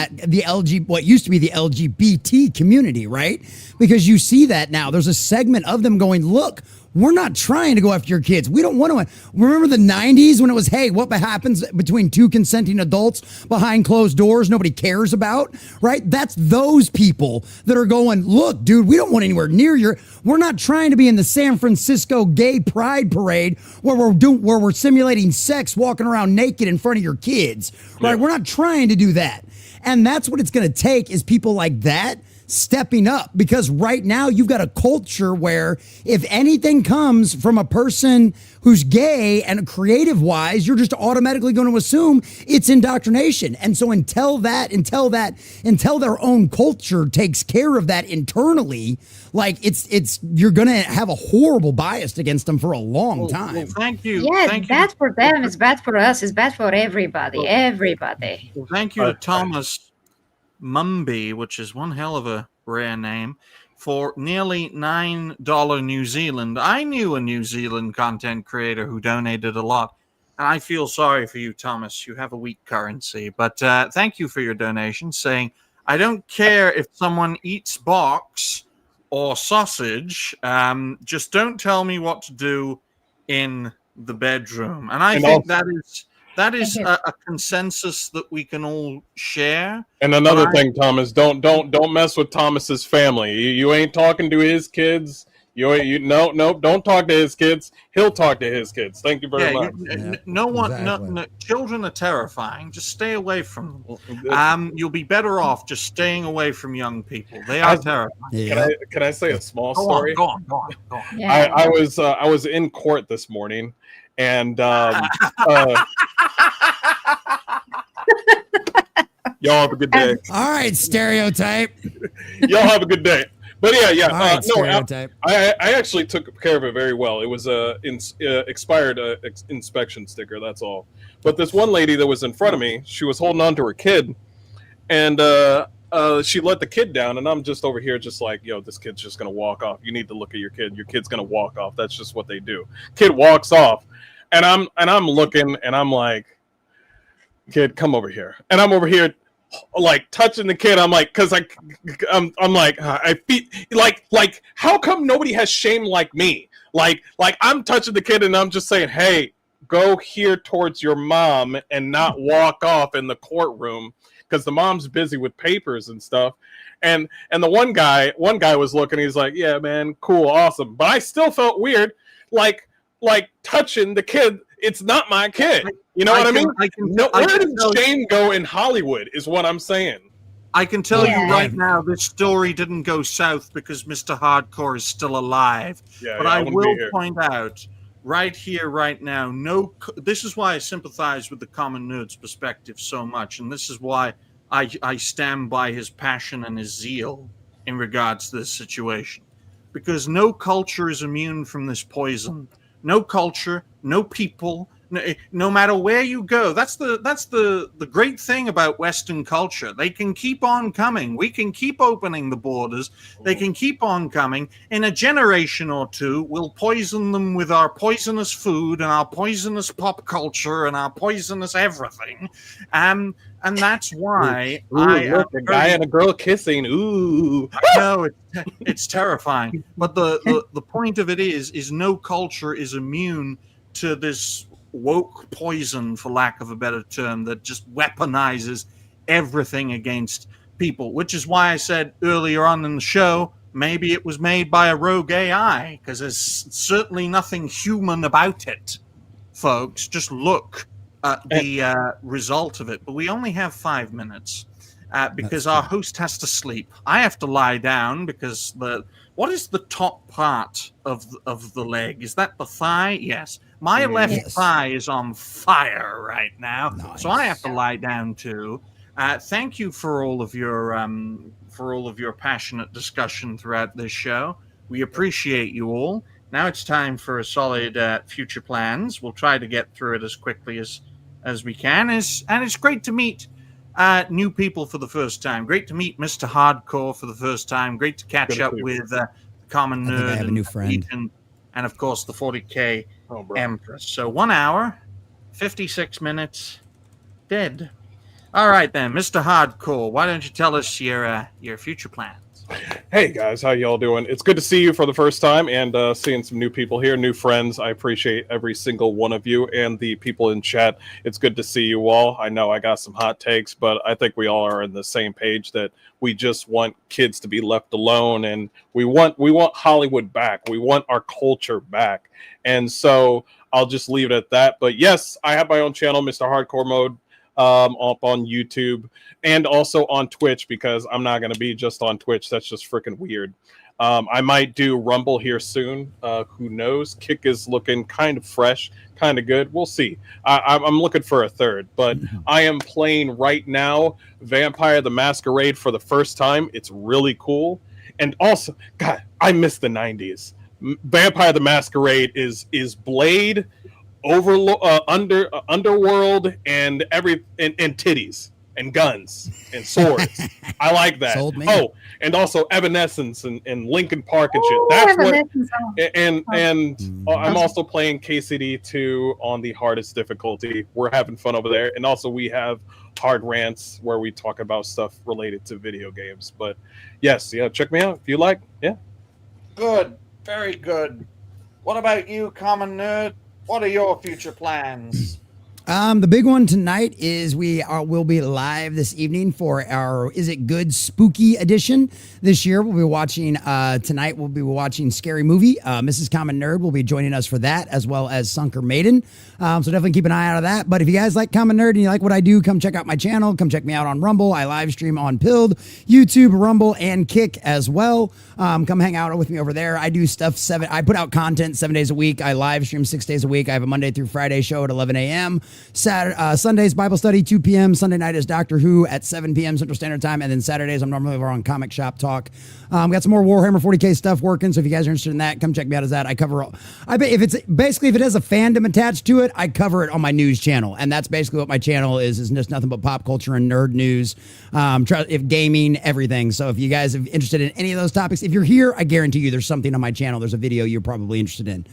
what used to be the LGBT community, right? Because you see that now. There's a segment of them going, "Look, we're not trying to go after your kids. We don't want to." Remember the 90s when it was, "Hey, what happens between 2 consenting adults behind closed doors nobody cares about," right? That's those people that are going, "Look, dude, we don't want anywhere near we're not trying to be in the San Francisco gay pride parade where we're simulating sex walking around naked in front of your kids," right? We're not trying to do that. And that's what it's going to take, is people like that stepping up, because right now you've got a culture where if anything comes from a person who's gay and creative wise, you're just automatically going to assume it's indoctrination. And so until their own culture takes care of that internally, like you're going to have a horrible bias against them for a long time. Well, thank you. Yeah, Thank it's bad for them. It's bad for us. It's bad for everybody. Everybody. Well, thank you to Thomas Mumby, which is one hell of a rare name, for nearly $9 New Zealand. I knew a New Zealand content creator who donated a lot. And I feel sorry for you, Thomas. You have a weak currency. But thank you for your donation, saying, I don't care if someone eats box or sausage. Just don't tell me what to do in the bedroom. And I think that is a consensus that we can all share. And another thing, Thomas, don't mess with Thomas's family. You ain't talking to his kids. Don't talk to his kids. He'll talk to his kids. Thank you very much. Children are terrifying. Just stay away from them. You'll be better off just staying away from young people. They are terrifying. Yeah. Can I say a small story? Go on. Yeah. I was in court this morning, and y'all have a good day. All right, stereotype. Y'all have a good day. But yeah. All right, stereotype. I actually took care of it very well. It was a expired inspection sticker. That's all. But this one lady that was in front of me, she was holding on to her kid, and she let the kid down. And I'm just over here, just like, yo, this kid's just gonna walk off. You need to look at your kid. Your kid's gonna walk off. That's just what they do. Kid walks off, and I'm looking, and I'm like, kid, come over here. And I'm over here, like touching the kid. I'm like, cause I'm like, I feel like, how come nobody has shame like me? Like I'm touching the kid and I'm just saying, hey, go here towards your mom and not walk off in the courtroom, because the mom's busy with papers and stuff. And the one guy was looking, he's like, yeah, man, cool, awesome. But I still felt weird, like touching the kid. It's not my kid. You know what I mean? Where does shame go in Hollywood is what I'm saying. I can tell you right now, this story didn't go south because Mr. Hardcore is still alive. But I will point out right here, right now, this is why I sympathize with the common nerd's perspective so much. And this is why I stand by his passion and his zeal in regards to this situation. Because no culture is immune from this poison. No culture, no people, no matter where you go. That's the great thing about Western culture. They can keep on coming. We can keep opening the borders. They can keep on coming. In a generation or two, we'll poison them with our poisonous food and our poisonous pop culture and our poisonous everything. And that's why look, a guy and a girl kissing. Ooh, I know it's terrifying. But the point of it is no culture is immune to this woke poison, for lack of a better term, that just weaponizes everything against people. Which is why I said earlier on in the show, maybe it was made by a rogue AI, because there's certainly nothing human about it, folks. Just look at the result of it. But we only have 5 minutes because our host has to sleep. I have to lie down because what is the top part of the leg? Is that the thigh? Yes. My left thigh is on fire right now, so I have to lie down too. Thank you for all of your passionate discussion throughout this show. We appreciate you all. Now it's time for a solid future plans. We'll try to get through it as quickly as we can. And it's great to meet new people for the first time. Great to meet Mr. Hardcore for the first time. Great to catch up with the Common Nerd. I have a new friend. And of course the 40K Empress. So 1 hour, 56 minutes, dead. All right then, Mr. Hardcore, why don't you tell us your future plans? Hey guys, how y'all doing? It's good to see you for the first time and seeing some new people here, new friends. I appreciate every single one of you and the people in chat. It's good to see you all. I know I got some hot takes, but I think we all are on the same page that we just want kids to be left alone, and we want Hollywood back. We want our culture back. And so I'll just leave it at that. But yes, I have my own channel, Mr. Hardcore Mode, up on YouTube and also on Twitch, because I'm not going to be just on Twitch. That's just freaking weird. I might do Rumble here soon. Who knows? Kick is looking kind of fresh, kind of good. We'll see. I'm looking for a third, but I am playing right now Vampire the Masquerade for the first time. It's really cool. And also, God, I miss the 90s. Vampire the Masquerade is Blade, underworld, and titties. and guns and swords. I like that. Sold me. Oh, and also Evanescence and Linkin Park and shit. Oh, That's what. Evanescence, oh. And Oh. I'm also playing KCD 2 on the hardest difficulty. We're having fun over there, and also we have hard rants where we talk about stuff related to video games. But yes, yeah, check me out if you like. Yeah. Good. Very good. What about you, Common Nerd? What are your future plans? The big one tonight is we'll be live this evening for our Is It Good Spooky edition. This year we'll be watching tonight we'll be watching Scary Movie. Mrs. Common Nerd will be joining us for that, as well as Sunker Maiden. So definitely keep an eye out of that. But if you guys like Common Nerd and you like what I do, come check out my channel. Come check me out on Rumble. I live stream on Pilled, YouTube, Rumble, and Kick as well. Come hang out with me over there. I do stuff I put out content 7 days a week. I live stream 6 days a week. I have a Monday through Friday show at 11 a.m. Sundays Bible study 2 p.m. Sunday night is Doctor Who at 7 p.m. Central Standard Time, and then Saturdays I'm normally over on Comic Shop Talk. Got some more Warhammer 40k stuff working, so if you guys are interested in that, come check me out. As that I cover all. I bet if it has a fandom attached to it, I cover it on my news channel, and that's basically what my channel is just nothing but pop culture and nerd news, if gaming, everything. So if you guys are interested in any of those topics, if you're here, I guarantee you there's something on my channel. There's a video you're probably interested in.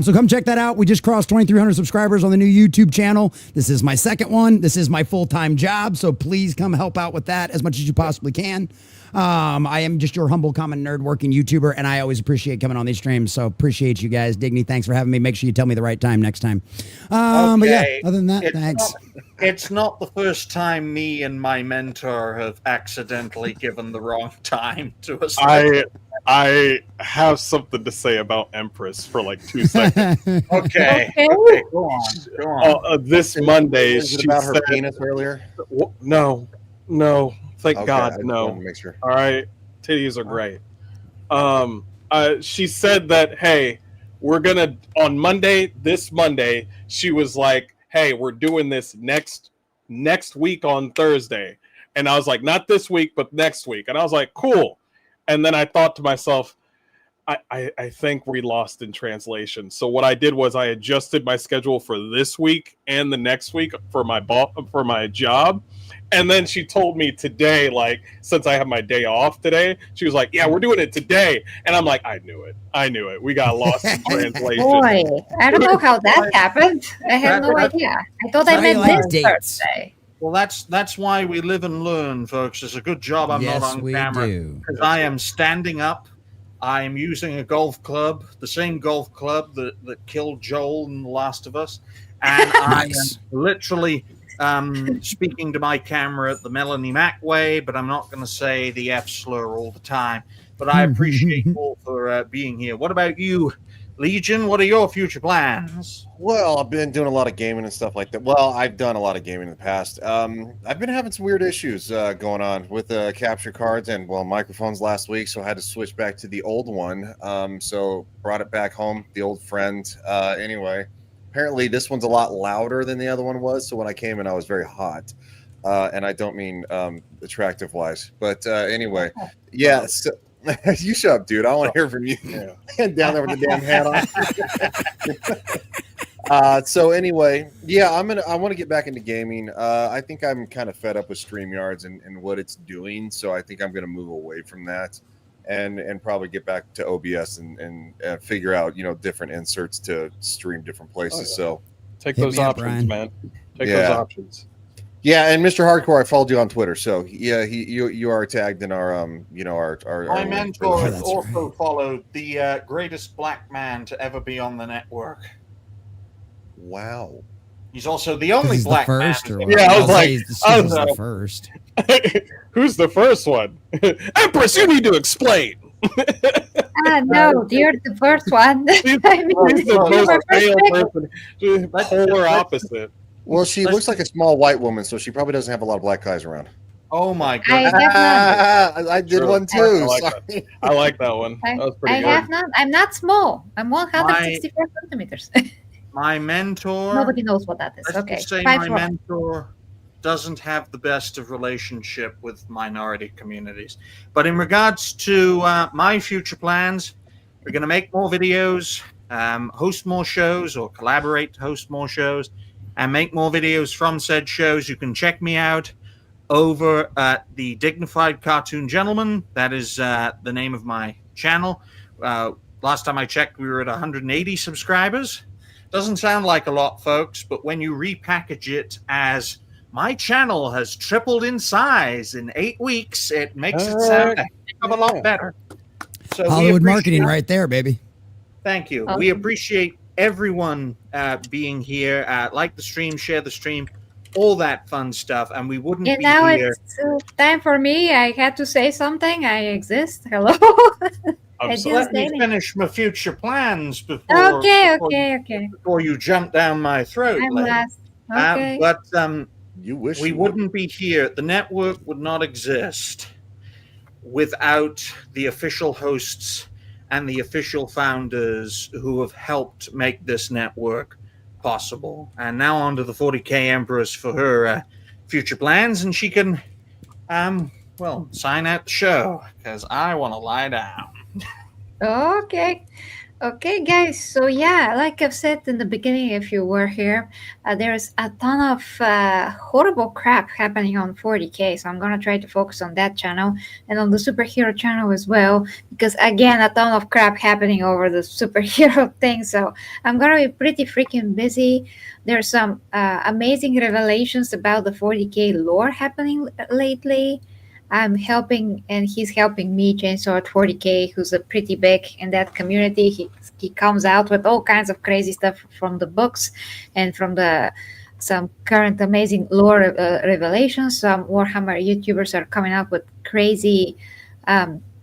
So come check that out. We just crossed 2,300 subscribers on the new YouTube channel. This is my second one. This is my full-time job, so please come help out with that as much as you possibly can. I am just your humble common nerd working YouTuber, and I always appreciate coming on these streams, so appreciate you guys. Dignity, thanks for having me. Make sure you tell me the right time next time. But yeah, other than that, thanks. It's not the first time me and my mentor have accidentally given the wrong time to us. I have something to say about Empress for like 2 seconds. Okay, go on. This Monday, Is it she about her said, penis earlier? No, thank Okay, God, I just no. wanted to make sure. All right, titties are great. She said that, hey, we're gonna on Monday. This Monday, she was like, hey, we're doing this next week on Thursday, and I was like, not this week, but next week, and I was like, cool. And then I thought to myself, I think we lost in translation. So what I did was I adjusted my schedule for this week and the next week for my job. And then she told me today, like, since I have my day off today, she was like, yeah, we're doing it today. And I'm like, I knew it. We got lost in translation. Boy, I don't know how that happened. I have no idea. I thought I meant this Thursday. Well, that's why we live and learn, folks. It's a good job I'm not on camera, because I am standing up. I am using a golf club, the same golf club that killed Joel in The Last of Us, and I am literally speaking to my camera the Melanie Mac way, but I'm not going to say the F slur all the time. But I appreciate you all for being here. What about you, Legion? What are your future plans? Well, I've been doing a lot of gaming and stuff like that. Well, I've done a lot of gaming in the past. I've been having some weird issues going on with capture cards and, well, microphones last week, so I had to switch back to the old one. So brought it back home, the old friend. Anyway, apparently this one's a lot louder than the other one was, so when I came in, I was very hot. And I don't mean attractive-wise. But anyway, yeah, so... You shut up, dude. I want to hear from you. Yeah. Down there with the damn hat on. So anyway, yeah, I want to get back into gaming. I think I'm kind of fed up with StreamYards and what it's doing. So I think I'm going to move away from that and probably get back to OBS and figure out, different inserts to stream different places. So take those options, man. Take those options. Yeah, and Mr. Hardcore, I followed you on Twitter, so yeah, you are tagged in our our. My mentor also followed the greatest black man to ever be on the network. Wow. He's also the only black man. Yeah, I was like, the first. Who's the first one? Empress, you need to explain. No, you're the first one. He's the most male person. Polar opposite. Well, she looks like a small white woman, so she probably doesn't have a lot of black guys around. Oh my god! I did one too. I like that one. That was pretty good. Have not. I'm not small. I'm 164 centimeters. My mentor. Nobody knows what that is. Okay. Say my mentor doesn't have the best of relationship with minority communities. But in regards to my future plans, we're going to make more videos, host more shows, or collaborate to host more shows, and make more videos from said shows. You can check me out over at the Dignified Cartoon Gentleman. That is the name of my channel. Last time I checked, we were at 180 subscribers. Doesn't sound like a lot, folks, but when you repackage it as my channel has tripled in size in 8 weeks, it makes it sound a heck of a lot better. So Hollywood marketing right there, baby. Thank you. We appreciate everyone being here. Like the stream, share the stream, all that fun stuff. And we wouldn't And be now here. it's time for me. I had to say something. I exist. Hello. I didn't Let say me anything. finish my future plans before before you jump down my throat. I'm lady. last. Okay. But You wish we you wouldn't be here. The network would not exist without the official hosts and the official founders who have helped make this network possible. And now on to the 40K Empress for her future plans, and she can, sign out the show because I want to lie down. Okay. Okay, guys. So yeah, like I've said in the beginning, if you were here, there's a ton of horrible crap happening on 40K. So I'm gonna try to focus on that channel and on the superhero channel as well, because again, a ton of crap happening over the superhero thing. So I'm gonna be pretty freaking busy. There's some amazing revelations about the 40K lore happening lately. I'm helping, and he's helping me, Chainsword 40K, who's a pretty big in that community. He comes out with all kinds of crazy stuff from the books and from some current amazing lore revelations. Some Warhammer YouTubers are coming up with crazy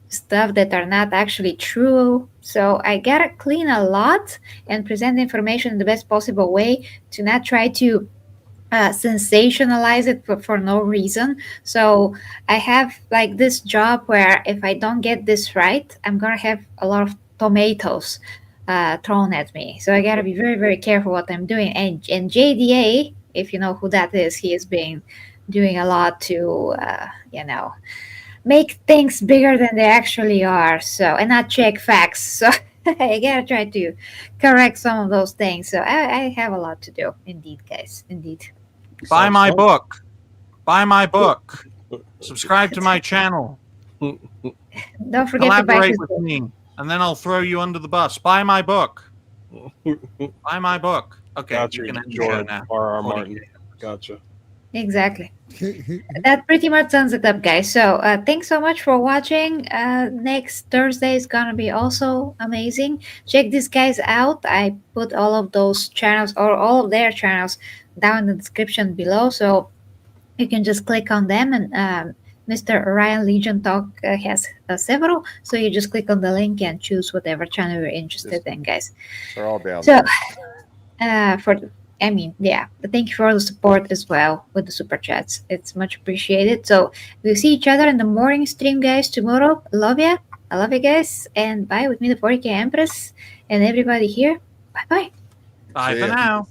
stuff that are not actually true. So I gotta clean a lot and present information in the best possible way to not try to sensationalize it for no reason. So I have like this job where if I don't get this right, I'm gonna have a lot of tomatoes thrown at me. So I gotta be very, very careful what I'm doing. And JDA, if you know who that is, he has been doing a lot to make things bigger than they actually are. So, and not check facts. So I gotta try to correct some of those things. So I have a lot to do. Indeed, guys. Indeed. Buy my book. Buy my book. Subscribe to my channel. Don't forget to buy Collaborate his with book. me, and then I'll throw you under the bus. Buy my book. Buy my book. Okay, Gotcha, you can end the show George now. R.R. Martin. Gotcha. Exactly. That pretty much sums it up, guys. So thanks so much for watching. Next Thursday is gonna be also amazing. Check these guys out. I put all of those channels or all of their channels down in the description below, so you can just click on them. And Mr. Ryan Legion Talk has several, so you just click on the link and choose whatever channel you're interested in, guys. They're all down So there. thank you for the support as well with the super chats. It's much appreciated. So we'll see each other in the morning stream, guys, tomorrow. Love ya. I love you guys. And bye with me, the 40K Empress, and everybody here. Bye bye. Bye See for ya. now.